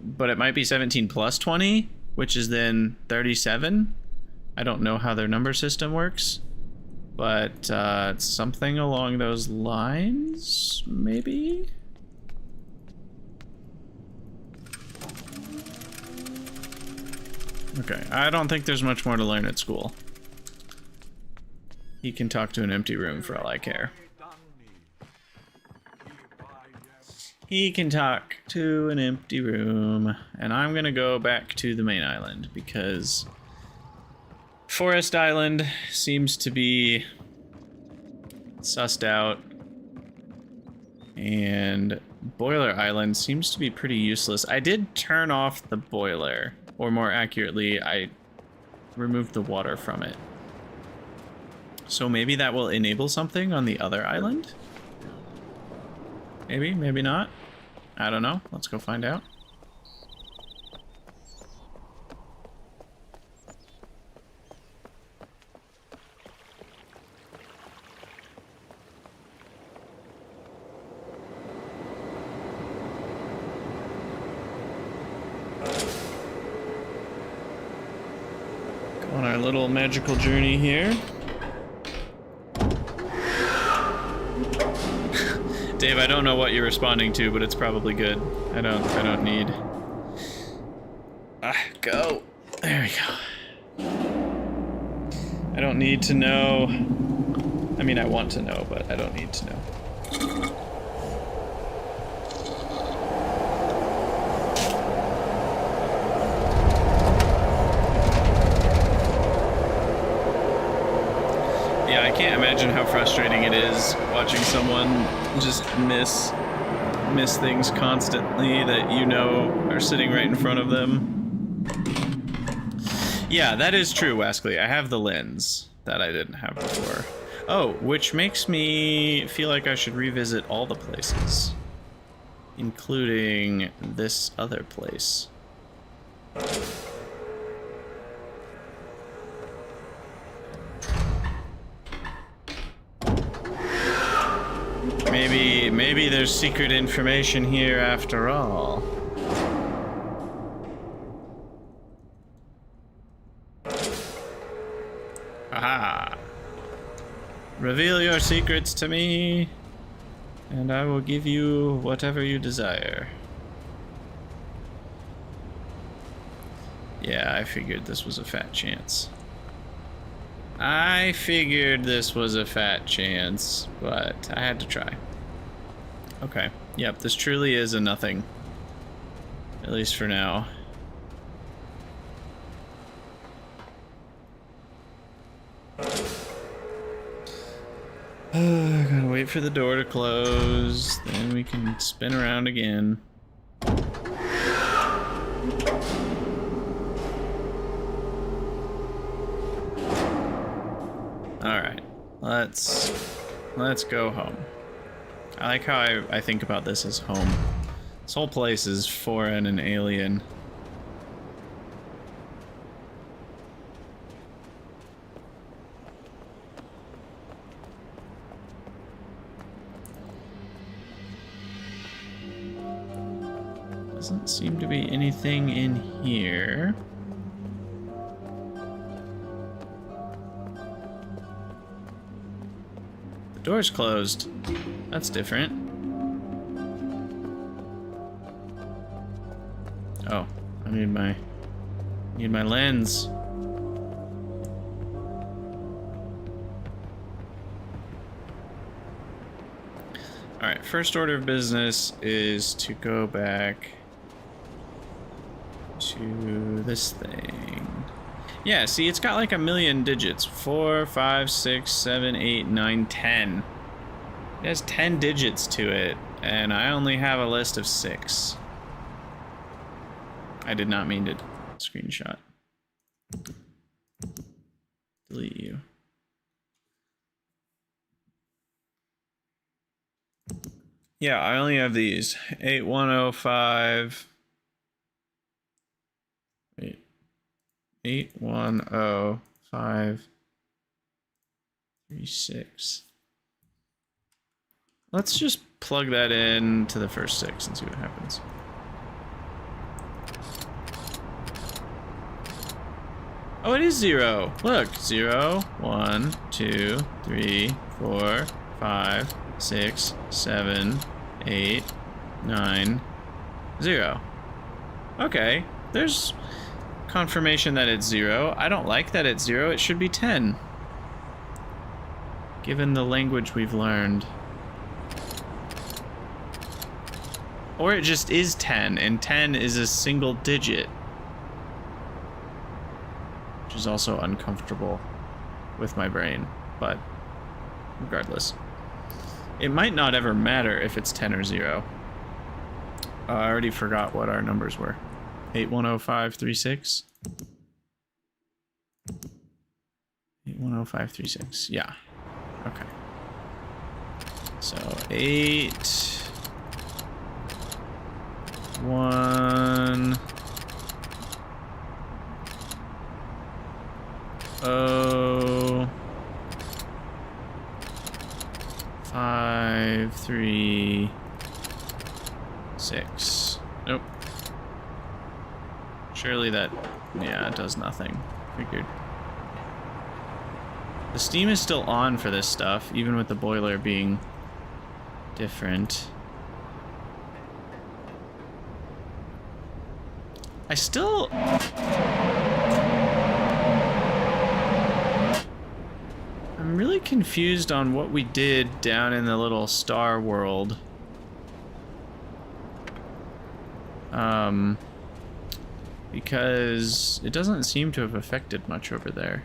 But it might be 17 plus 20, which is then 37. I don't know how their number system works. But it's something along those lines, maybe? Okay, I don't think there's much more to learn at school. He can talk to an empty room for all I care. He can talk to an empty room, and I'm gonna go back to the main island because Forest Island seems to be sussed out, and Boiler Island seems to be pretty useless. I did turn off the boiler, or more accurately, I removed the water from it. So maybe that will enable something on the other island? Maybe, maybe not. I don't know. Let's go find out. Go on our little magical journey here. Dave, I don't know what you're responding to, but it's probably good. I don't need. Go. There we go. I don't need to know. I mean, I want to know, but I don't need to know. Yeah, I can't imagine how frustrating it is watching someone just miss things constantly that you know are sitting right in front of them. Yeah, that is true, Waskley. I have the lens that I didn't have before. Oh, which makes me feel like I should revisit all the places, including this other place. Maybe there's secret information here after all. Aha! Reveal your secrets to me, and I will give you whatever you desire. Yeah, I figured this was a fat chance. I figured this was a fat chance, but I had to try. Okay, yep, this truly is a nothing. At least for now. Gotta wait for the door to close, then we can spin around again. Alright, let's Let's go home. I like how I think about this as home. This whole place is foreign and alien. Doesn't seem to be anything in here. The door's closed. That's different. Oh, I need my lens. Alright, first order of business is to go back to this thing. Yeah, see, it's got like a million digits. 4, 5, 6, 7, 8, 9, 10. It has 10 digits to it, and I only have a list of 6. I did not mean to screenshot. Delete you. Yeah, I only have these. 8105. Wait. 810536. Let's just plug that in to the first 6 and see what happens. Oh, it is 0. Look, 0, 1, 2, 3, 4, 5, 6, 7, 8, 9, 0. Okay, there's confirmation that it's 0. I don't like that it's 0. It should be 10. Given the language we've learned. Or it just is 10, and 10 is a single digit. Which is also uncomfortable with my brain, but regardless. It might not ever matter if it's 10 or 0. I already forgot what our numbers were. 810536. 810536. Yeah. Okay. So 8 1 0 5 3 6. Nope. Surely that, yeah, it does nothing. Figured. The steam is still on for this stuff, even with the boiler being different. I still... I'm really confused on what we did down in the little star world. Because it doesn't seem to have affected much over there.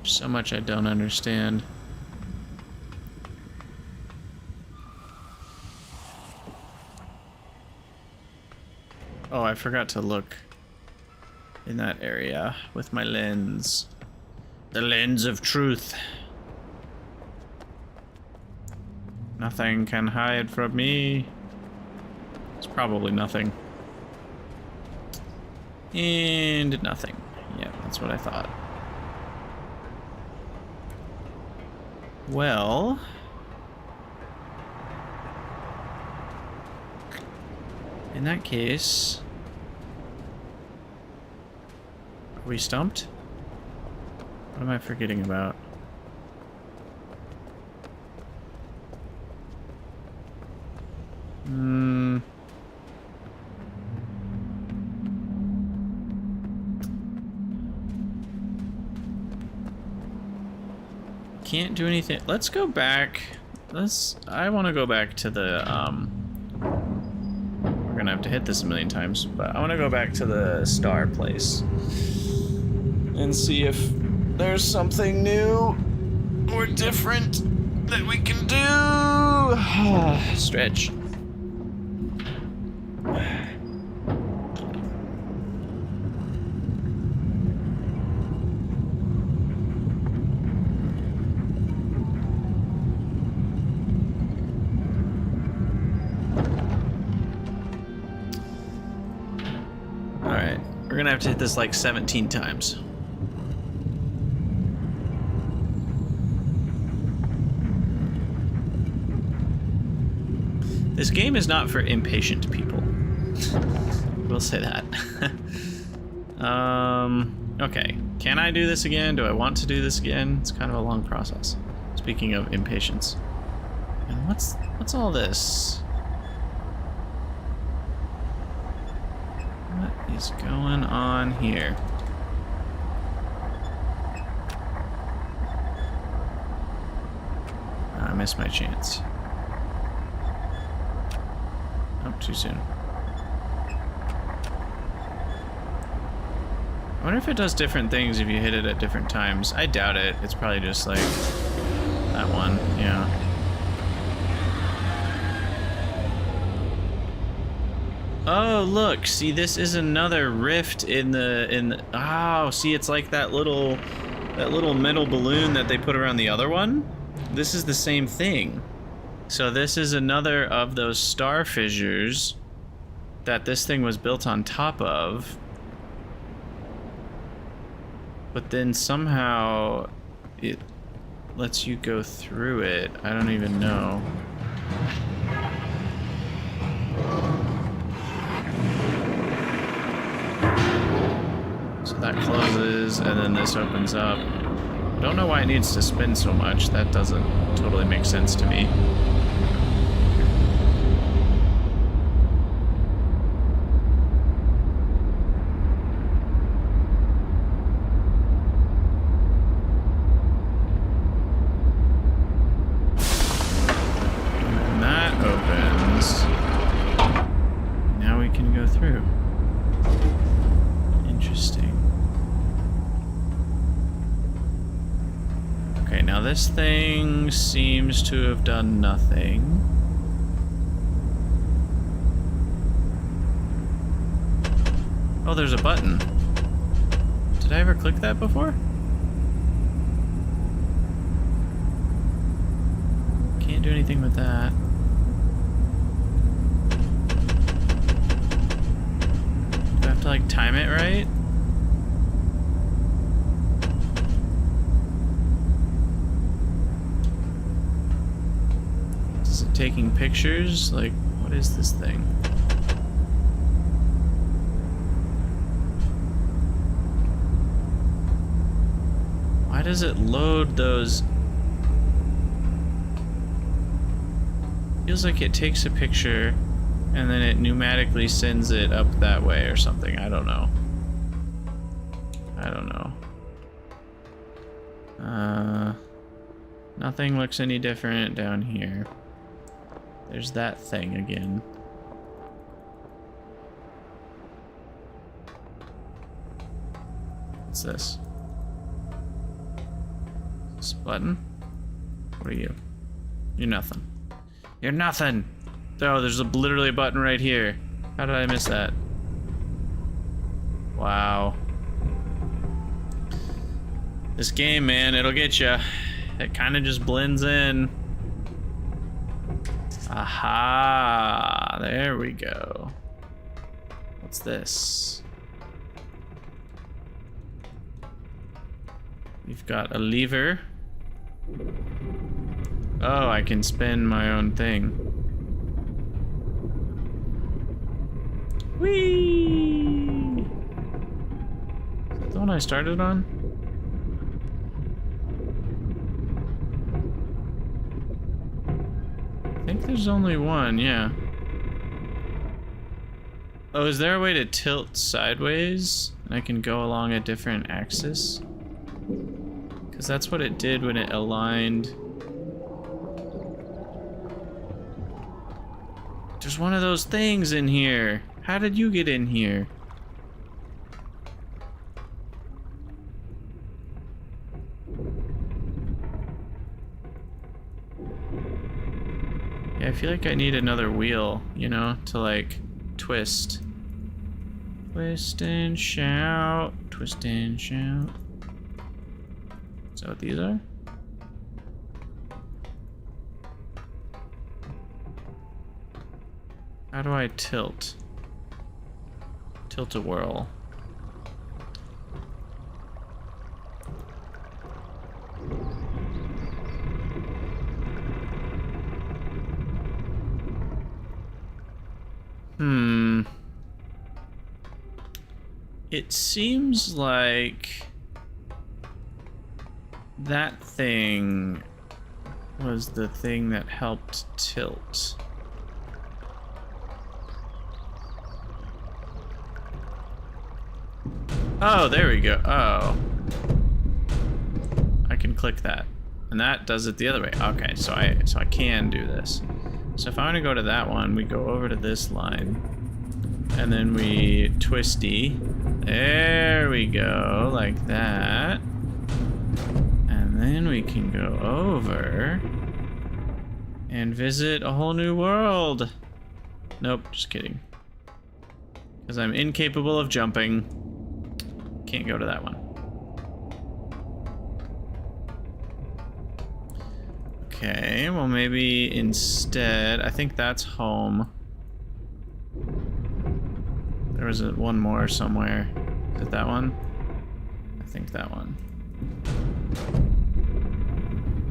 So much I don't understand. Oh, I forgot to look in that area with my lens. The lens of truth. Nothing can hide from me. It's probably nothing. And nothing. Yeah, that's what I thought. Well... in that case... are we stumped? What am I forgetting about? Can't do anything. Let's go back. I want to go back to the, we're gonna have to hit this a million times, but I want to go back to the star place and see if there's something new or different that we can do. Stretch. gonna have to hit this like 17 times. This game is not for impatient people. We'll say that. Okay. Can I do this again? Do I want to do this again? It's kind of a long process. Speaking of impatience. And what's all this? What is going on here? I missed my chance. Oh, too soon. I wonder if it does different things if you hit it at different times. I doubt it. It's probably just like that one, yeah. Oh, look, see, this is another rift in the oh, see, it's like that little metal balloon that they put around the other one. This is the same thing. So this is another of those star fissures that this thing was built on top of. But then somehow it lets you go through it. I don't even know. So that closes, and then this opens up. Don't know why it needs to spin so much. That doesn't totally make sense to me. And that opens. Now we can go through. Interesting. Okay, now this thing seems to have done nothing. Oh, there's a button. Did I ever click that before? Can't do anything with that. Do I have to like time it right? Is it taking pictures? Like, what is this thing? Why does it load those? Feels like it takes a picture and then it pneumatically sends it up that way or something. I don't know. I don't know. Nothing looks any different down here. There's that thing again. What's this? This button? What are you? You're nothing. You're nothing! Oh, there's literally a button right here. How did I miss that? Wow. This game, man, it'll get you. It kind of just blends in. Aha! There we go. What's this? We've got a lever. Oh, I can spin my own thing. Whee! Is that the one I started on? I think there's only one, yeah. Oh, is there a way to tilt sideways? And I can go along a different axis? Because that's what it did when it aligned. There's one of those things in here. How did you get in here? Yeah, I feel like I need another wheel, you know, to like twist. Twist and shout. Twist and shout. Is that what these are? How do I tilt? Tilt a whirl. It seems like that thing was the thing that helped tilt. Oh, there we go. Oh. I can click that. And that does it the other way. Okay, so I can do this. So if I want to go to that one, we go over to this line. And then we twisty. There we go, like that. And then we can go over and visit a whole new world. Nope, just kidding. Because I'm incapable of jumping. Can't go to that one. Okay, well maybe instead, I think that's home. There was one more somewhere. Is it that one? I think that one.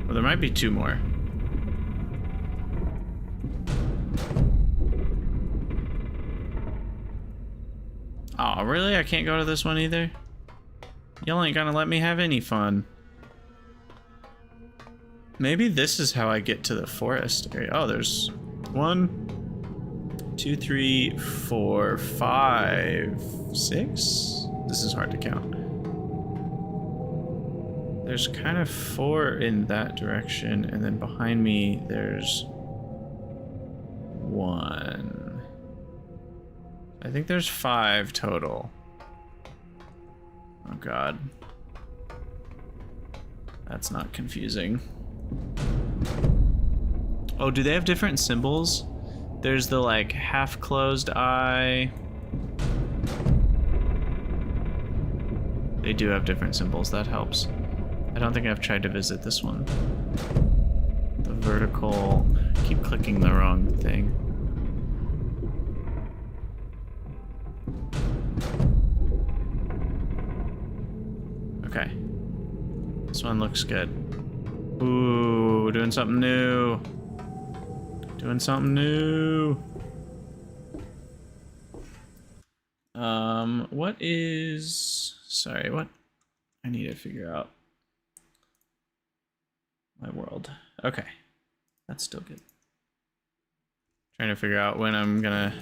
Well, there might be two more. Oh, really? I can't go to this one either? Y'all ain't gonna let me have any fun. Maybe this is how I get to the forest area. Oh, there's 1, 2, 3, 4, 5, 6? This is hard to count. There's kind of 4 in that direction, and then behind me there's 1. I think there's 5 total. Oh god. That's not confusing. Oh, do they have different symbols? There's the like half-closed eye. They do have different symbols, that helps. I don't think I've tried to visit this one. The vertical, I keep clicking the wrong thing. Okay. This one looks good. Ooh, doing something new. Doing something new. What is... Sorry, what? I need to figure out my world. Okay. That's still good. Trying to figure out when I'm gonna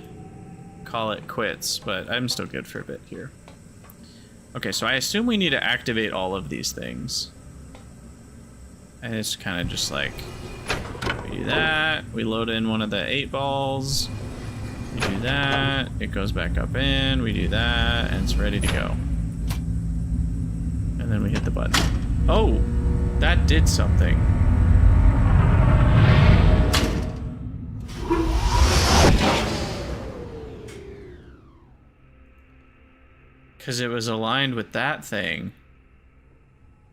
call it quits, but I'm still good for a bit here. Okay, so I assume we need to activate all of these things. And it's kind of just like, we do that, we load in one of the 8 balls, we do that, it goes back up in, we do that, and it's ready to go. And then we hit the button. Oh, that did something. Because it was aligned with that thing.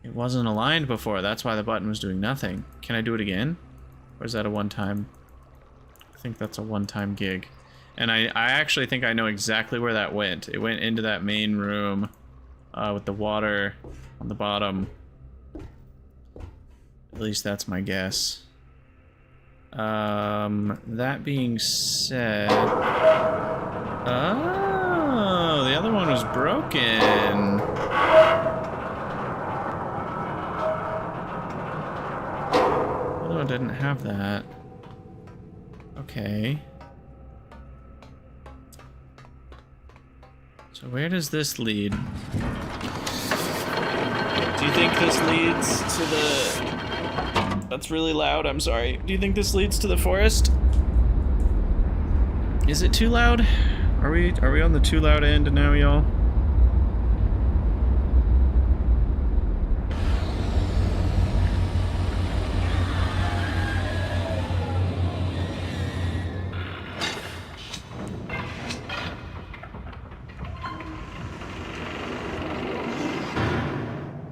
It wasn't aligned before, that's why the button was doing nothing. Can I do it again? Or is that a one-time? I think that's a one-time gig. And I actually think I know exactly where that went. It went into that main room with the water on the bottom. At least that's my guess. That being said... Oh, the other one was broken. The other one didn't have that. Okay. So where does this lead? Do you think this leads to the... That's really loud, I'm sorry. Do you think this leads to the forest? Is it too loud? Are we on the too loud end now, y'all?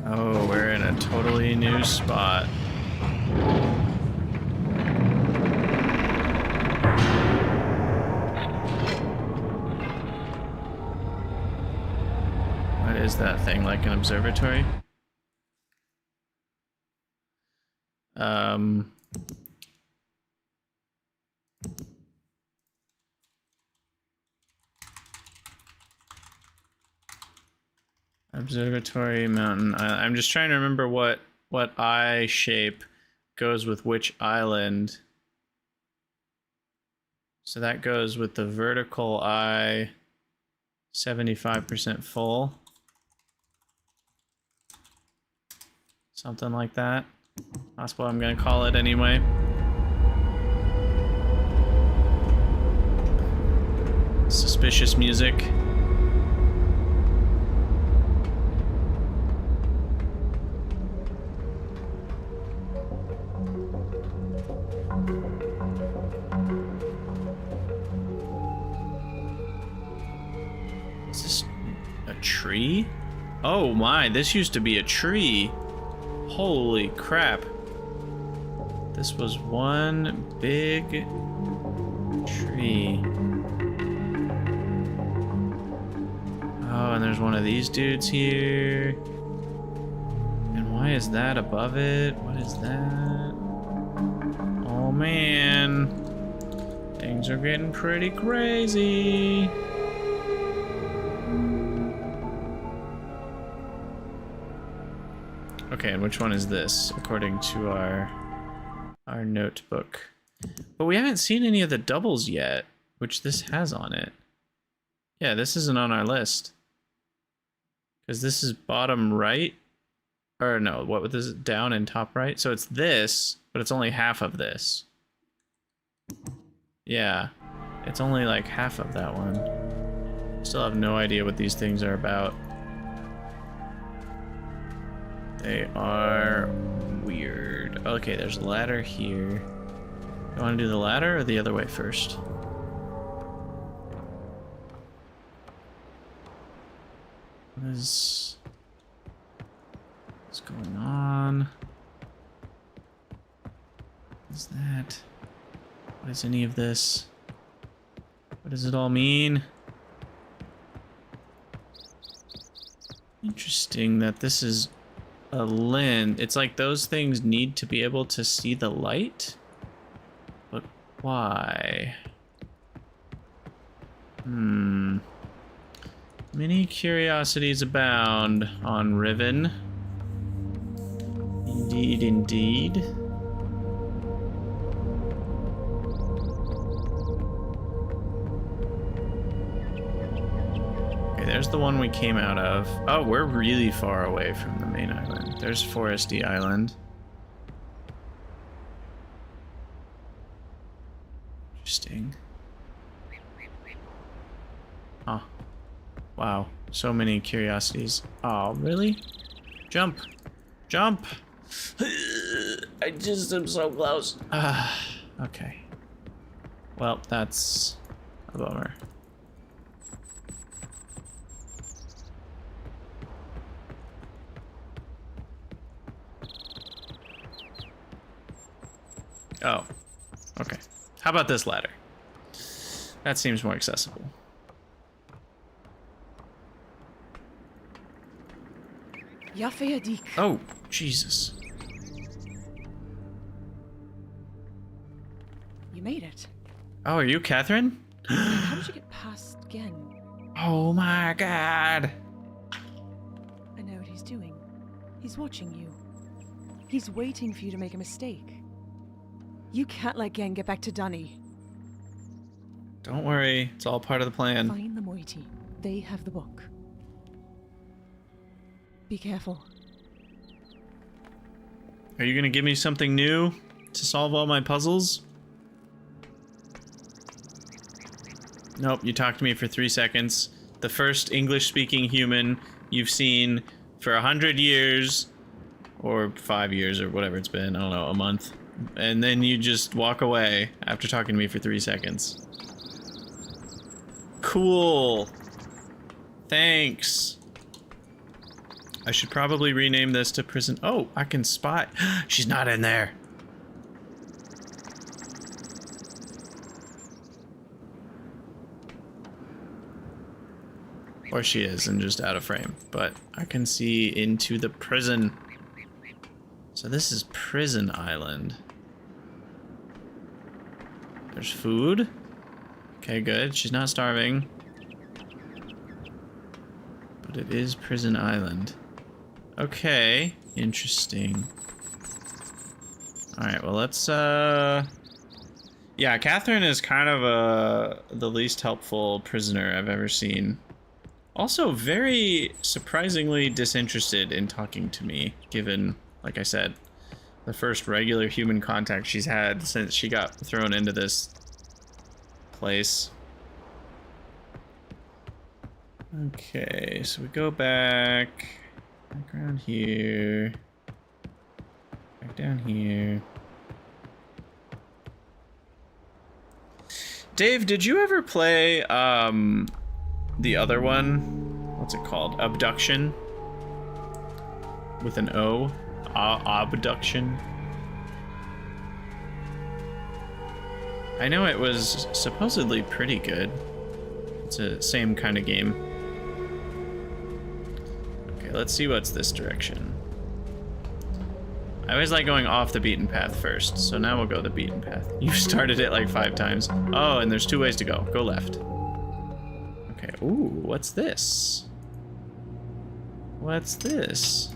Oh, we're in a totally new spot. What is that thing, like an observatory? Observatory Mountain. I'm just trying to remember what eye shape goes with which island. So that goes with the vertical eye, 75% full. Something like that. That's what I'm gonna call it anyway. Suspicious music. Is this a tree? Oh my, this used to be a tree. Holy crap. This was one big tree. Oh, and there's one of these dudes here. And why is that above it? What is that? Oh man. Things are getting pretty crazy. Okay, and which one is this, according to our notebook? But we haven't seen any of the doubles yet, which this has on it. Yeah, this isn't on our list. Because this is bottom right. Or no, what was this? Down and top right? So it's this, but it's only half of this. Yeah, it's only like half of that one. Still have no idea what these things are about. They are weird. Okay, there's a ladder here. You want to do the ladder or the other way first? What's going on? What is that? What is any of this? What does it all mean? Interesting that this is a lens. It's like those things need to be able to see the light? But why? Many curiosities abound on Riven. Indeed, indeed. Okay, there's the one we came out of. Oh, we're really far away from the main island. There's Foresty Island. Interesting. Huh. Wow, so many curiosities. Oh, really? Jump! Jump! I just am so close. Okay. Well, that's a bummer. Oh, okay. How about this ladder? That seems more accessible. Oh, Jesus. You made it. Oh, are you Catherine? How did you get past again? Oh my God. I know what he's doing. He's watching you. He's waiting for you to make a mistake. You can't let Gen get back to Dunny. Don't worry, it's all part of the plan. Find the moiety. They have the book. Be careful. Are you gonna give me something new to solve all my puzzles? Nope, you talked to me for 3 seconds. The first English-speaking human you've seen for 100 years, or 5 years, or whatever it's been, I don't know, a month. And then you just walk away after talking to me for 3 seconds. Cool. Thanks. I should probably rename this to prison. Oh, I can spot. She's not in there. Or she is and just out of frame. But I can see into the prison. So this is Prison Island. There's food. Okay, good. She's not starving. But But it is Prison Island. Okay, interesting. Alright, well let's, yeah, Catherine is kind of, the least helpful prisoner I've ever seen. Also very surprisingly disinterested in talking to me, given, like I said, the first regular human contact she's had since she got thrown into this place. Okay, so we go back around here, back down here. Dave, did you ever play the other one? What's it called? Abduction? With an O? Abduction? I know it was supposedly pretty good. It's a same kind of game. Okay, let's see what's this direction. I always like going off the beaten path first, so now we'll go the beaten path. You've started it like 5 times. Oh, and there's 2 ways to go. Go left. Okay, ooh, what's this? What's this?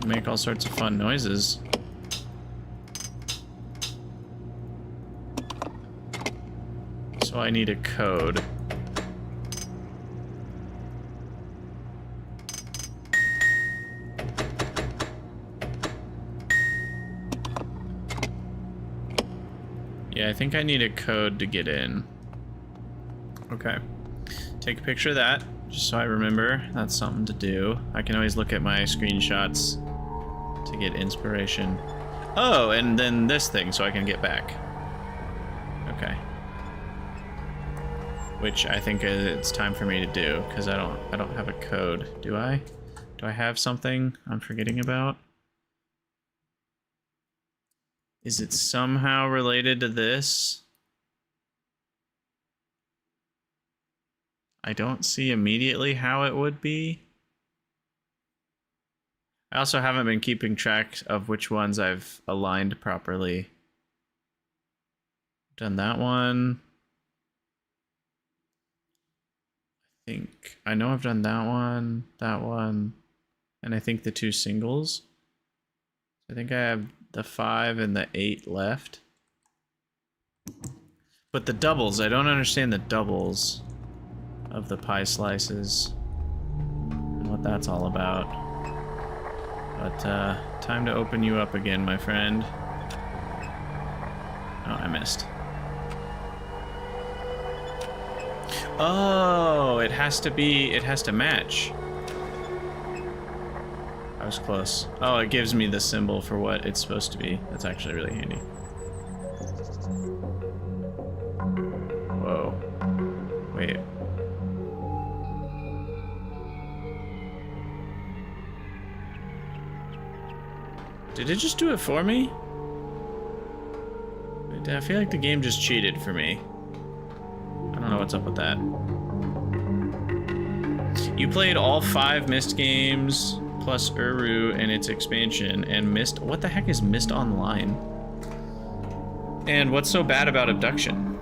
Can make all sorts of fun noises. So I need a code. Yeah, I think I need a code to get in. Okay. Take a picture of that, just so I remember. That's something to do. I can always look at my screenshots to get inspiration. Oh, and then this thing, so I can get back. Okay. Which I think it's time for me to do, because I don't have a code. Do I? Do I have something I'm forgetting about? Is it somehow related to this? I don't see immediately how it would be. I also haven't been keeping track of which ones I've aligned properly. Done that one. I know I've done that one, and I think the 2 singles. I think I have the 5 and the 8 left. But the doubles, I don't understand the doubles of the pie slices and what that's all about. But time to open you up again, my friend. Oh, I missed. Oh, it has to match. I was close. Oh, it gives me the symbol for what it's supposed to be. That's actually really handy. Whoa. Wait. Did it just do it for me? I feel like the game just cheated for me. I don't know what's up with that. You played all 5 Myst games, plus Uru and its expansion, and Myst... What the heck is Myst Online? And what's so bad about Abduction?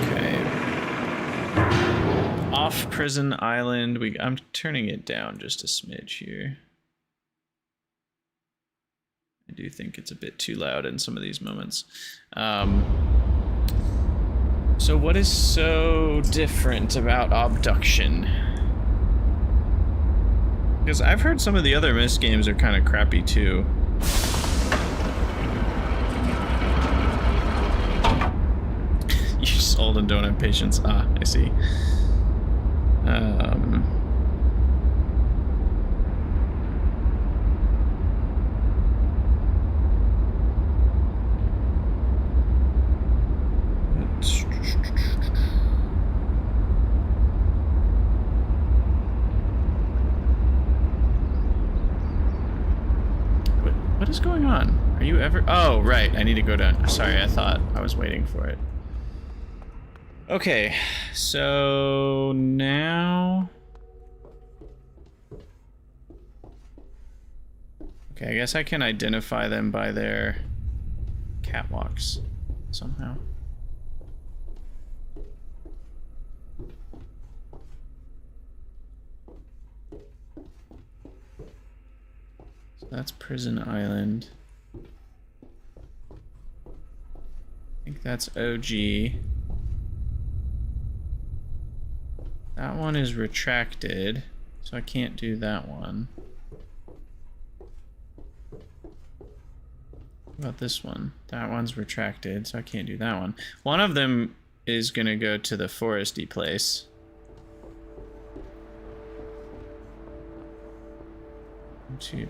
Okay. Off Prison Island. I'm turning it down just a smidge here. I do think it's a bit too loud in some of these moments. So what is so different about Abduction? Because I've heard some of the other Myst games are kind of crappy too. You're just old and don't have patience. Ah, I see. What is going on? Are you ever... Oh, right. I need to go down. Sorry, I thought I was waiting for it. Okay, so now... Okay, I guess I can identify them by their catwalks somehow. So that's Prison Island. I think that's OG. That one is retracted, so I can't do that one. What about this one? That one's retracted, so I can't do that one. One of them is gonna go to the foresty place.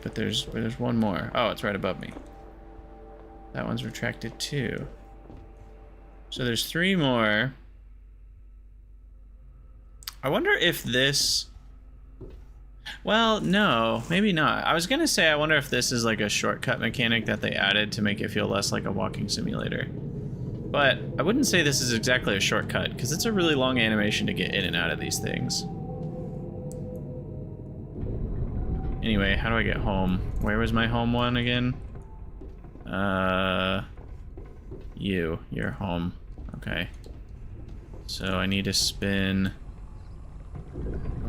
But there's one more. Oh, it's right above me. That one's retracted too. So there's 3 more. I wonder if this... Well, no, maybe not. I was gonna say I wonder if this is like a shortcut mechanic that they added to make it feel less like a walking simulator. But I wouldn't say this is exactly a shortcut, because it's a really long animation to get in and out of these things. Anyway, how do I get home? Where was my home one again? You're home. Okay. So I need to spin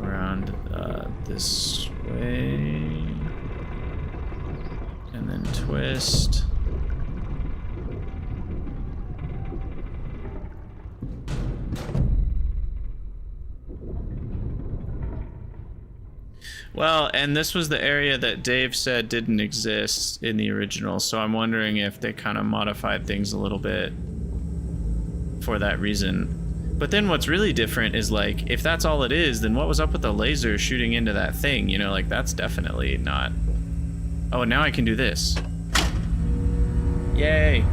around this way and then twist. Well, and this was the area that Dave said didn't exist in the original, so I'm wondering if they kind of modified things a little bit for that reason. But then what's really different is, like, if that's all it is, then what was up with the laser shooting into that thing? You know, like, that's definitely not... Oh, and now I can do this. Yay!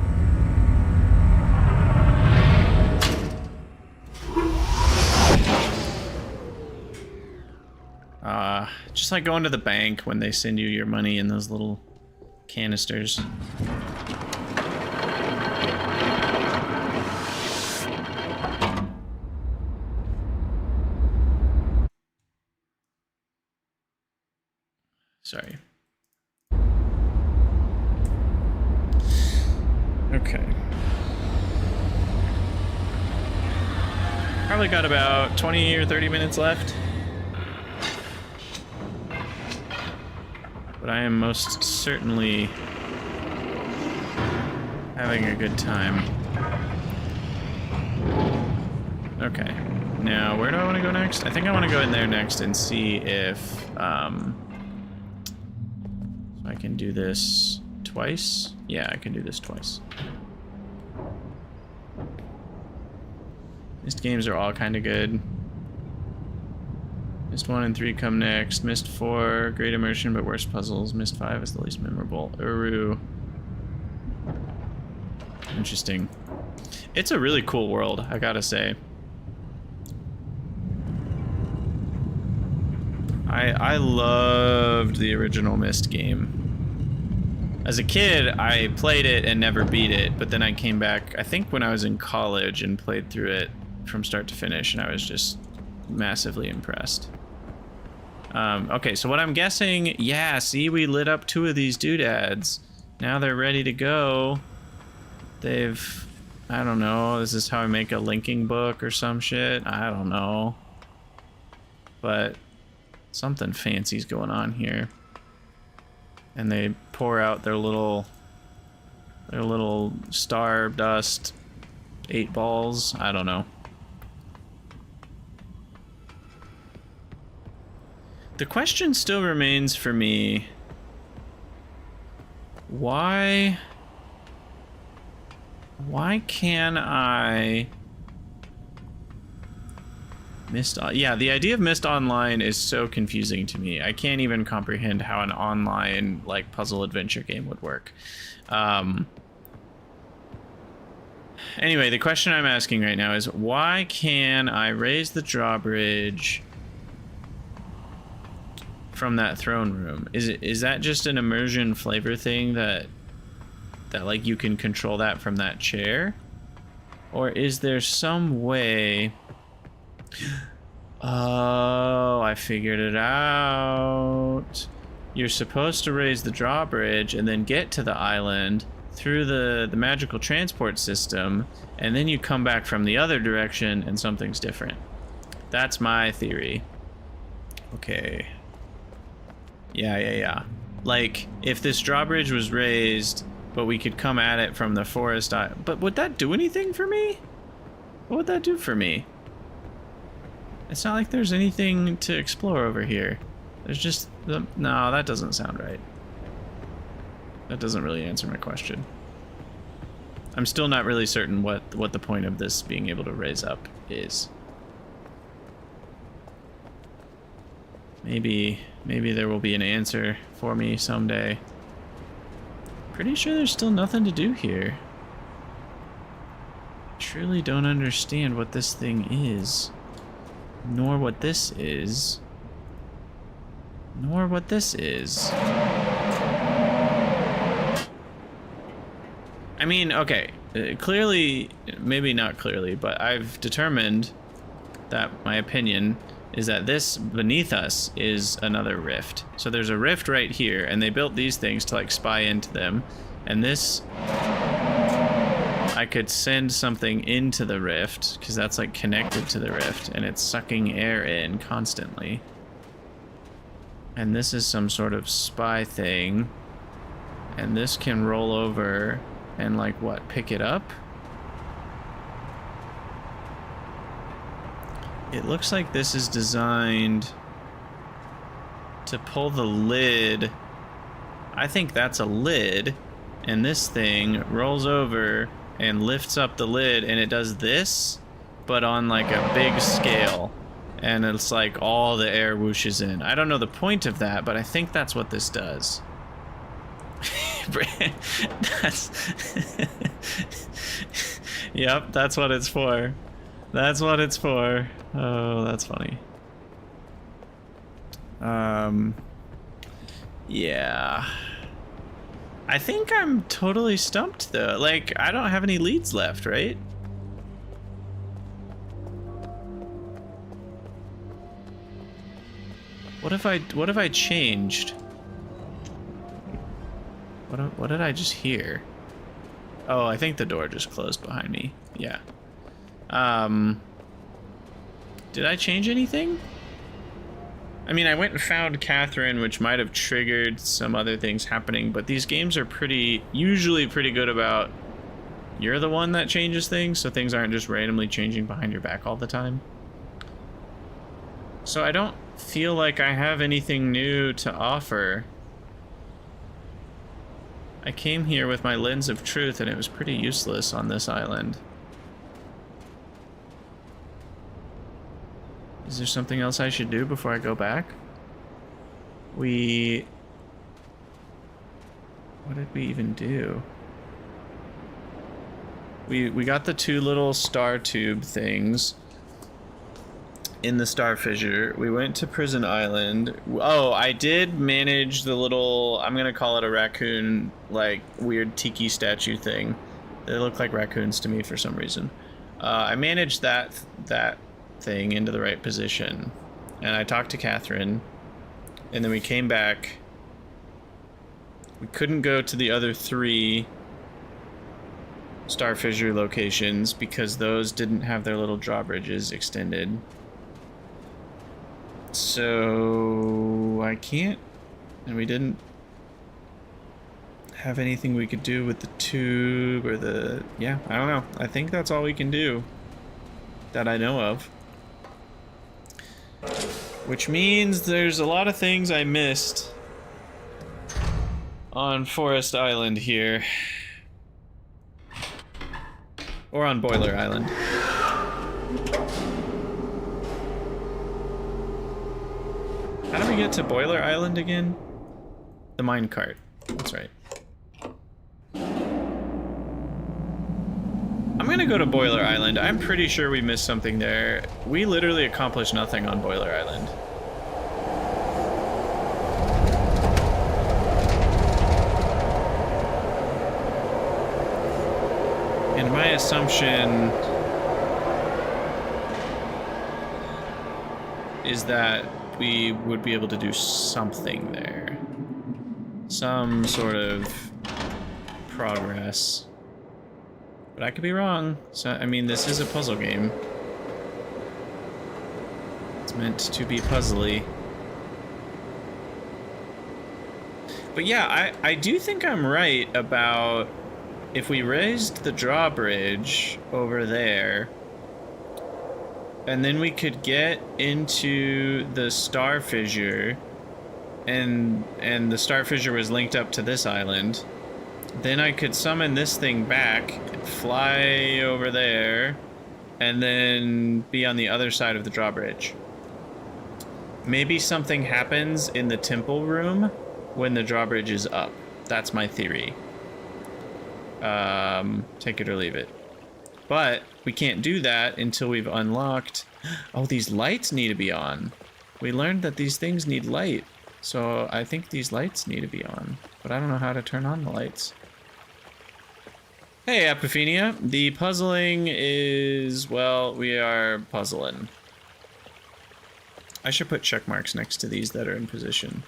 Just like going to the bank when they send you your money in those little canisters. Sorry. Okay. Probably got about 20 or 30 minutes left. But I am most certainly having a good time. Okay. Now, where do I want to go next? I think I want to go in there next and see if so I can do this twice. Yeah, I can do this twice. Myst games are all kind of good. Myst 1 and 3 come next. Myst 4, great immersion but worst puzzles. Myst 5 is the least memorable. Uru. Interesting. It's a really cool world, I gotta say. I loved the original Myst game. As a kid, I played it and never beat it, but then I came back, I think when I was in college, and played through it from start to finish, and I was just massively impressed. Okay, so what I'm guessing, yeah, see, we lit up 2 of these doodads. Now they're ready to go. They've, I don't know, this is how I make a linking book or some shit. I don't know. But something fancy's going on here. And they pour out their little star dust 8 balls. I don't know. The question still remains for me, why can I Myst? Yeah, the idea of Myst Online is so confusing to me. I can't even comprehend how an online, like, puzzle adventure game would work. Anyway, the question I'm asking right now is, why can I raise the drawbridge from that throne room? Is that just an immersion flavor thing that like you can control that from that chair? Or is there some way... Oh, I figured it out. You're supposed to raise the drawbridge and then get to the island through the magical transport system, and then you come back from the other direction and something's different. That's my theory. Okay. Yeah. Like, if this drawbridge was raised, but we could come at it from the forest... But would that do anything for me? What would that do for me? It's not like there's anything to explore over here. There's just... No, that doesn't sound right. That doesn't really answer my question. I'm still not really certain what the point of this being able to raise up is. Maybe there will be an answer for me someday. Pretty sure there's still nothing to do here. Truly don't understand what this thing is. Nor what this is. Nor what this is. I mean, okay, clearly, maybe not clearly, but I've determined that my opinion is that this beneath us is another rift. So there's a rift right here, and they built these things to like spy into them, and this, I could send something into the rift, because that's like connected to the rift, and it's sucking air in constantly. And this is some sort of spy thing, and this can roll over and like what, pick it up? It looks like this is designed to pull the lid. I think that's a lid, and this thing rolls over and lifts up the lid, and it does this, but on like a big scale, and it's like all the air whooshes in. I don't know the point of that, but I think that's what this does. That's yep, that's what it's for. That's what it's for. Oh, that's funny. Yeah. I think I'm totally stumped though. Like, I don't have any leads left, right? What if I changed? What did I just hear? Oh, I think the door just closed behind me. Yeah. Did I change anything? I mean, I went and found Catherine, which might have triggered some other things happening, but these games are usually pretty good about you're the one that changes things, so things aren't just randomly changing behind your back all the time. So I don't feel like I have anything new to offer. I came here with my lens of truth, and it was pretty useless on this island. Is there something else I should do before I go back? What did we even do? We got the 2 little star tube things in the star fissure. We went to Prison Island. Oh, I did manage the little, I'm gonna call it a raccoon, like weird tiki statue thing. They look like raccoons to me for some reason. I managed that thing into the right position, and I talked to Catherine, and then we came back. We couldn't go to the other 3 star fissure locations because those didn't have their little drawbridges extended. So I can't, and we didn't have anything we could do with the tube or the, yeah, I don't know. I think that's all we can do that I know of. Which means there's a lot of things I missed on Forest Island here. Or on Boiler Island. How do we get to Boiler Island again? The minecart. That's right. I'm gonna go to Boiler Island. I'm pretty sure we missed something there. We literally accomplished nothing on Boiler Island. And my assumption is that we would be able to do something there. Some sort of progress. But I could be wrong. So, I mean, this is a puzzle game. It's meant to be puzzly. But yeah, I do think I'm right about if we raised the drawbridge over there, and then we could get into the star fissure, and the star fissure was linked up to this island, then I could summon this thing back, fly over there, and then be on the other side of the drawbridge. Maybe something happens in the temple room when the drawbridge is up. That's my theory. Take it or leave it. But we can't do that until we've unlocked... Oh, these lights need to be on. We learned that these things need light. So I think these lights need to be on. But I don't know how to turn on the lights. Hey, Epiphania. The puzzling is... Well, we are puzzling. I should put check marks next to these that are in position.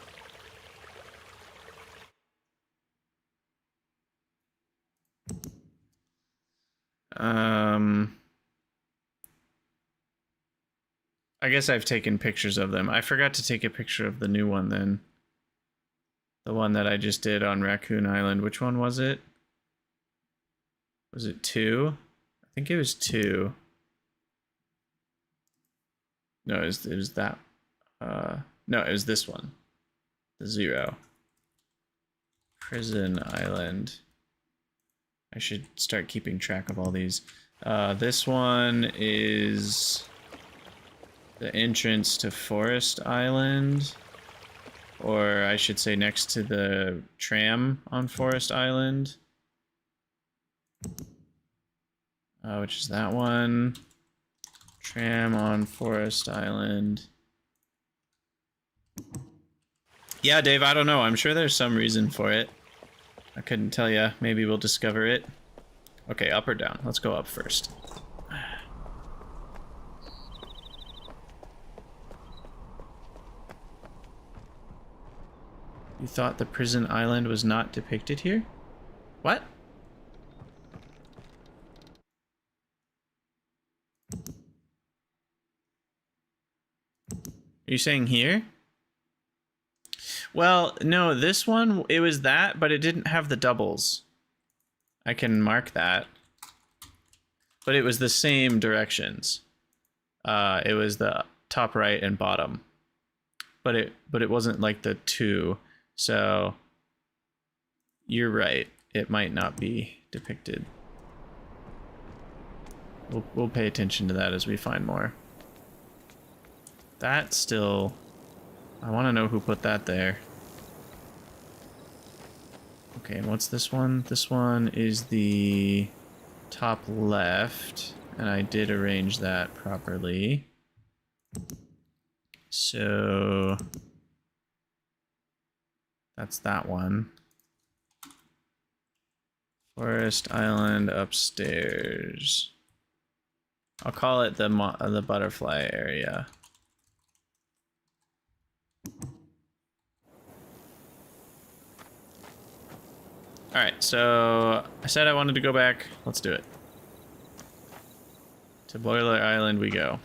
I guess I've taken pictures of them. I forgot to take a picture of the new one then. The one that I just did on Raccoon Island. Which one was it? Was it 2? I think it was 2. No, it was that. No, it was this one. The 0. Prison Island. I should start keeping track of all these. This one is the entrance to Forest Island. Or I should say next to the tram on Forest Island. Which is that one. Tram on Forest Island. Yeah, Dave, I don't know. I'm sure there's some reason for it. I couldn't tell you. Maybe we'll discover it. Okay, up or down? Let's go up first. You thought the prison island was not depicted here? What? Are you saying here? Well, no, this one, it was that, but it didn't have the doubles. I can mark that. But it was the same directions. It was the top right and bottom. But it wasn't like the 2. So you're right. It might not be depicted. We'll pay attention to that as we find more. That still... I want to know who put that there. Okay, and what's this one? This one is the top left, and I did arrange that properly. So that's that one. Forest Island upstairs. I'll call it the butterfly area. Alright, so I said I wanted to go back. Let's do it. To Boiler Island we go.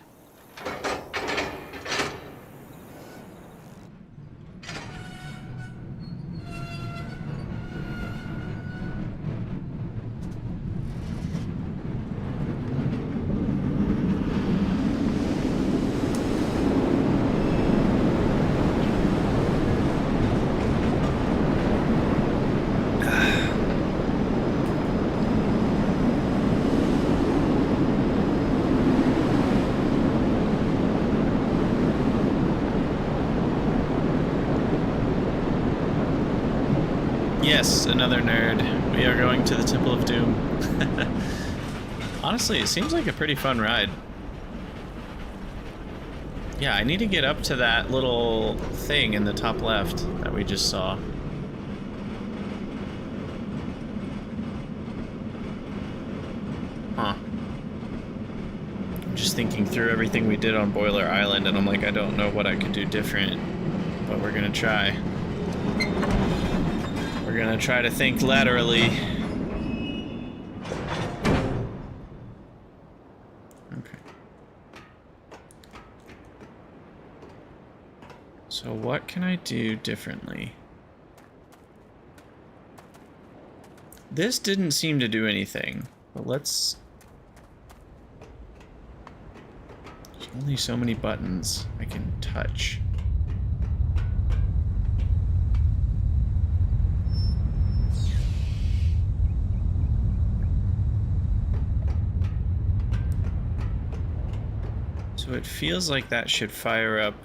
Yes, another nerd. We are going to the Temple of Doom. Honestly, it seems like a pretty fun ride. Yeah, I need to get up to that little thing in the top left that we just saw. thinking through everything we did on Boiler Island, and I'm like, I don't know what I could do different, but we're gonna try. We're gonna try to think laterally. Okay. So what can I do differently? This didn't seem to do anything, but let's... There's only so many buttons I can touch. So it feels like that should fire up.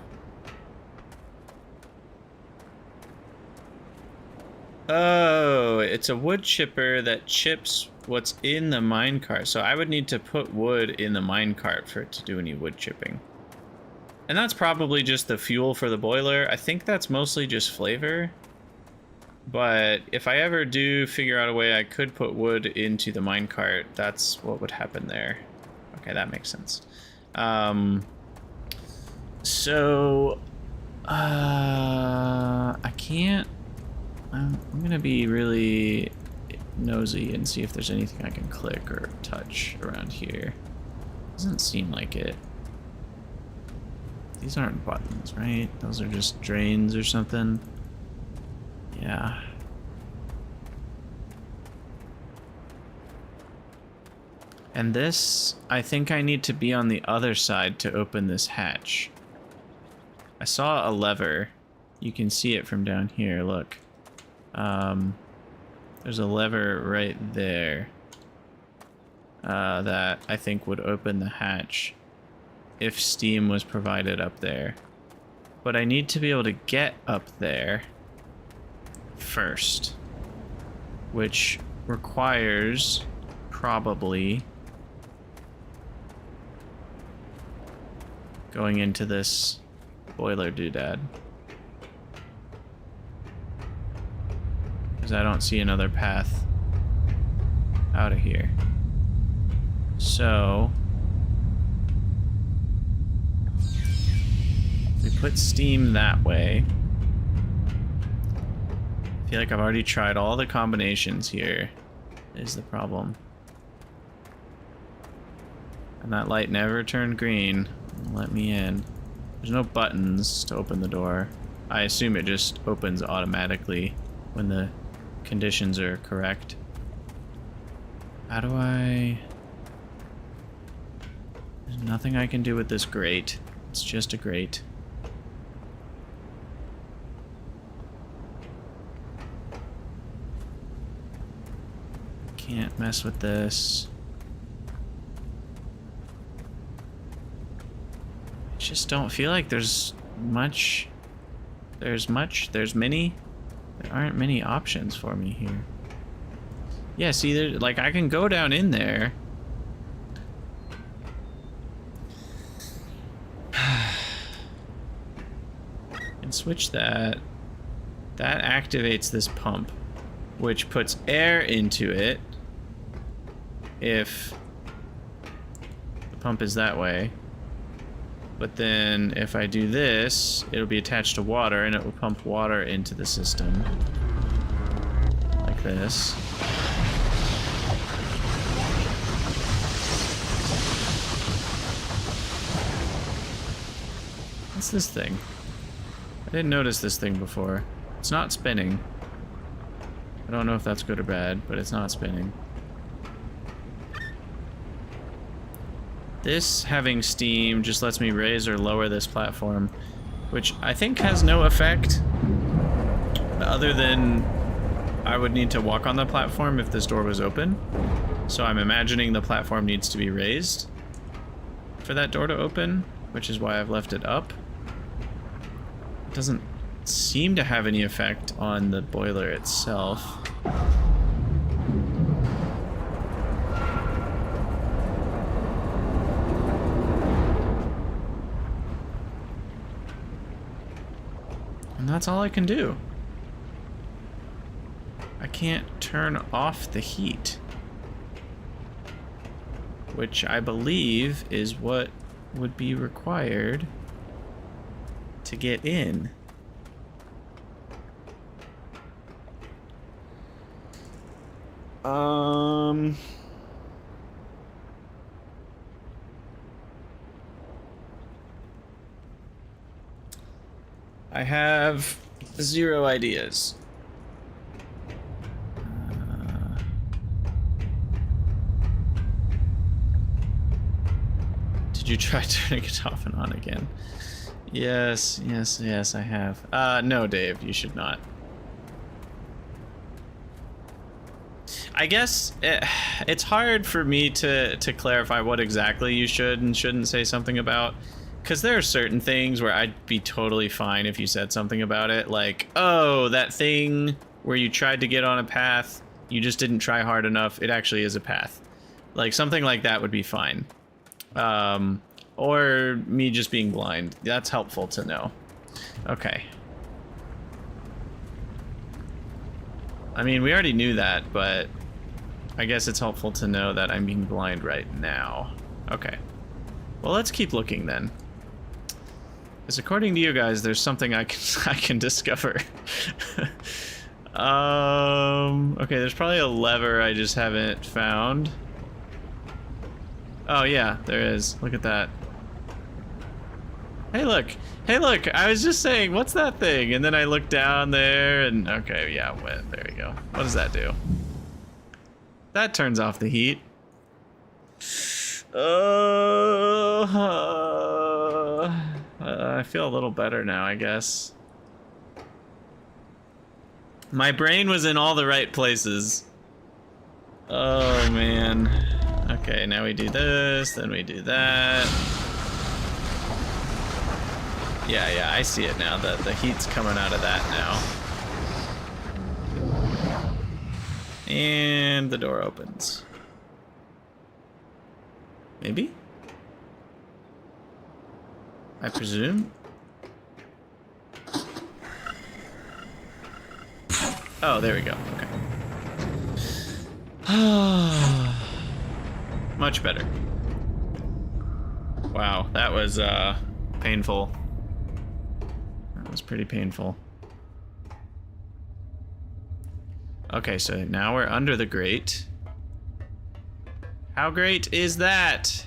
Oh, it's a wood chipper that chips what's in the minecart. So I would need to put wood in the minecart for it to do any wood chipping. And that's probably just the fuel for the boiler. I think that's mostly just flavor. But if I ever do figure out a way I could put wood into the minecart, that's what would happen there. Okay, that makes sense. I can't... I'm gonna be really nosy and see if there's anything I can click or touch around here. Doesn't seem like it. These aren't buttons, right? Those are just drains or something. Yeah. And this, I think I need to be on the other side to open this hatch. I saw a lever. You can see it from down here, look. There's a lever right there that I think would open the hatch if steam was provided up there. But I need to be able to get up there first, which requires probably going into this boiler doodad. Because I don't see another path out of here. So we put steam that way. I feel like I've already tried all the combinations here, is the problem. And that light never turned green. Let me in. There's no buttons to open the door. I assume it just opens automatically when the conditions are correct. How do I... There's nothing I can do with this grate. It's just a grate. Can't mess with this. I just don't feel like there's much. There's many. There aren't many options for me here. Yeah, see, there, like, I can go down in there. And switch that. That activates this pump, which puts air into it if the pump is that way. But then if I do this, it'll be attached to water and it will pump water into the system. Like this. What's this thing? I didn't notice this thing before. It's not spinning. I don't know if that's good or bad, but it's not spinning. This having steam just lets me raise or lower this platform, which I think has no effect other than I would need to walk on the platform if this door was open. So I'm imagining the platform needs to be raised for that door to open, which is why I've left it up. It doesn't seem to have any effect on the boiler itself. And that's all I can do. I can't turn off the heat. which I believe is what would be required to get in. I have 0 ideas. Did you try turning it off and on again? Yes, I have. No, Dave, you should not. I guess it's hard for me to clarify what exactly you should and shouldn't say something about, because there are certain things where I'd be totally fine if you said something about it, like, oh, that thing where you tried to get on a path, you just didn't try hard enough, it actually is a path. Like, something like that would be fine. Or me just being blind. That's helpful to know. Okay. I mean, we already knew that, but I guess it's helpful to know that I'm being blind right now. Okay. Well, let's keep looking then. Because according to you guys, there's something I can discover. Okay, there's probably a lever I just haven't found. Oh yeah, there is. Look at that. Hey look, I was just saying, what's that thing? And then I looked down there and, okay, yeah, there you go. What does that do? That turns off the heat. I feel a little better now, I guess. My brain was in all the right places. Oh man. Okay, now we do this, then we do that. Yeah, I see it now. The heat's coming out of that now. And the door opens. Maybe? I presume? Oh, there we go. Okay. Much better. Wow, that was painful. That was pretty painful. Okay, so now we're under the grate. How great is that?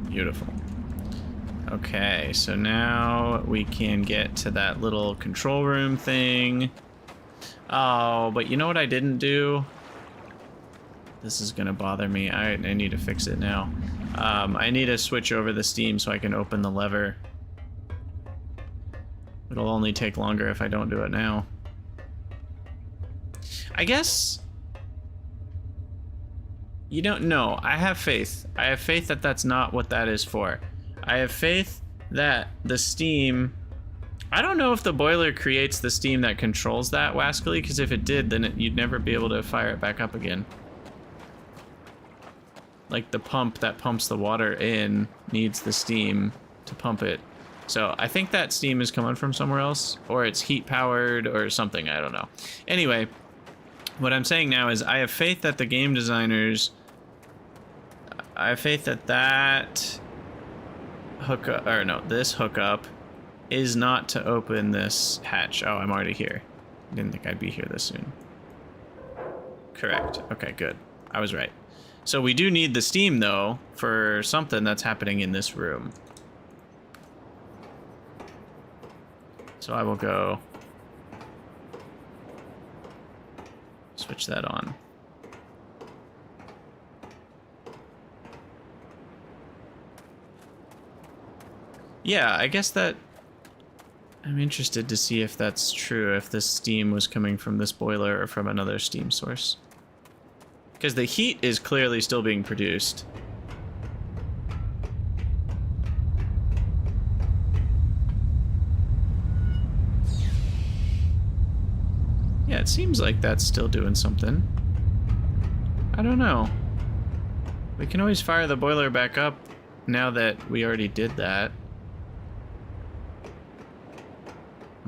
Beautiful. Okay, so now we can get to that little control room thing. Oh, but you know what I didn't do? This is gonna bother me. I need to fix it now. I need to switch over the steam so I can open the lever. It'll only take longer if I don't do it now. I guess... You don't know. I have faith. I have faith that that's not what that is for. I have faith that the steam... I don't know if the boiler creates the steam that controls that, Wascally, because if it did, then you'd never be able to fire it back up again. Like the pump that pumps the water in needs the steam to pump it. So I think that steam is coming from somewhere else, or it's heat powered or something, I don't know. Anyway, what I'm saying now is I have faith that the game designers... I have faith that that hookup, or no, this hookup is not to open this hatch. Oh, I'm already here. Didn't think I'd be here this soon. Correct. Okay, good. I was right. So we do need the steam, though, for something that's happening in this room. So I will go switch that on. Yeah, I guess that... I'm interested to see if that's true, if this steam was coming from this boiler or from another steam source. Because the heat is clearly still being produced. Yeah, it seems like that's still doing something. I don't know. We can always fire the boiler back up now that we already did that.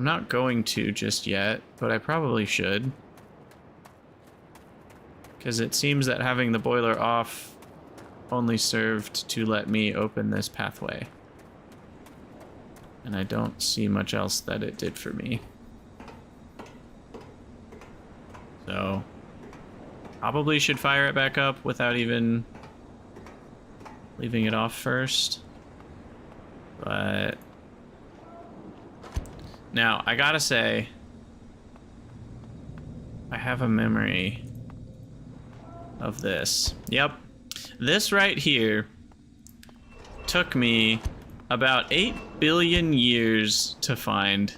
I'm not going to just yet, but I probably should. Because it seems that having the boiler off only served to let me open this pathway. And I don't see much else that it did for me. So, probably should fire it back up without even leaving it off first. But now, I gotta say, I have a memory of this. Yep. This right here took me about 8 billion years to find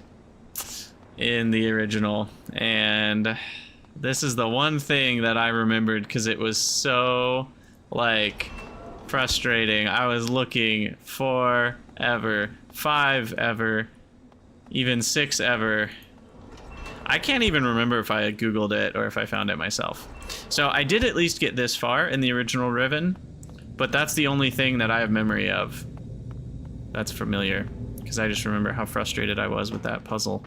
in the original. And this is the one thing that I remembered because it was so, like, frustrating. I was looking forever, 5 ever, even 6 ever. I can't even remember if I had Googled it or if I found it myself. So I did at least get this far in the original Riven, but that's the only thing that I have memory of that's familiar, because I just remember how frustrated I was with that puzzle.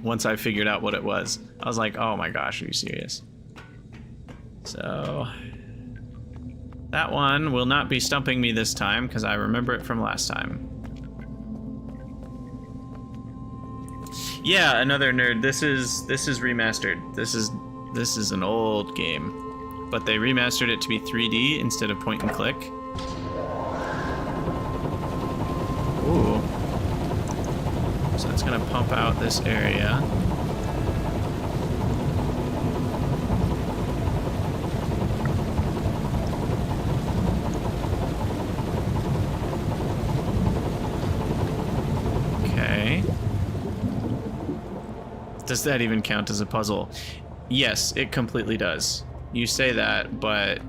Once I figured out what it was, I was like, oh my gosh, are you serious? So that one will not be stumping me this time because I remember it from last time. Yeah, another nerd. This is remastered. This is an old game, but they remastered it to be 3D instead of point and click. Ooh. So it's gonna pump out this area. Okay. Does that even count as a puzzle? Yes, it completely does. You say that, but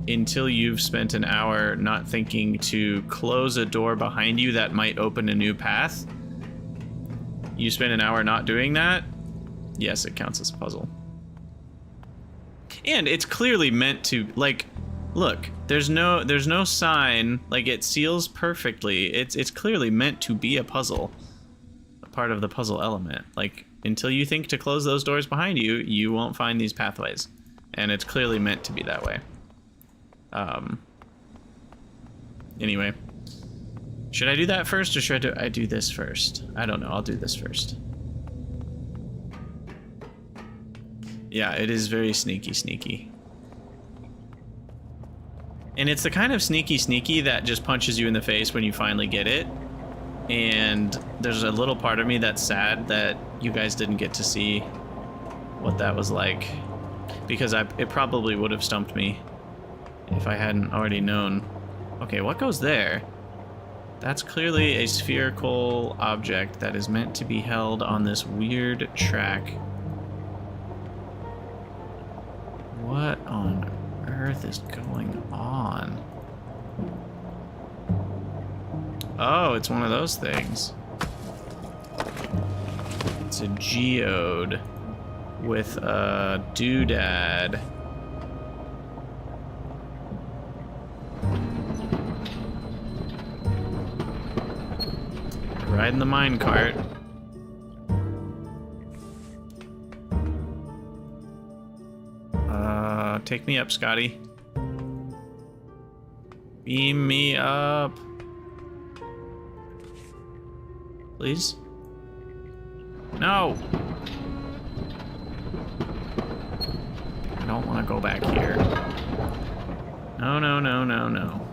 until you've spent an hour not thinking to close a door behind you that might open a new path, you spend an hour not doing that, yes, it counts as a puzzle. And it's clearly meant to, like, look, there's no sign, like, it seals perfectly. It's clearly meant to be a puzzle, a part of the puzzle element. Like, until you think to close those doors behind you, you won't find these pathways. And it's clearly meant to be that way. Anyway. Should I do that first, or should I do this first? I don't know, I'll do this first. Yeah, it is very sneaky. And it's the kind of sneaky that just punches you in the face when you finally get it. And there's a little part of me that's sad that you guys didn't get to see what that was like. Because it probably would have stumped me if I hadn't already known. Okay, what goes there? That's clearly a spherical object that is meant to be held on this weird track. What on earth is going on? Oh, it's one of those things. It's a geode with a doodad. Riding the minecart. Take me up, Scotty. Beam me up. Please? No! I don't want to go back here. No.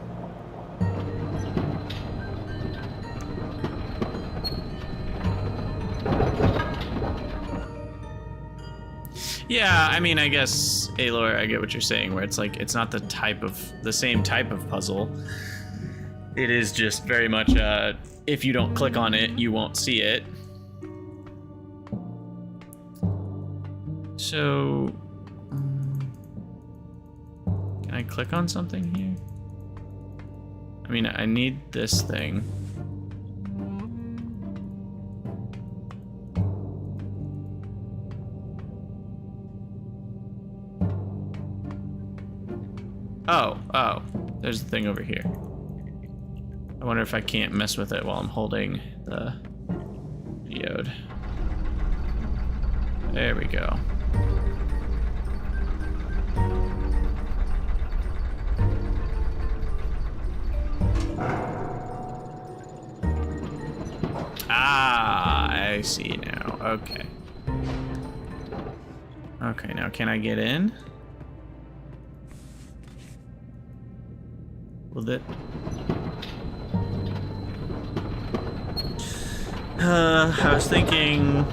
Yeah, I mean, I guess, Aloy, I get what you're saying, where it's like, it's not the same type of puzzle. It is just very much, if you don't click on it, you won't see it. So, can I click on something here? I mean, I need this thing. Oh, there's the thing over here. I wonder if I can't mess with it while I'm holding the... radioed. There we go. Ah, I see now. Okay. Okay, now can I get in? Will that... I was thinking...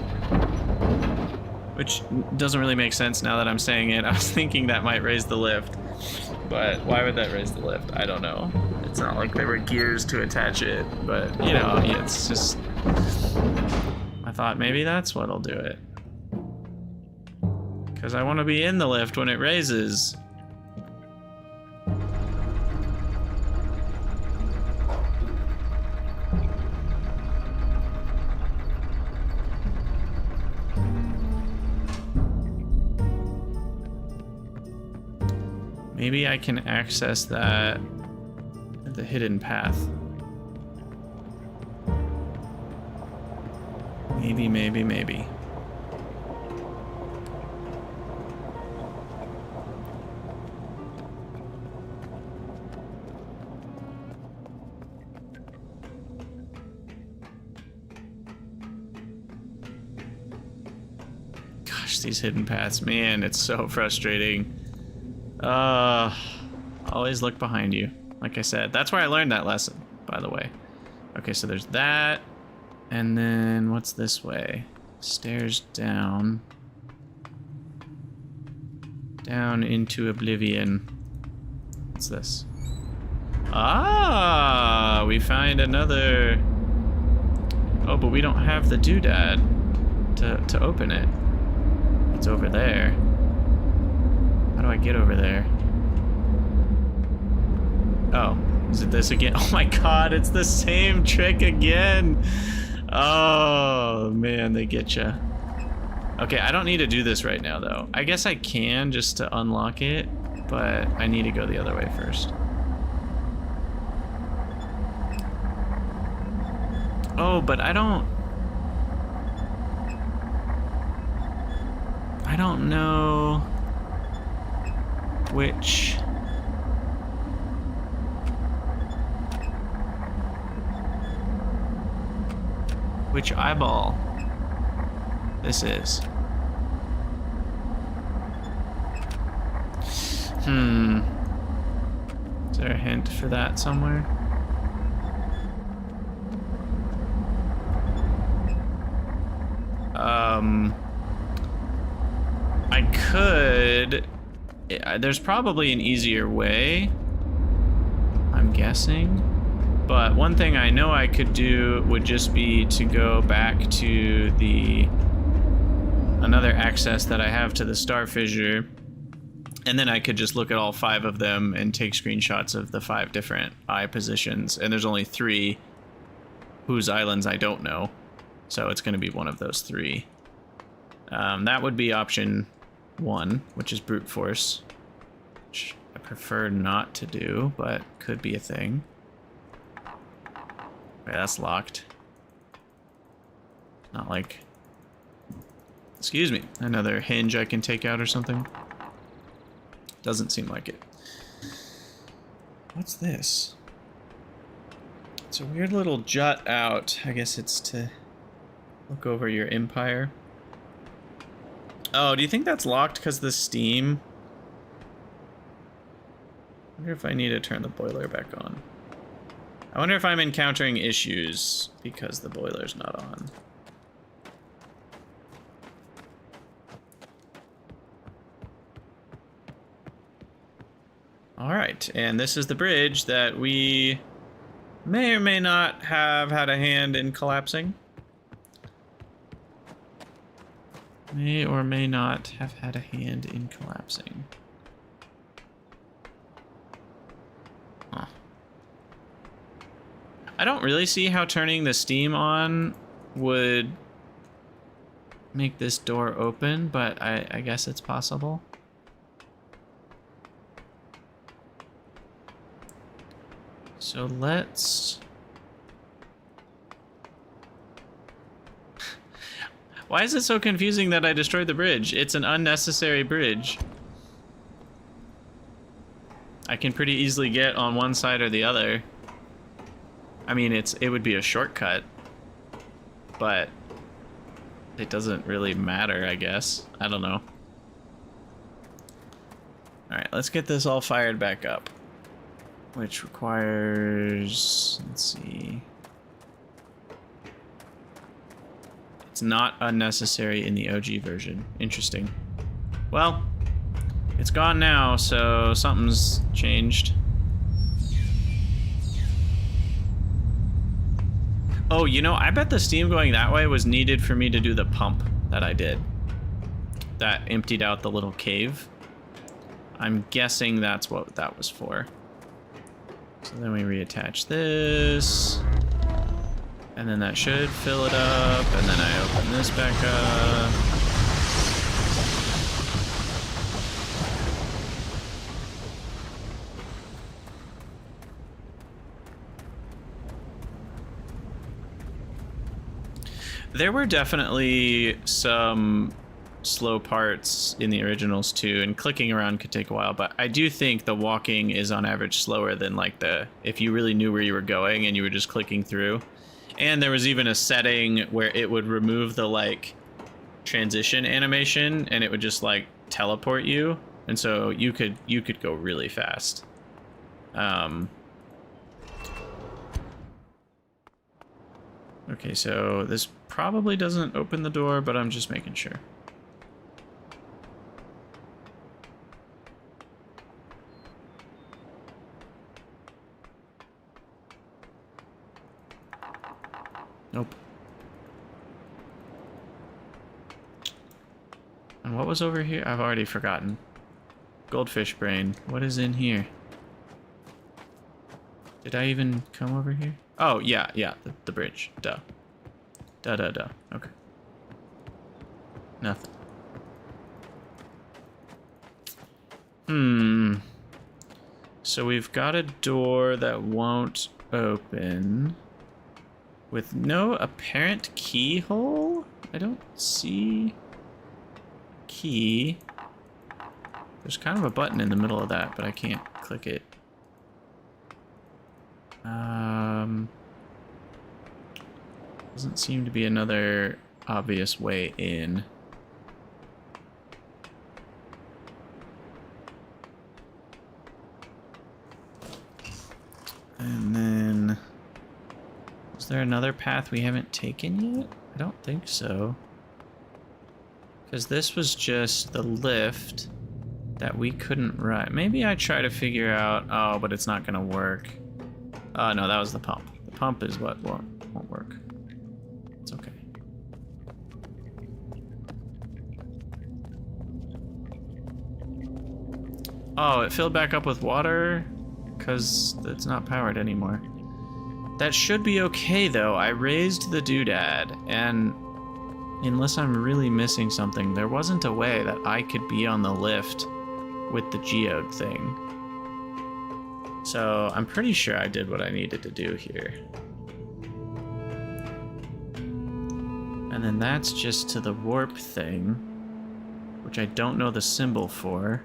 Which doesn't really make sense now that I'm saying it. I was thinking that might raise the lift. But why would that raise the lift? I don't know. It's not like there were gears to attach it. But, you know, it's just... I thought maybe that's what'll do it. Because I want to be in the lift when it raises. Maybe I can access that, the hidden path. Maybe, maybe, maybe. Gosh, these hidden paths, man, it's so frustrating. Always look behind you. Like I said, that's where I learned that lesson, by the way. Okay, so there's that. And then what's this way? Stairs down. Down into oblivion. What's this? Ah, we find another... Oh, but we don't have the doodad to open it. It's over there. How do I get over there? Oh, is it this again? Oh my god, it's the same trick again! Oh, man, they get ya. Okay, I don't need to do this right now, though. I guess I can just to unlock it, but I need to go the other way first. Oh, but I don't know which eyeball this is. Is there a hint for that somewhere? I could... There's probably an easier way, I'm guessing. But one thing I know I could do would just be to go back to the... another access that I have to the star fissure. And then I could just look at all 5 of them and take screenshots of the 5 different eye positions. And there's only 3 whose islands I don't know. So it's going to be one of those 3. That would be option 1, which is brute force. Which I prefer not to do, but could be a thing. Okay, that's locked. Not like... Excuse me. Another hinge I can take out or something. Doesn't seem like it. What's this? It's a weird little jut out. I guess it's to look over your empire. Oh, do you think that's locked because of the steam? I wonder if I need to turn the boiler back on. I wonder if I'm encountering issues because the boiler's not on. Alright, and this is the bridge that we may or may not have had a hand in collapsing. May or may not have had a hand in collapsing. Huh. I don't really see how turning the steam on would make this door open, but I guess it's possible. So let's... Why is it so confusing that I destroyed the bridge? It's an unnecessary bridge. I can pretty easily get on one side or the other. I mean, it would be a shortcut, but it doesn't really matter, I guess. I don't know. Alright, let's get this all fired back up. Which requires... let's see... it's not unnecessary in the OG version. Interesting. Well, it's gone now, so something's changed. Oh, you know, I bet the steam going that way was needed for me to do the pump that I did. That emptied out the little cave. I'm guessing that's what that was for. So then we reattach this. And then that should fill it up. And then I open this back up. There were definitely some slow parts in the originals too, and clicking around could take a while, but I do think the walking is on average slower than like if you really knew where you were going and you were just clicking through. And there was even a setting where it would remove the like transition animation and it would just like teleport you, and so you could go really fast. Okay, so this probably doesn't open the door, but I'm just making sure. Nope. And what was over here? I've already forgotten. Goldfish brain. What is in here? Did I even come over here? Oh, yeah, the bridge. Duh. Duh. Okay. Nothing. So we've got a door that won't open with no apparent keyhole? I don't see key. There's kind of a button in the middle of that, but I can't click it. Doesn't seem to be another obvious way in. And then, is there another path we haven't taken yet? I don't think so. Because this was just the lift that we couldn't ride. Maybe I try to figure out, oh, but it's not gonna work. Oh, no, that was the pump. The pump is what won't work. It's okay. Oh, it filled back up with water because it's not powered anymore. That should be okay, though. I raised the doodad, and unless I'm really missing something, there wasn't a way that I could be on the lift with the geode thing. So I'm pretty sure I did what I needed to do here. And then that's just to the warp thing, which I don't know the symbol for.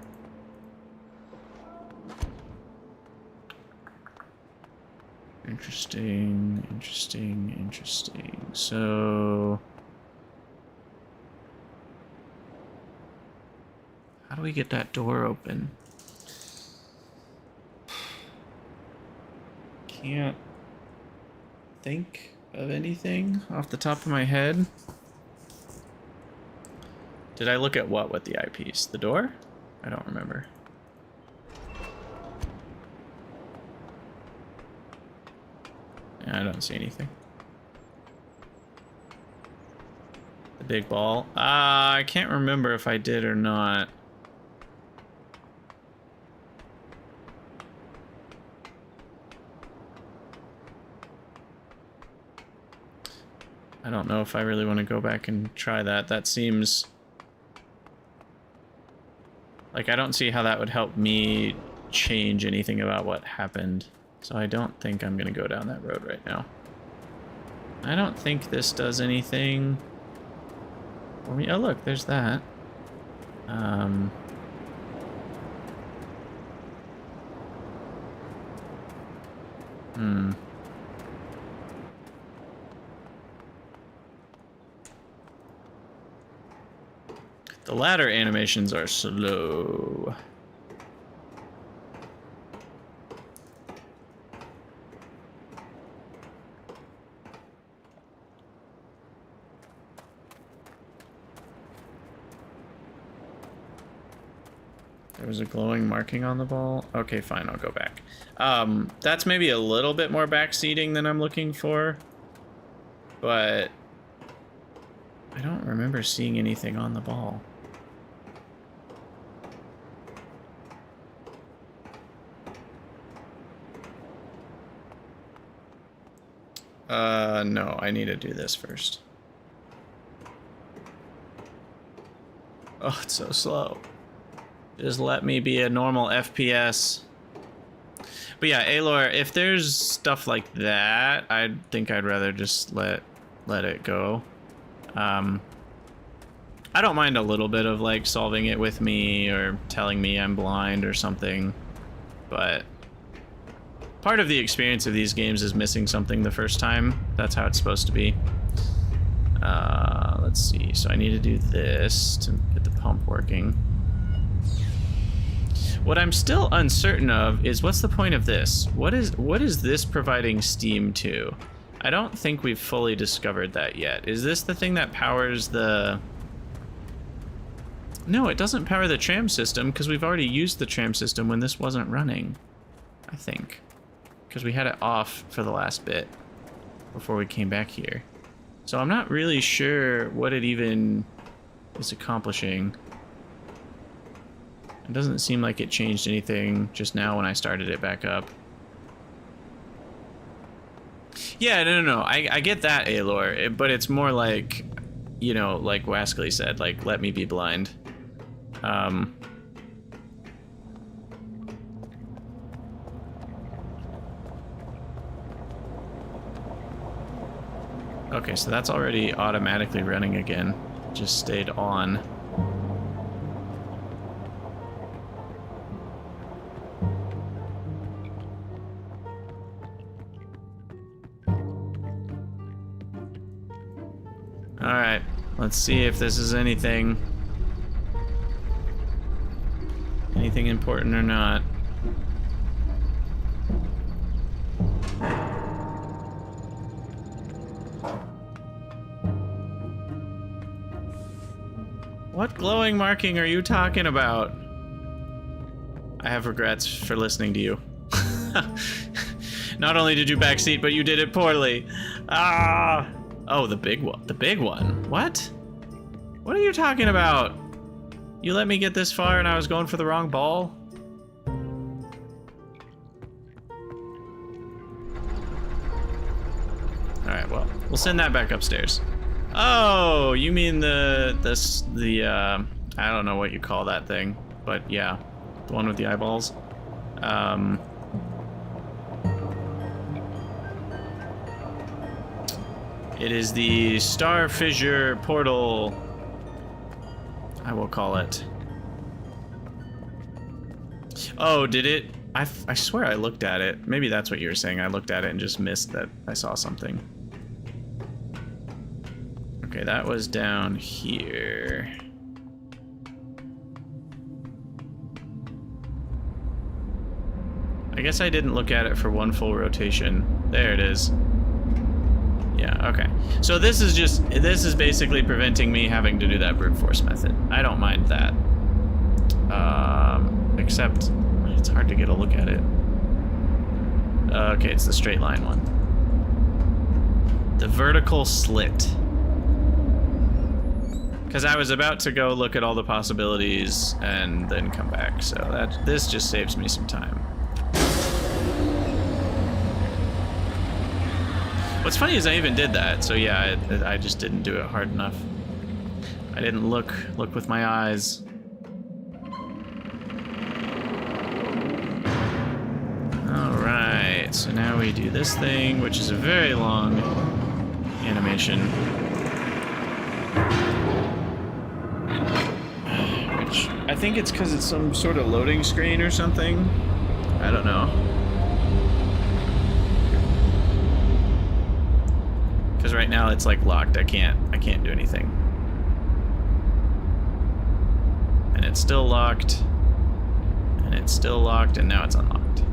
Interesting. So how do we get that door open? Can't think of anything off the top of my head. Did I look at what with the eyepiece? The door? I don't remember. Yeah, I don't see anything. The big ball. I can't remember if I did or not. I don't know if I really want to go back and try that. That seems like I don't see how that would help me change anything about what happened. So I don't think I'm going to go down that road right now. I don't think this does anything. for me. Oh, look, there's that. The ladder animations are slow. There was a glowing marking on the ball. Okay, fine, I'll go back. That's maybe a little bit more backseating than I'm looking for, but I don't remember seeing anything on the ball. No, I need to do this first. Oh, it's so slow. Just let me be a normal FPS. But yeah, Aloy, if there's stuff like that, I think I'd rather just let it go. I don't mind a little bit of like solving it with me or telling me I'm blind or something, but part of the experience of these games is missing something the first time. That's how it's supposed to be. Let's see. So I need to do this to get the pump working. What I'm still uncertain of is what's the point of this? What is this providing steam to? I don't think we've fully discovered that yet. Is this the thing that powers the... No, it doesn't power the tram system because we've already used the tram system when this wasn't running, I think. Because we had it off for the last bit before we came back here. So I'm not really sure what it even is accomplishing. It doesn't seem like it changed anything just now when I started it back up. Yeah, no. I get that, Aloy, but it's more like, you know, like Waskley said, like, let me be blind. Okay, so that's already automatically running again. Just stayed on. Alright, let's see if this is anything important or not. What glowing marking are you talking about? I have regrets for listening to you. Not only did you backseat, but you did it poorly. Ah! Oh, the big one. The big one? What? What are you talking about? You let me get this far and I was going for the wrong ball? Alright, well, we'll send that back upstairs. Oh, you mean the I don't know what you call that thing, but yeah, the one with the eyeballs. It is the Star Fissure Portal, I will call it. Oh, did it? I swear I looked at it. Maybe that's what you were saying. I looked at it and just missed that I saw something. Okay, that was down here. I guess I didn't look at it for one full rotation. There it is. Yeah, okay. So this is basically preventing me having to do that brute force method. I don't mind that. Except it's hard to get a look at it. Okay, it's the straight line one. The vertical slit. Because I was about to go look at all the possibilities and then come back, so this just saves me some time. What's funny is I even did that, so yeah, I just didn't do it hard enough. I didn't look with my eyes. Alright, so now we do this thing, which is a very long animation. think it's because it's some sort of loading screen or something. I don't know. Because right now it's like locked. I can't do anything. And it's still locked. And it's still locked, and now it's unlocked.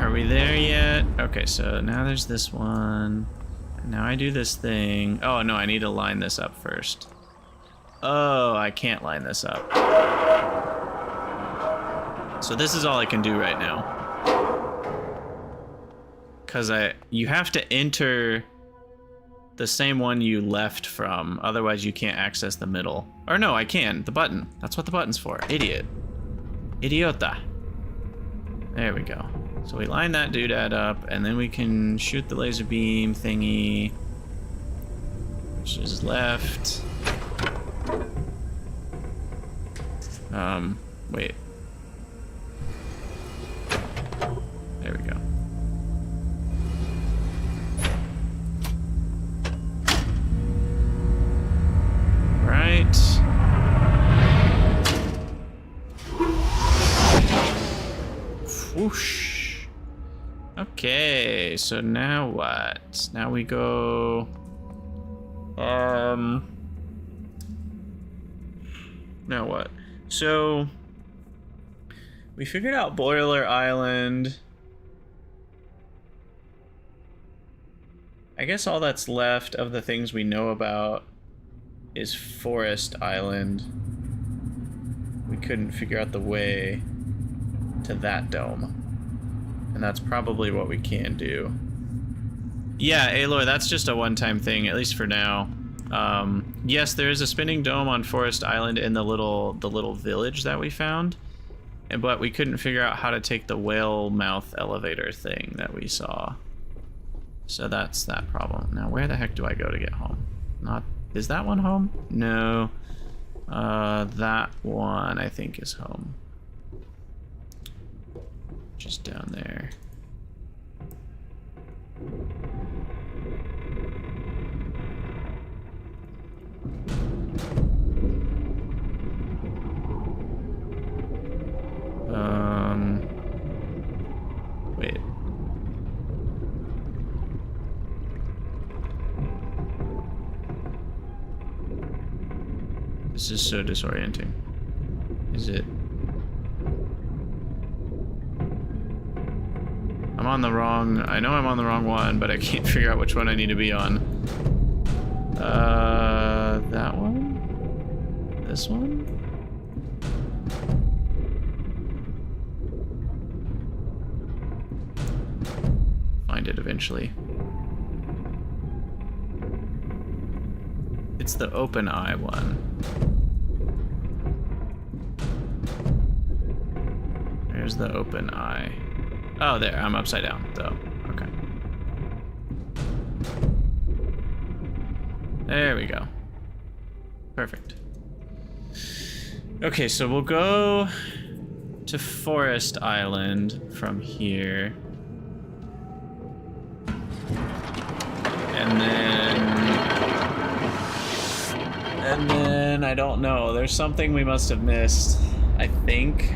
Are we there yet? Okay, so now there's this one. Now I do this thing. Oh, no, I need to line this up first. Oh, I can't line this up. So this is all I can do right now. Because you have to enter the same one you left from, otherwise you can't access the middle. Or no, I can. The button. That's what the button's for. Idiot. Idiota. There we go. So we line that doodad up, and then we can shoot the laser beam thingy, which is left. Wait. There we go. Right. Whoosh. Okay, so now what? Now we go... Now what? So... we figured out Boiler Island. I guess all that's left of the things we know about is Forest Island. We couldn't figure out the way to that dome. And that's probably what we can do. Yeah, Aloy, that's just a one-time thing, at least for now. Yes, there is a spinning dome on Forest Island in the little village that we found. But we couldn't figure out how to take the whale mouth elevator thing that we saw. So that's that problem. Now, where the heck do I go to get home? Is that one home? No. That one, I think, is home. Just down there. Wait. This is so disorienting. Is it? I know I'm on the wrong one, but I can't figure out which one I need to be on. That one? This one? Find it eventually. It's the open eye one. There's the open eye. Oh, there. I'm upside down, though. Okay. There we go. Perfect. Okay, so we'll go to Forest Island from here. And then I don't know. There's something we must have missed, I think.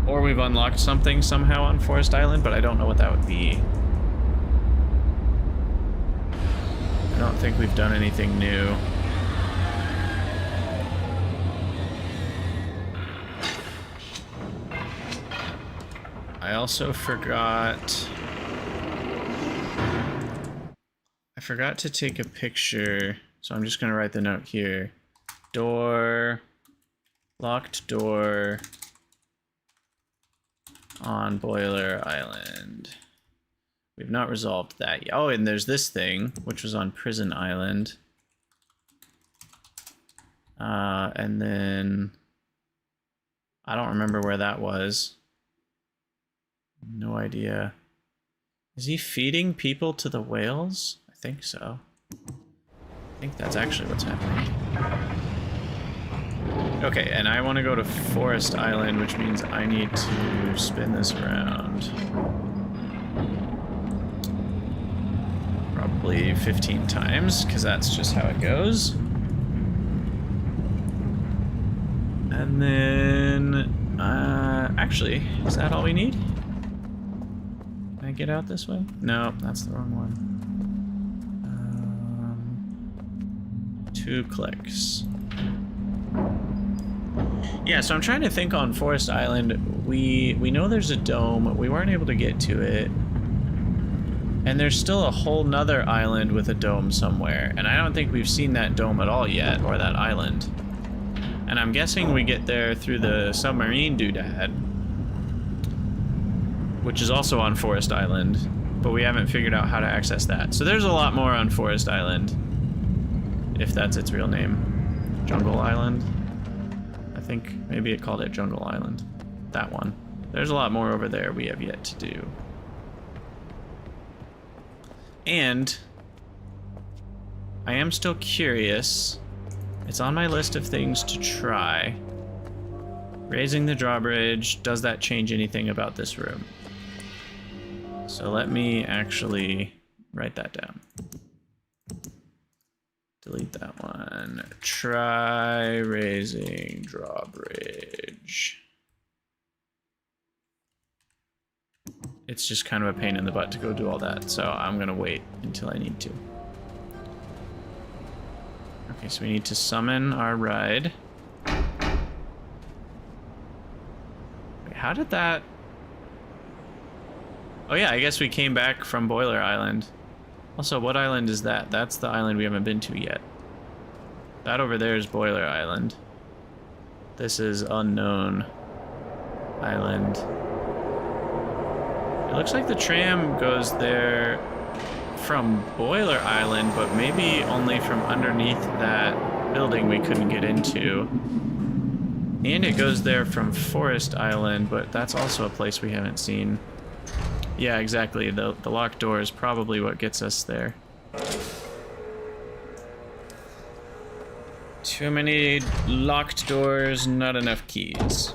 Or we've unlocked something somehow on Forest Island, but I don't know what that would be. I don't think we've done anything new. I also forgot... I forgot to take a picture, so I'm just gonna write the note here. Door... Locked door... on Boiler Island. We've not resolved that yet. Oh, and there's this thing, which was on Prison Island. And then... I don't remember where that was. No idea. Is he feeding people to the whales? I think so. I think that's actually what's happening. Okay, and I want to go to Forest Island, which means I need to spin this around. probably 15 times, because that's just how it goes. And then, actually, is that all we need? Can I get out this way? No, that's the wrong one. 2 clicks. Yeah, so I'm trying to think on Forest Island. We know there's a dome. We weren't able to get to it. And there's still a whole nother island with a dome somewhere. And I don't think we've seen that dome at all yet, or that island. And I'm guessing we get there through the submarine doodad, which is also on Forest Island, but we haven't figured out how to access that. So there's a lot more on Forest Island, if that's its real name. Jungle Island? I think maybe it called it Jungle Island. That one. There's a lot more over there we have yet to do. And I am still curious. It's on my list of things to try. Raising the drawbridge, does that change anything about this room? So let me actually write that down. Delete that one. Try raising drawbridge. It's just kind of a pain in the butt to go do all that, so I'm gonna wait until I need to. Okay, so we need to summon our ride. Wait, how did that... Oh yeah, I guess we came back from Boiler Island. Also, what island is that? That's the island we haven't been to yet. That over there is Boiler Island. This is Unknown Island. It looks like the tram goes there from Boiler Island, but maybe only from underneath that building we couldn't get into. And it goes there from Forest Island, but that's also a place we haven't seen. Yeah, exactly. The locked door is probably what gets us there. Too many locked doors, not enough keys.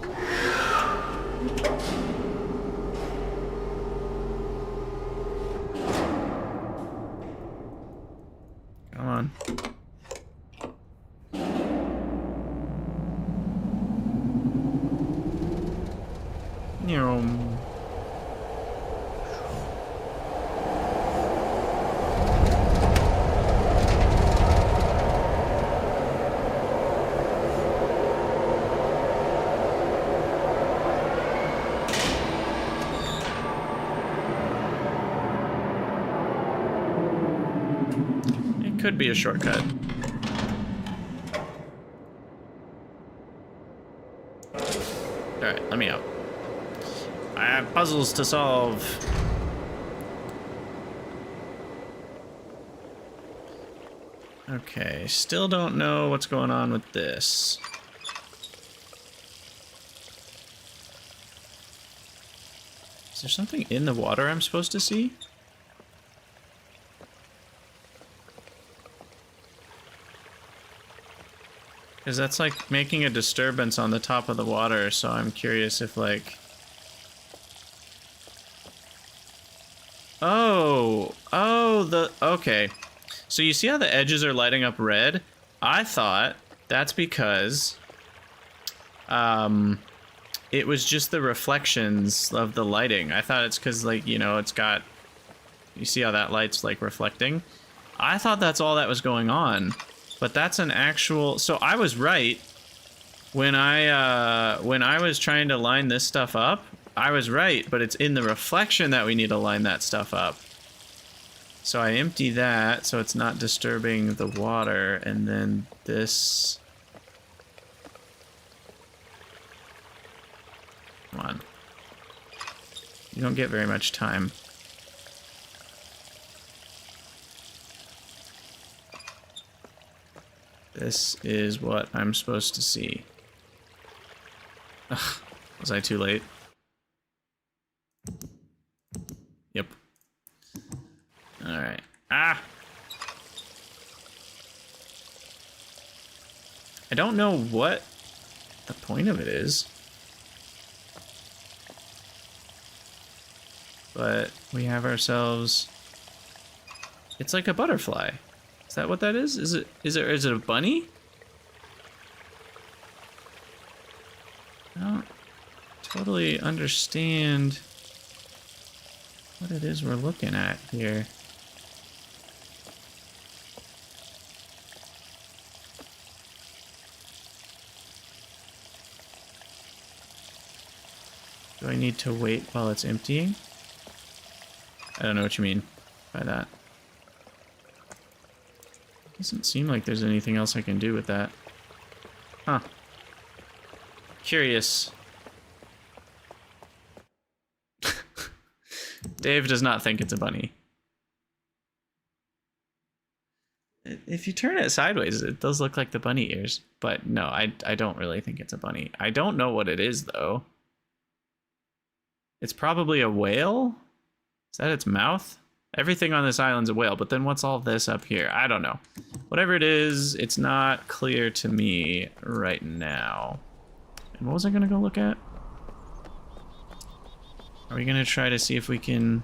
Come on. Nyom. Could be a shortcut. Alright, let me out. I have puzzles to solve. Okay, still don't know what's going on with this. Is there something in the water I'm supposed to see? Because that's like making a disturbance on the top of the water, so I'm curious if like... Okay. So you see how the edges are lighting up red? I thought that's because it was just the reflections of the lighting. I thought it's because, like, you know, it's got... You see how that light's like reflecting? I thought that's all that was going on. But that's an actual... So I was right. When I was trying to line this stuff up, I was right, but it's in the reflection that we need to line that stuff up. So I empty that so it's not disturbing the water, and then this... Come on. You don't get very much time. This is what I'm supposed to see. Ugh, was I too late? Yep. Alright. Ah! I don't know what the point of it is. But we have ourselves It's like a butterfly. Is that what that is? Is it a bunny? I don't totally understand what it is we're looking at here. Do I need to wait while it's emptying? I don't know what you mean by that. Doesn't seem like there's anything else I can do with that. Huh. Curious. Dave does not think it's a bunny. If you turn it sideways, it does look like the bunny ears. But no, I don't really think it's a bunny. I don't know what it is, though. It's probably a whale? Is that its mouth? Everything on this island's a whale, but then what's all this up here? I don't know. Whatever it is, it's not clear to me right now. And what was I gonna go look at? Are we gonna try to see if we can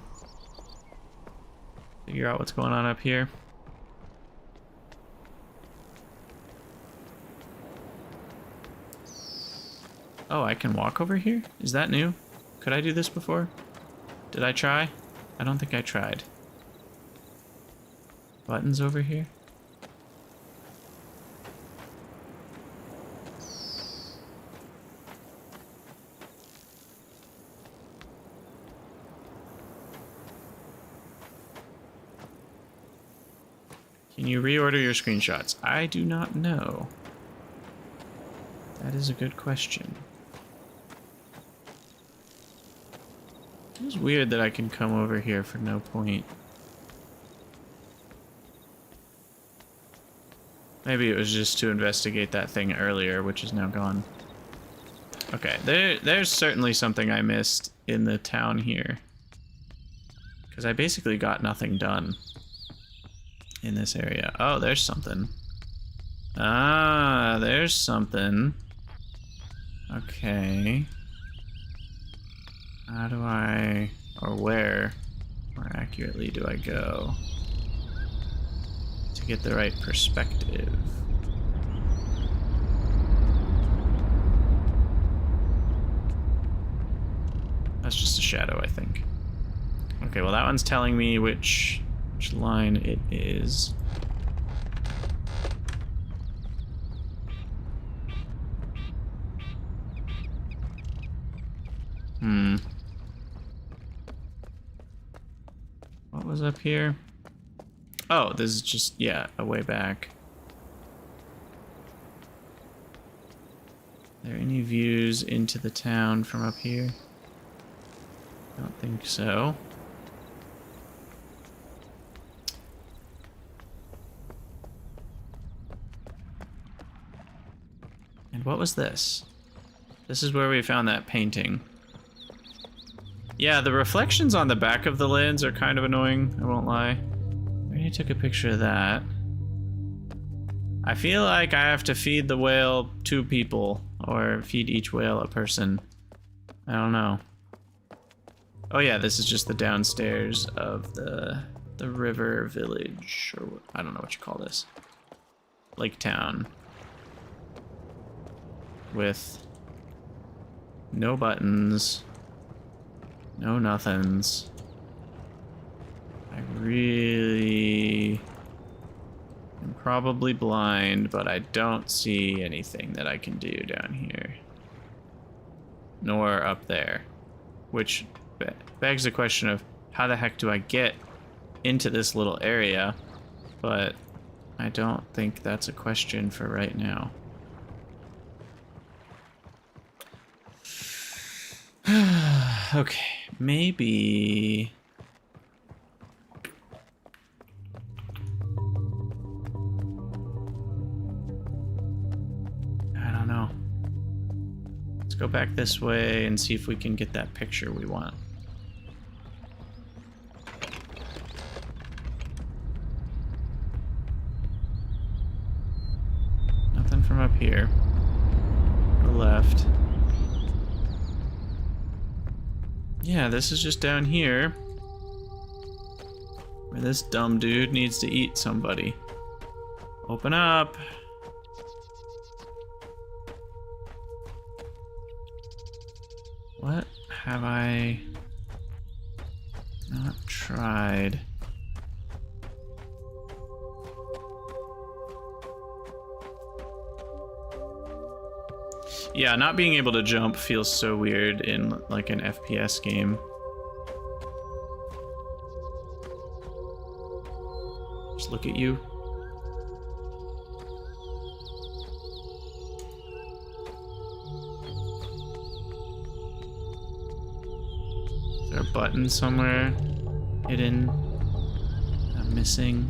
figure out what's going on up here? Oh, I can walk over here? Is that new? Could I do this before? Did I try? I don't think I tried. Buttons over here? Can you reorder your screenshots? I do not know. That is a good question. It's weird that I can come over here for no point. Maybe it was just to investigate that thing earlier, which is now gone. Okay, there's certainly something I missed in the town here. Because I basically got nothing done in this area. Oh, there's something. Ah, there's something. Okay. How do I, or where, more accurately, do I go to get the right perspective? That's just a shadow, I think. Okay, well that one's telling me which line it is. What was up here? Oh, this is just, yeah, a way back. Are there any views into the town from up here? I don't think so. And what was this? This is where we found that painting. Yeah, the reflections on the back of the lens are kind of annoying, I won't lie. I already took a picture of that. I feel like I have to feed the whale 2 people, or feed each whale a person. I don't know. Oh yeah, this is just the downstairs of the river village, or I don't know what you call this. Lake town. With no buttons. No nothings. I really am probably blind, but I don't see anything that I can do down here. Nor up there. Which begs the question of how the heck do I get into this little area? But I don't think that's a question for right now. Okay, maybe... I don't know. Let's go back this way and see if we can get that picture we want. Nothing from up here. Go left. Yeah, this is just down here. Where this dumb dude needs to eat somebody. Open up. What have I not tried? Yeah, not being able to jump feels so weird in like an FPS game. Just look at you. Is there a button somewhere hidden? I'm missing.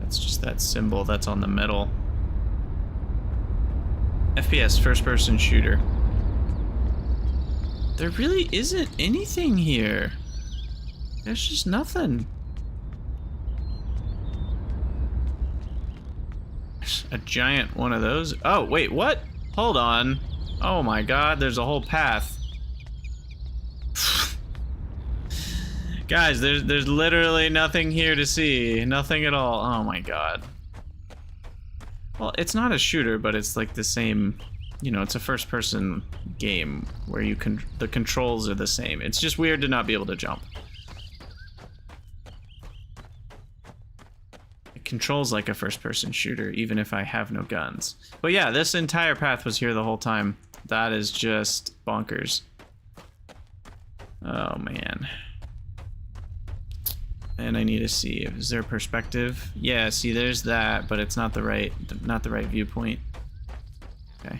That's just that symbol that's on the metal. FPS, first-person shooter. There really isn't anything here. There's just nothing. A giant one of those. Oh, wait, what? Hold on. Oh my god, there's a whole path. Guys, there's literally nothing here to see. Nothing at all. Oh my god. Well, it's not a shooter, but it's like the same, you know, it's a first-person game where you can, the controls are the same. It's just weird to not be able to jump. It controls like a first-person shooter, even if I have no guns. But yeah, this entire path was here the whole time. That is just bonkers. Oh man. And I need to see, is there perspective? Yeah, see, there's that, but it's not the right viewpoint. Okay.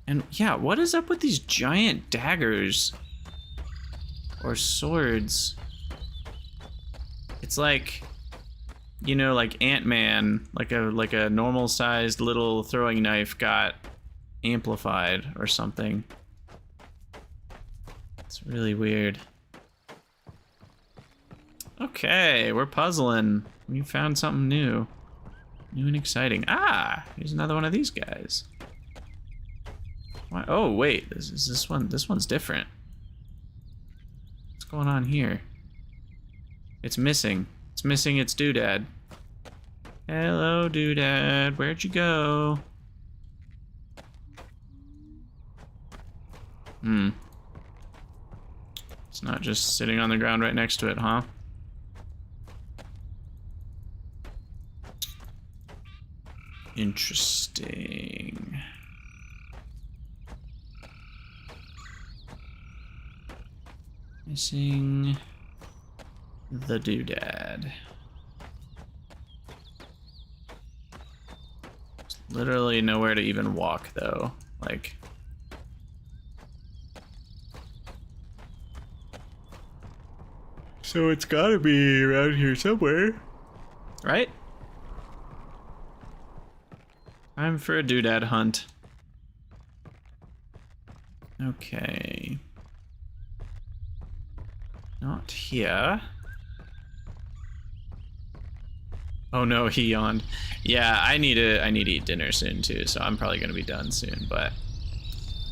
And yeah, what is up with these giant daggers or swords? It's like, you know, like Ant-Man, like a normal-sized little throwing knife got amplified or something. It's really weird. Okay, we're puzzling. We found something new. New and exciting. Ah, here's another one of these guys. Why? Oh, wait, this one. This one's different. What's going on here? It's missing. It's missing its doodad. Hello, doodad. Where'd you go? It's not just sitting on the ground right next to it, huh? Interesting. Missing the doodad. There's literally nowhere to even walk, though. Like, so it's gotta be around here somewhere, right? Time for a doodad hunt. Okay. Not here. Oh no, he yawned. Yeah, I need to eat dinner soon too, so I'm probably gonna be done soon, but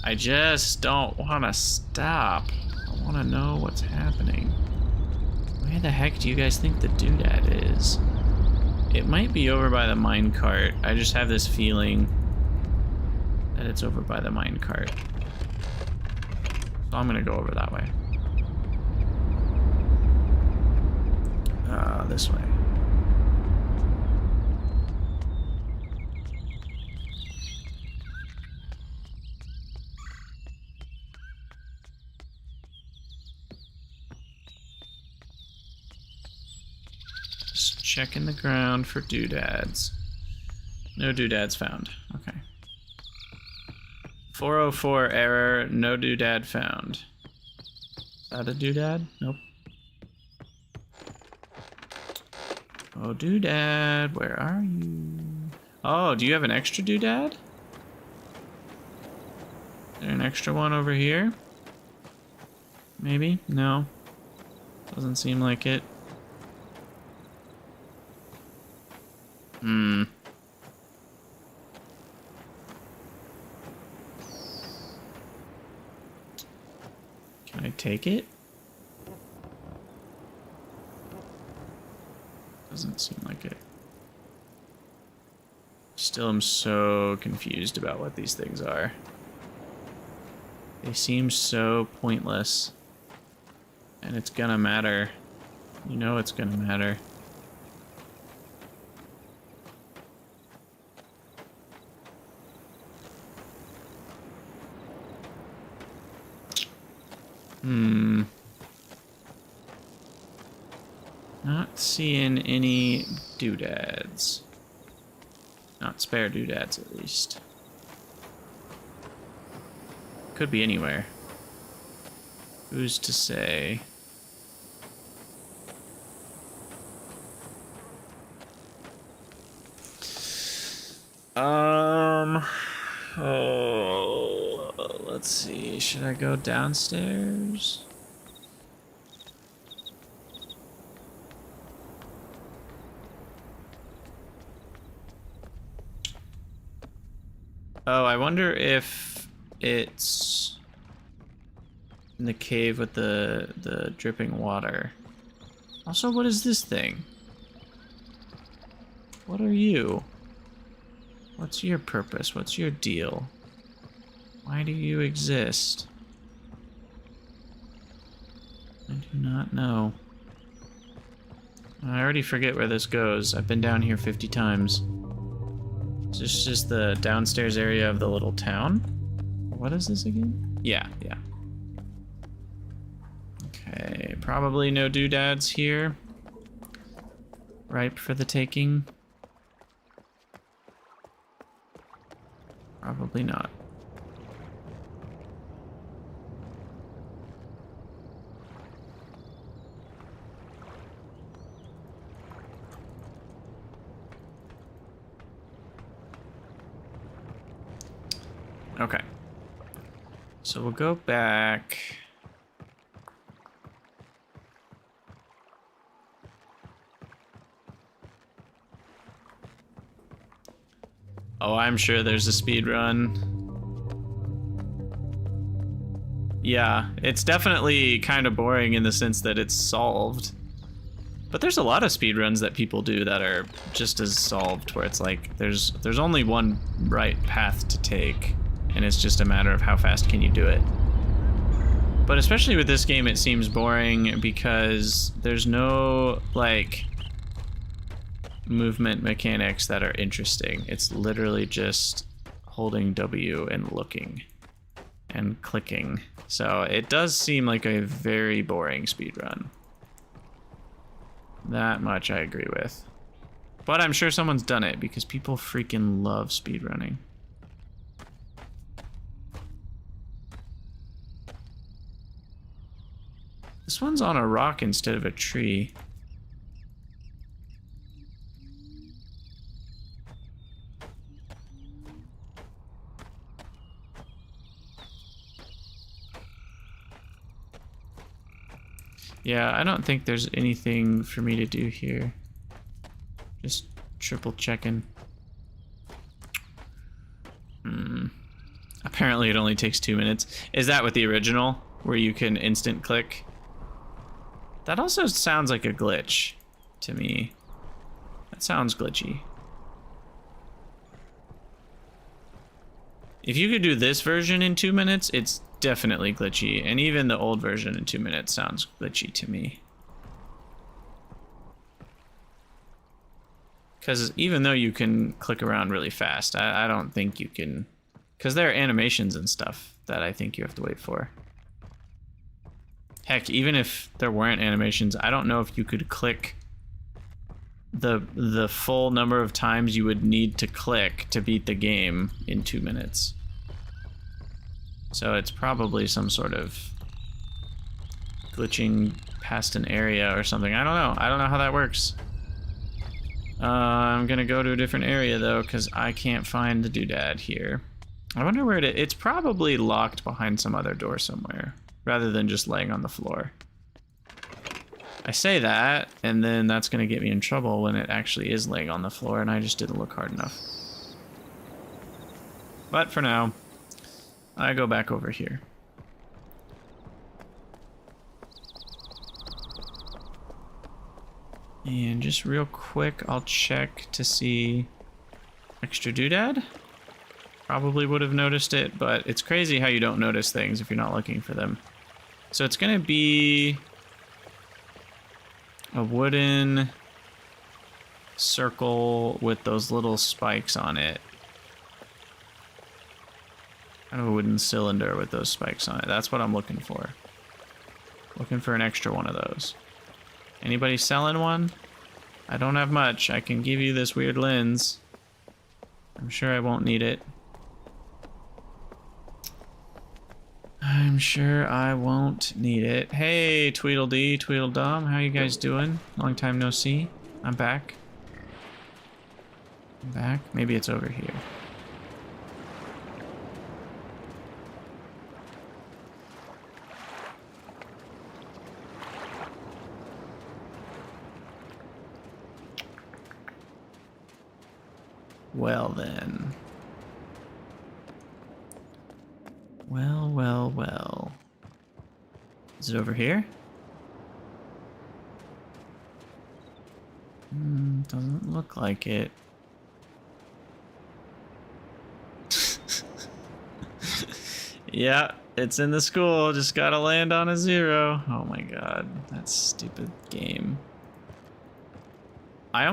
I just don't wanna stop. I wanna know what's happening. Where the heck do you guys think the doodad is? It might be over by the minecart. I just have this feeling that it's over by the minecart. So I'm gonna go over that way. This way. Just checking the ground for doodads. No doodads found. Okay. 404 error, no doodad found. Is that a doodad? Nope. Oh, doodad, where are you? Oh, do you have an extra doodad? Is there an extra one over here? Maybe? No. Doesn't seem like it. Hmm. Can I take it? Doesn't seem like it. Still am so confused about what these things are. They seem so pointless. And it's gonna matter. You know it's gonna matter. Not seeing any doodads. Not spare doodads, at least. Could be anywhere. Who's to say? Oh, let's see. Should I go downstairs? Oh, I wonder if it's in the cave with the dripping water. Also, what is this thing? What are you? What's your purpose? What's your deal? Why do you exist? I do not know. I already forget where this goes. I've been down here 50 times. Is this just the downstairs area of the little town? What is this again? Yeah. Okay, probably no doodads here. Ripe for the taking. Probably not. Okay. So we'll go back. Oh, I'm sure there's a speed run. Yeah, it's definitely kind of boring in the sense that it's solved. But there's a lot of speedruns that people do that are just as solved, where it's like there's only one right path to take, and it's just a matter of how fast can you do it. But especially with this game, it seems boring because there's no, like, movement mechanics that are interesting. It's literally just holding W and looking and clicking. So it does seem like a very boring speedrun. That much I agree with. But I'm sure someone's done it because people freaking love speedrunning. This one's on a rock instead of a tree. Yeah, I don't think there's anything for me to do here. Just triple checking. Apparently it only takes 2 minutes. Is that with the original, where you can instant click? That also sounds like a glitch to me. That sounds glitchy. If you could do this version in 2 minutes, it's definitely glitchy, and even the old version in 2 minutes sounds glitchy to me. Because even though you can click around really fast, I don't think you can... Because there are animations and stuff that I think you have to wait for. Heck, even if there weren't animations, I don't know if you could click the full number of times you would need to click to beat the game in 2 minutes. So it's probably some sort of glitching past an area or something. I don't know. I don't know how that works. I'm gonna go to a different area though, because I can't find the doodad here. I wonder where it is. It's probably locked behind some other door somewhere. rather than just laying on the floor. I say that, and then that's gonna get me in trouble when it actually is laying on the floor and I just didn't look hard enough. But for now, I go back over here. And just real quick, I'll check to see extra doodad. Probably would have noticed it, but it's crazy how you don't notice things if you're not looking for them. So it's gonna be a wooden circle with those little spikes on it. Kind of a wooden cylinder with those spikes on it. That's what I'm looking for. Looking for an extra one of those. Anybody selling one? I don't have much. I can give you this weird lens. I'm sure I won't need it. I'm sure I won't need it. Hey, Tweedledee, Tweedledum, how you guys doing? Long time no see. I'm back. I'm back. Maybe it's over here. Well then. Well, well, well. Is it over here? Doesn't look like it. Yeah, it's in the school. Just gotta land on a 0. Oh my god, that stupid game. I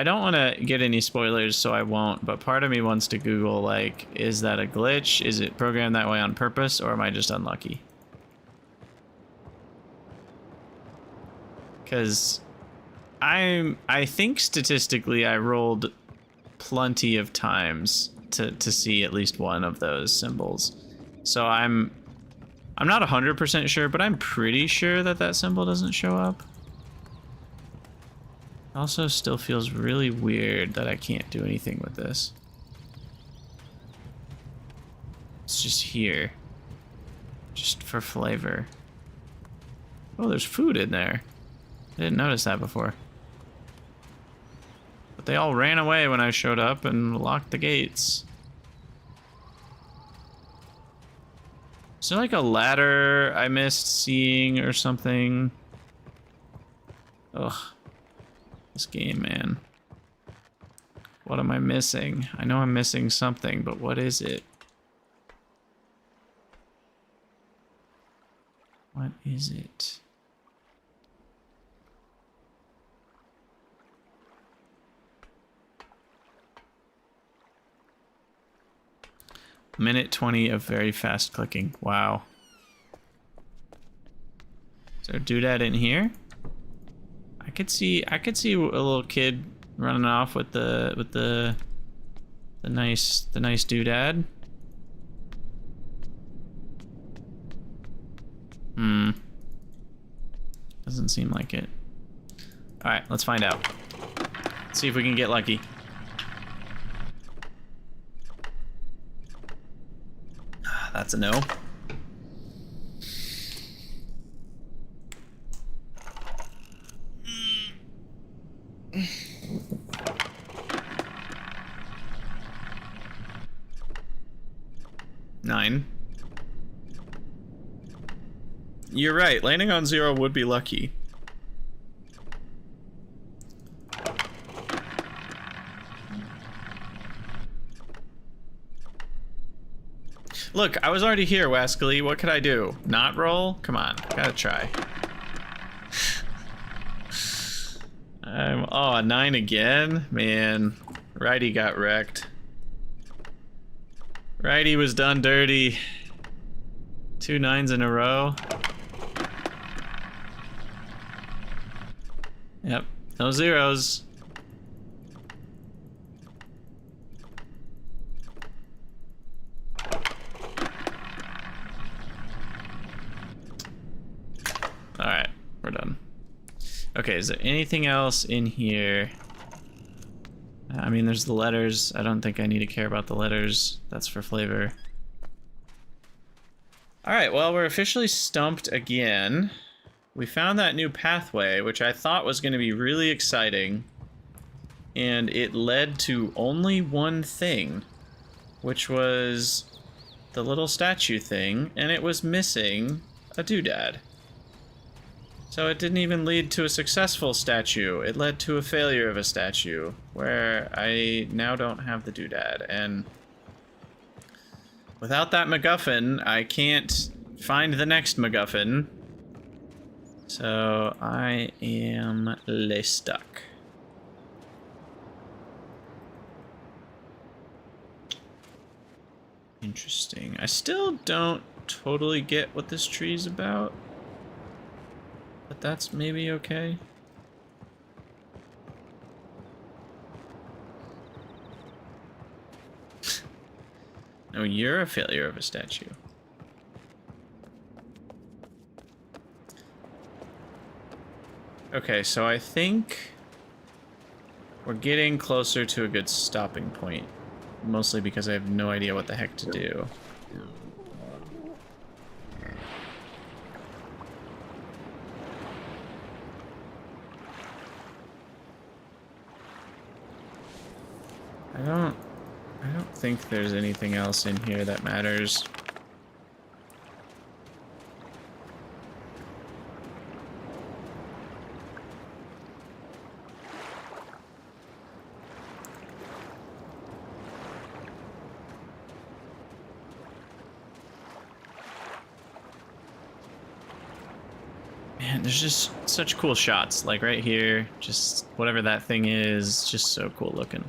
don't want to get any spoilers, so I won't, but part of me wants to Google, like, is that a glitch? Is it programmed that way on purpose, or am I just unlucky? Because I think statistically I rolled plenty of times to see at least one of those symbols. So I'm not 100% sure, but I'm pretty sure that that symbol doesn't show up. Also still feels really weird that I can't do anything with this. It's just here. Just for flavor. Oh, there's food in there. I didn't notice that before. But they all ran away when I showed up and locked the gates. Is there like a ladder I missed seeing or something? Ugh. This game, man. What am I missing? I know I'm missing something, but what is it? What is it? Minute 20 of very fast clicking. Wow. Is there a doodad in here? I could see a little kid running off with the nice doodad. Doesn't seem like it. All right, let's find out. Let's see if we can get lucky. That's a no. Nine. You're right, landing on 0 would be lucky. Look, I was already here, Wascally. What could I do? Not roll? Come on, gotta try. Oh, a 9 again? Man, Righty got wrecked. Righty was done dirty. 2 9s in a row. Yep, no 0s. Alright, we're done. Okay, is there anything else in here? I mean, there's the letters. I don't think I need to care about the letters. That's for flavor. Alright, well, we're officially stumped again. We found that new pathway, which I thought was going to be really exciting. And it led to only one thing, which was the little statue thing, and it was missing a doodad. So it didn't even lead to a successful statue. It led to a failure of a statue, where I now don't have the doodad. And without that MacGuffin, I can't find the next MacGuffin. So I am stuck. Interesting. I still don't totally get what this tree's about. But that's maybe okay. No, you're a failure of a statue. Okay, so I think we're getting closer to a good stopping point. Mostly because I have no idea what the heck to do. I don't think there's anything else in here that matters. Man, there's just such cool shots. Like right here, just whatever that thing is, just so cool looking.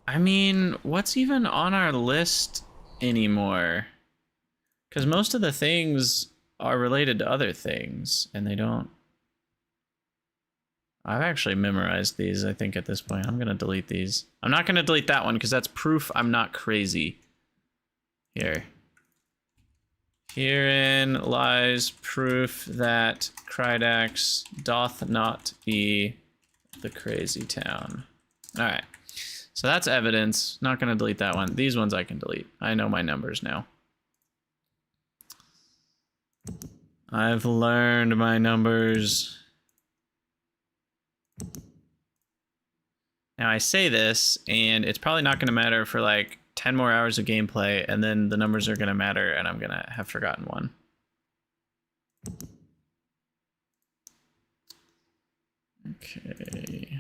I mean, what's even on our list anymore? Because most of the things are related to other things, and they don't... I've actually memorized these, I think, at this point. I'm going to delete these. I'm not going to delete that one, because that's proof I'm not crazy. Here. Herein lies proof that Krydax doth not be the crazy town. Alright. So that's evidence. Not going to delete that one. These ones I can delete. I know my numbers now. I've learned my numbers. Now I say this, and it's probably not going to matter for like 10 more hours of gameplay, and then the numbers are going to matter, and I'm going to have forgotten one. Okay.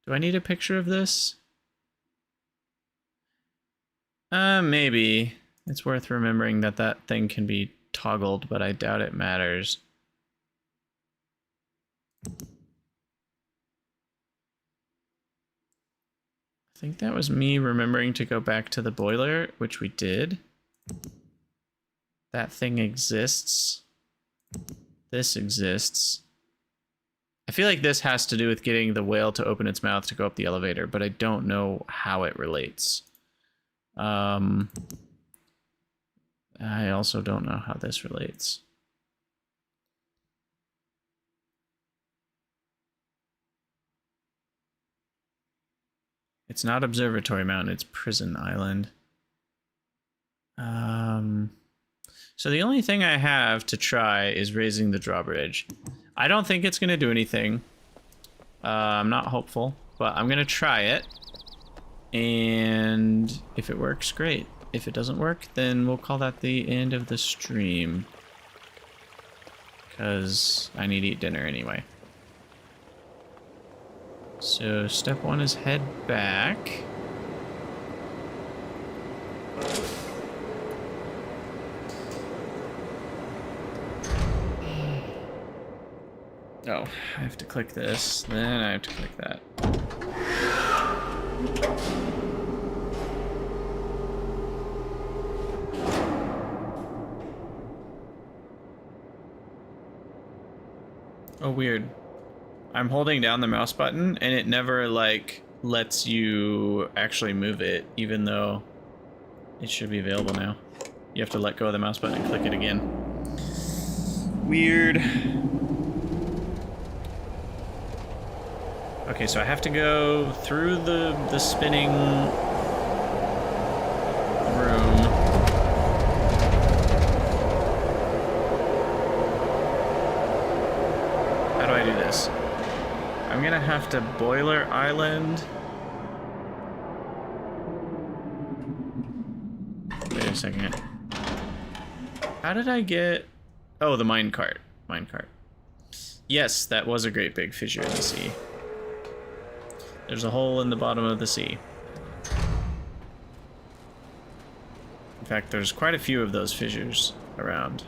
Do I need a picture of this? Maybe. It's worth remembering that that thing can be toggled, but I doubt it matters. I think that was me remembering to go back to the boiler, which we did. That thing exists. This exists. I feel like this has to do with getting the whale to open its mouth to go up the elevator, but I don't know how it relates. I also don't know how this relates. It's not Observatory Mountain, it's Prison Island. So the only thing I have to try is raising the drawbridge. I don't think it's going to do anything. I'm not hopeful, but I'm going to try it. And if it works, great. If it doesn't work, then we'll call that the end of the stream. Because I need to eat dinner anyway. So step one is head back. Oh, I have to click this, then I have to click that. Oh, weird. I'm holding down the mouse button and it never like lets you actually move it, even though it should be available now. You have to let go of the mouse button and click it again. Weird. Okay, so I have to go through the spinning room. How do I do this? I'm gonna have to Boiler Island. Wait a second. How did I get... Oh, the minecart. Minecart. Yes, that was a great big fissure in the sea. There's a hole in the bottom of the sea. In fact, there's quite a few of those fissures around.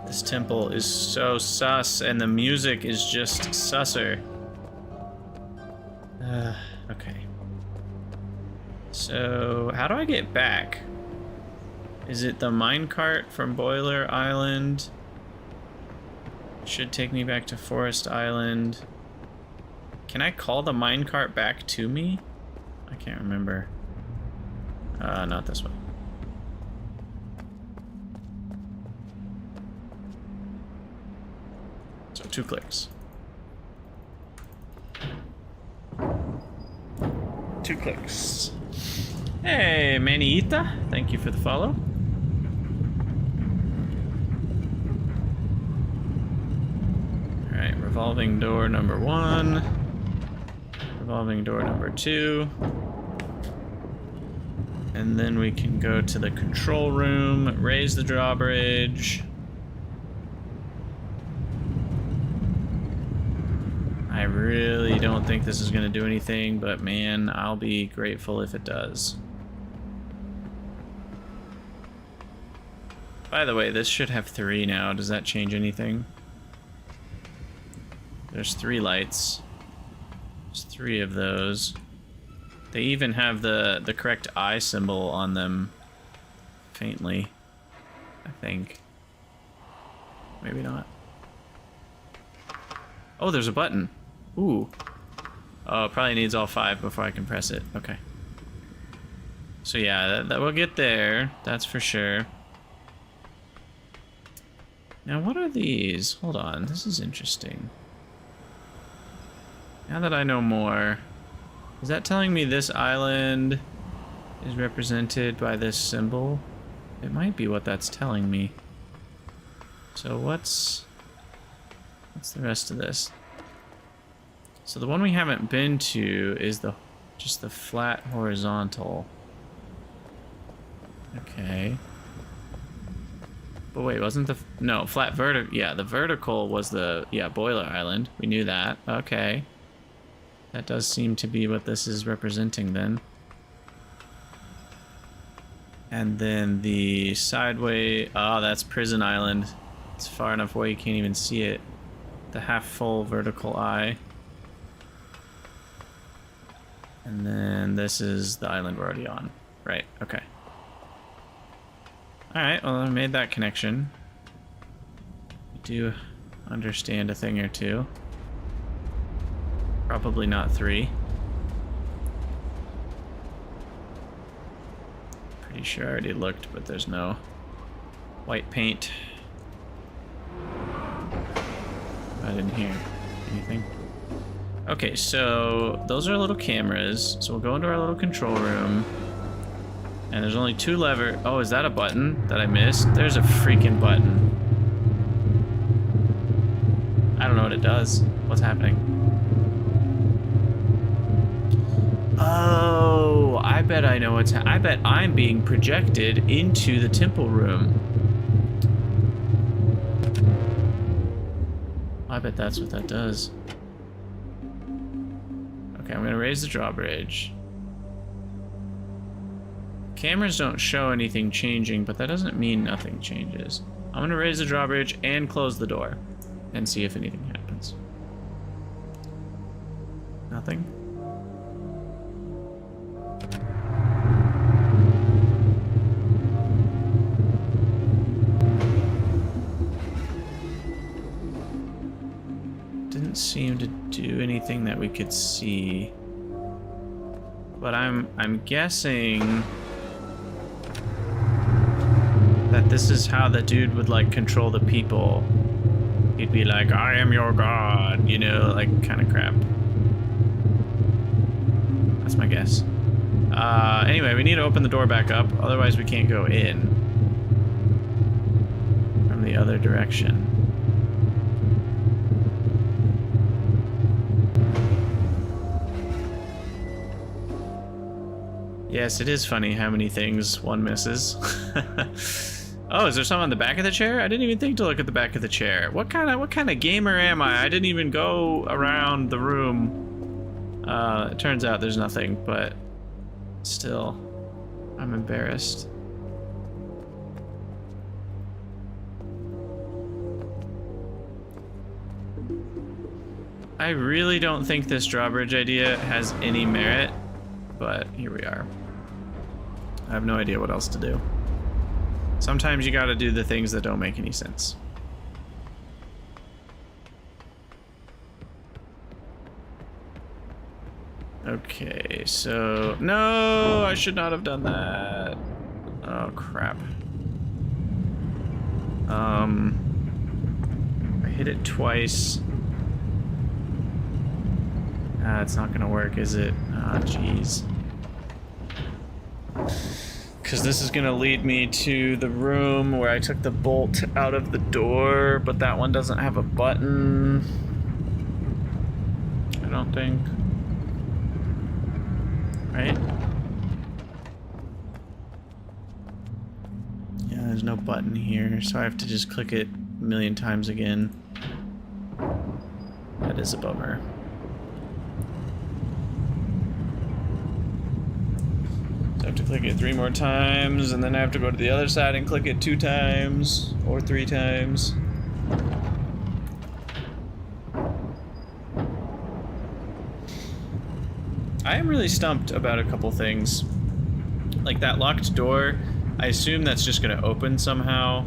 This temple is so sus, and the music is just susser. Okay. So, how do I get back? Is it the minecart from Boiler Island? Should take me back to Forest Island. Can I call the minecart back to me? I can't remember. Not this way. So 2 clicks. 2 clicks. Hey, Maniita, thank you for the follow. Alright, revolving door number 1. Revolving door number 2. And then we can go to the control room, raise the drawbridge. I really don't think this is going to do anything, but man, I'll be grateful if it does. By the way, this should have 3 now. Does that change anything? There's 3 lights. There's 3 of those. They even have the correct eye symbol on them. Faintly. I think. Maybe not. Oh, there's a button. Ooh. Oh, it probably needs all 5 before I can press it. Okay. So yeah, that will get there. That's for sure. Now, what are these? Hold on. This is interesting. Now that I know more, is that telling me this island is represented by this symbol? It might be what that's telling me. So what's the rest of this? So the one we haven't been to is just the flat horizontal. Okay. But wait, wasn't no, flat vertical, yeah, the vertical was Boiler Island. We knew that. Okay. That does seem to be what this is representing then. And then the sideway, oh, that's Prison Island. It's far enough away you can't even see it. The half-full vertical eye. And then this is the island we're already on. Right, okay. Alright, well, I made that connection. I do understand a thing or two. Probably not 3. Pretty sure I already looked, but there's no white paint. I didn't hear anything. Okay, so those are little cameras. So we'll go into our little control room. And there's only 2 levers. Oh, is that a button that I missed? There's a freaking button. I don't know what it does. What's happening? Oh, I bet I know what's I bet I'm being projected into the temple room. I bet that's what that does. Okay, I'm gonna raise the drawbridge. Cameras don't show anything changing, but that doesn't mean nothing changes. I'm gonna raise the drawbridge and close the door and see if anything happens. Nothing? Didn't seem to do anything that we could see. But I'm guessing that this is how the dude would like control the people. He'd be like, I am your god, you know, like kind of crap. That's my guess. Anyway, we need to open the door back up, otherwise we can't go in from the other direction. Yes, it is funny how many things one misses. Oh, is there something on the back of the chair? I didn't even think to look at the back of the chair. What kind of gamer am I? I didn't even go around the room. It turns out there's nothing, but still, I'm embarrassed. I really don't think this drawbridge idea has any merit, but here we are. I have no idea what else to do. Sometimes you gotta do the things that don't make any sense. Okay, so... No! I should not have done that. Oh, crap. I hit it twice. It's not gonna work, is it? Ah, jeez. Because this is gonna lead me to the room where I took the bolt out of the door, but that one doesn't have a button. I don't think. Right? Yeah, there's no button here, so I have to just click it a million times again. That is a bummer. I have to click it 3 more times, and then I have to go to the other side and click it 2 times, or 3 times. I am really stumped about a couple things. Like that locked door, I assume that's just gonna open somehow.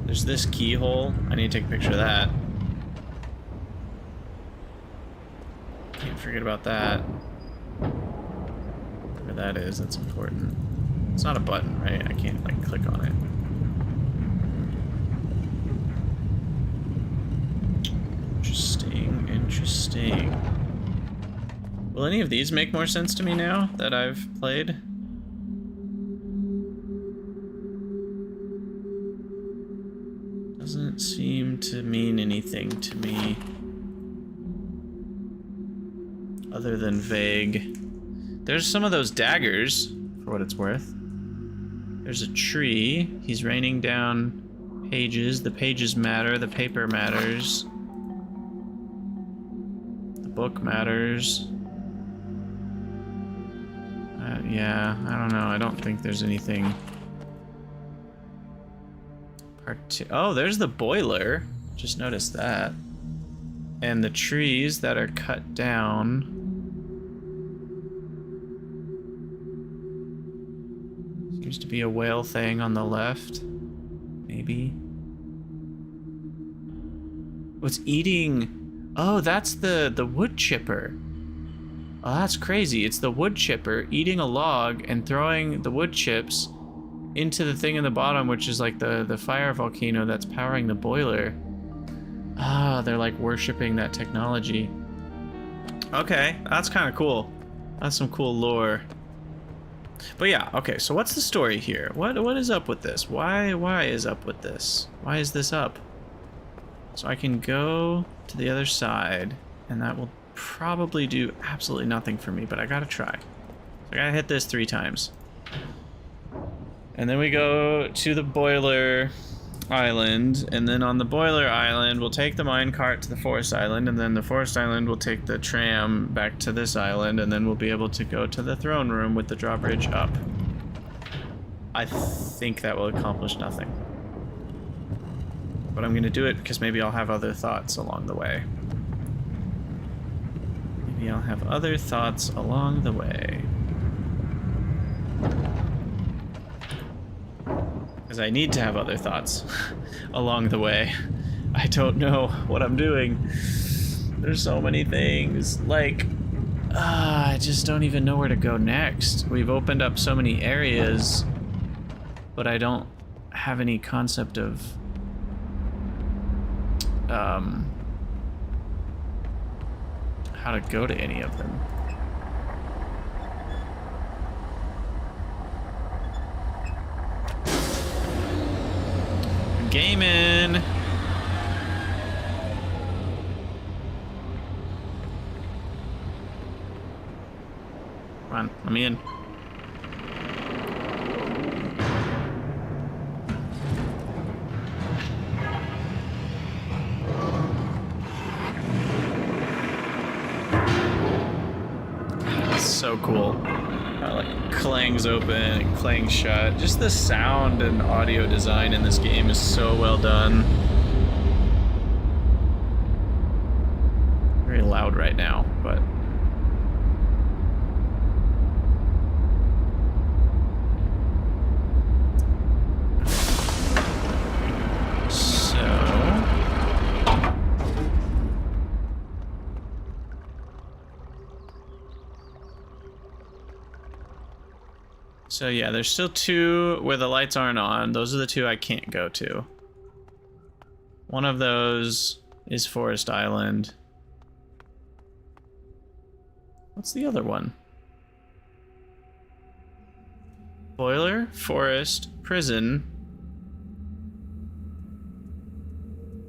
There's this keyhole, I need to take a picture of that. Can't forget about that. That is, that's important. It's not a button, right? I can't like click on it. Interesting, interesting. Will any of these make more sense to me now that I've played? Doesn't seem to mean anything to me. Other than vague. There's some of those daggers, for what it's worth. There's a tree. He's raining down pages. The pages matter. The paper matters. The book matters. Yeah, I don't know. I don't think there's anything. Oh, there's the boiler. Just noticed that. And the trees that are cut down. Seems to be a whale thing on the left. Maybe. What's eating? Oh, that's the wood chipper. Oh, that's crazy. It's the wood chipper eating a log and throwing the wood chips into the thing in the bottom, which is like the fire volcano that's powering the boiler. Ah, they're like worshipping that technology. Okay, that's kind of cool. That's some cool lore. But yeah, okay, so what's the story here? What is up with this? Why is up with this? Why is this up? So I can go to the other side, and that will probably do absolutely nothing for me, but I gotta try. So I gotta hit this 3 times. And then we go to the boiler island, and then on the boiler island we'll take the minecart to the forest island, and then the forest island will take the tram back to this island, and then we'll be able to go to the throne room with the drawbridge up. I think that will accomplish nothing. But I'm gonna do it because maybe I'll have other thoughts along the way. Maybe I'll have other thoughts along the way. Because I need to have other thoughts along the way. I don't know what I'm doing. There's so many things. Like, I just don't even know where to go next. We've opened up so many areas, but I don't have any concept of how to go to any of them. Gaming. Come on, let me in. So cool. How it like clangs open and clangs shut. Just the sound and audio design in this game is so well done. Very loud right now, but So yeah, there's still two where the lights aren't on. Those are the two I can't go to. One of those is Forest Island. What's the other one? Boiler, Forest, Prison.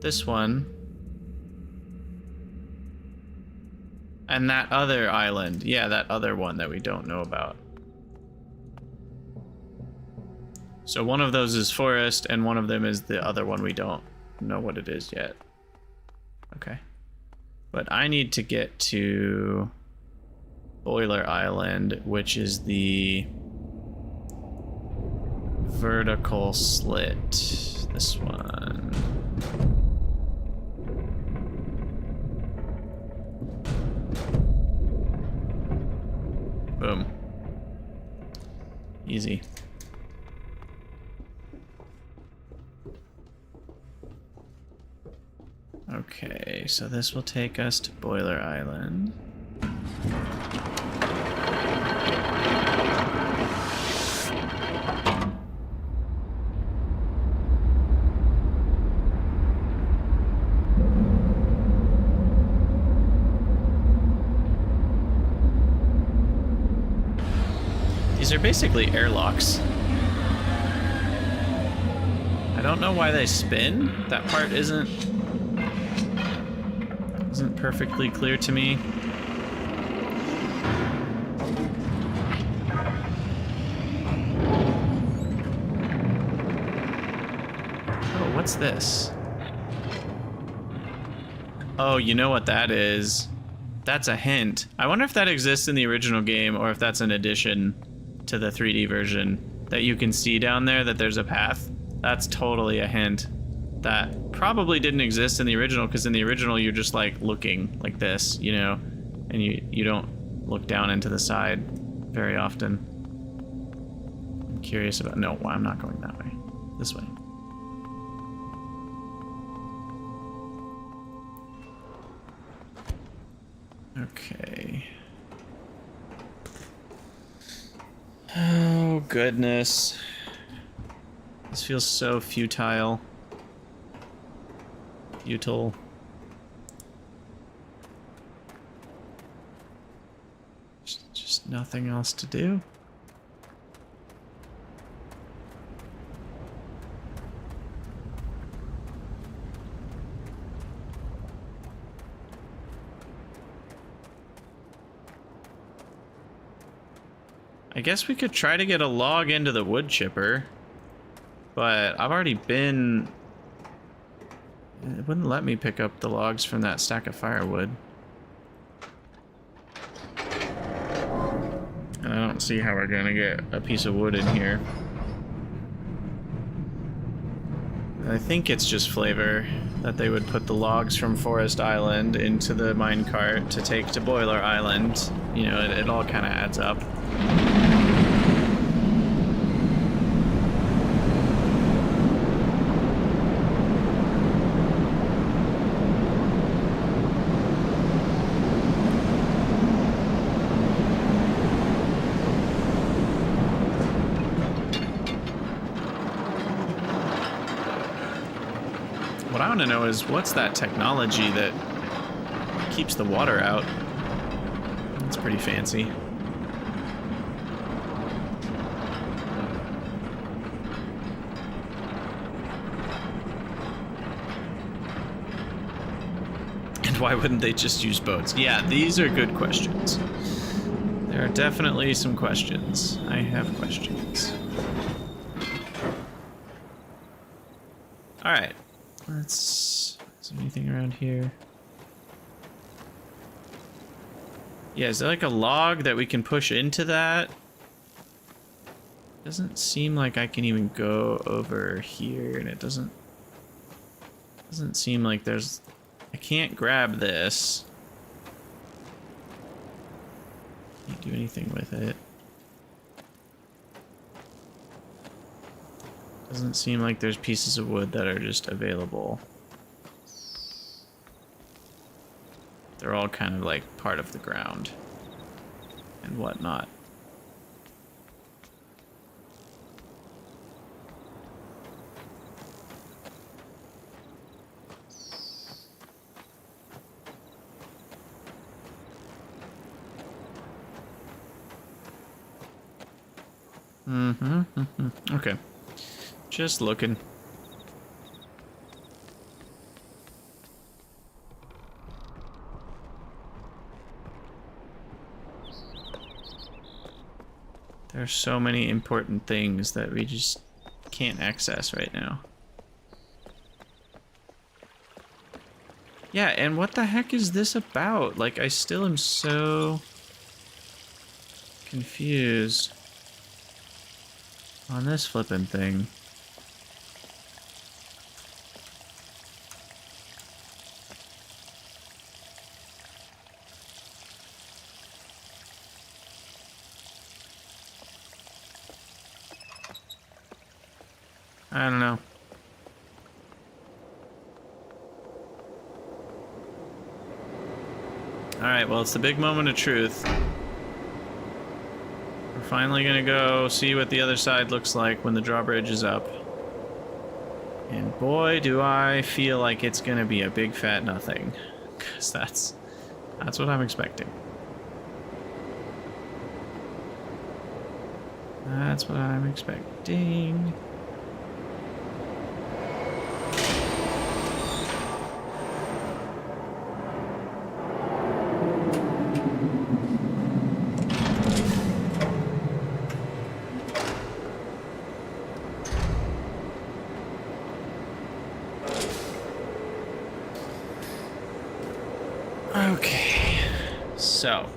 This one. And that other island. Yeah, that other one that we don't know about. So one of those is Forest, and one of them is the other one we don't know what it is yet. Okay. But I need to get to Boiler Island, which is the vertical slit. This one. Boom. Easy. Okay, so this will take us to Boiler Island. These are basically airlocks. I don't know why they spin. That part isn't perfectly clear to me. Oh, what's this? Oh, you know what that is? That's a hint. I wonder if that exists in the original game or if that's an addition to the 3D version, that you can see down there that there's a path. That's totally a hint. That probably didn't exist in the original, because in the original you're just like looking like this, you know, and you don't look down into the side very often. I'm curious about... No, I'm not going that way. This way. Okay. Oh, goodness. This feels so futile. Futile. Just nothing else to do. I guess we could try to get a log into the wood chipper, but I've already been... It wouldn't let me pick up the logs from that stack of firewood. And I don't see how we're gonna get a piece of wood in here. I think it's just flavor that they would put the logs from Forest Island into the minecart to take to Boiler Island. You know, it all kind of adds up. want to know is what's that technology that keeps the water out? That's pretty fancy. And why wouldn't they just use boats? Yeah, these are good questions. There are definitely some questions. I have questions. Alright. Is there anything around here? Yeah, is there like a log that we can push into that? Doesn't seem like I can even go over here, and it doesn't seem like there's... I can't grab this. Can't do anything with it. Doesn't seem like there's pieces of wood that are just available. They're all kind of like part of the ground and whatnot. Okay. Just looking. There's so many important things that we just can't access right now. Yeah, and what the heck is this about? Like, I still am so confused on this flippin' thing. I don't know. Alright, well, it's the big moment of truth. We're finally gonna go see what the other side looks like when the drawbridge is up. And boy, do I feel like it's gonna be a big fat nothing. Because that's what I'm expecting. That's what I'm expecting. Okay, so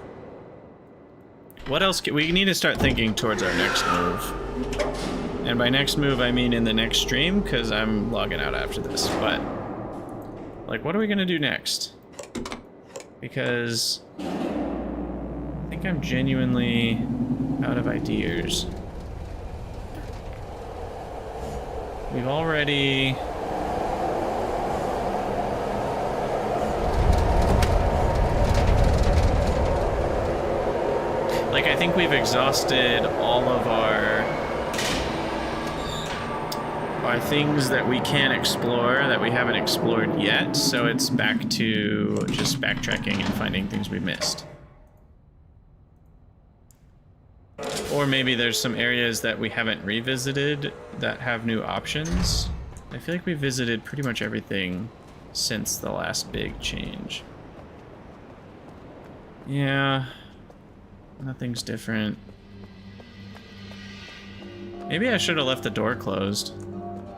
what else we need to start thinking towards our next move. And by next move, I mean in the next stream, because I'm logging out after this. But, like, what are we going to do next? Because I think I'm genuinely out of ideas. We've already... Like, I think we've exhausted all of our things that we can explore that we haven't explored yet, so it's back to just backtracking and finding things we missed. Or maybe there's some areas that we haven't revisited that have new options. I feel like we visited pretty much everything since the last big change. Yeah. Nothing's different. Maybe I should have left the door closed.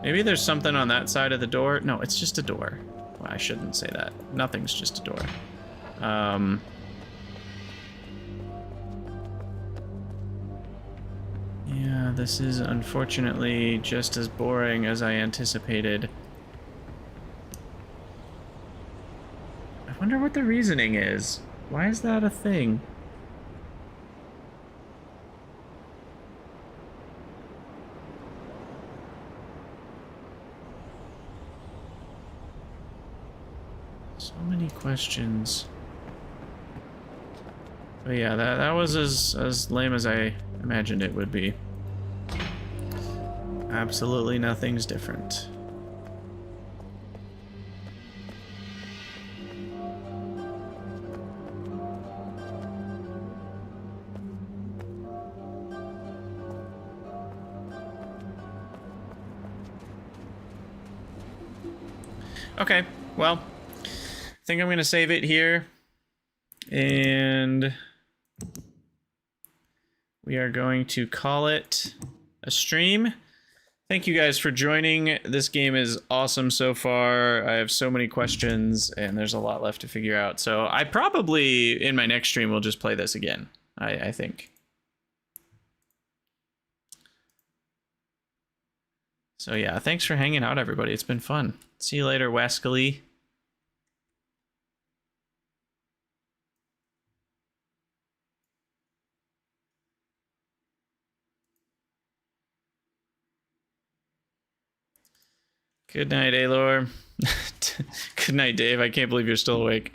Maybe there's something on that side of the door. No, it's just a door. Well, I shouldn't say that. Nothing's just a door. Yeah, this is unfortunately just as boring as I anticipated. I wonder what the reasoning is. Why is that a thing? So many questions. But yeah, that was as lame as I imagined it would be. Absolutely nothing's different. Okay, well, I think I'm going to save it here. And we are going to call it a stream. Thank you guys for joining. This game is awesome so far. I have so many questions, and there's a lot left to figure out. So I probably, in my next stream, will just play this again, I think. So yeah, thanks for hanging out, everybody. It's been fun. See you later, Wascally. Good night, Aelor. Good night, Dave. I can't believe you're still awake.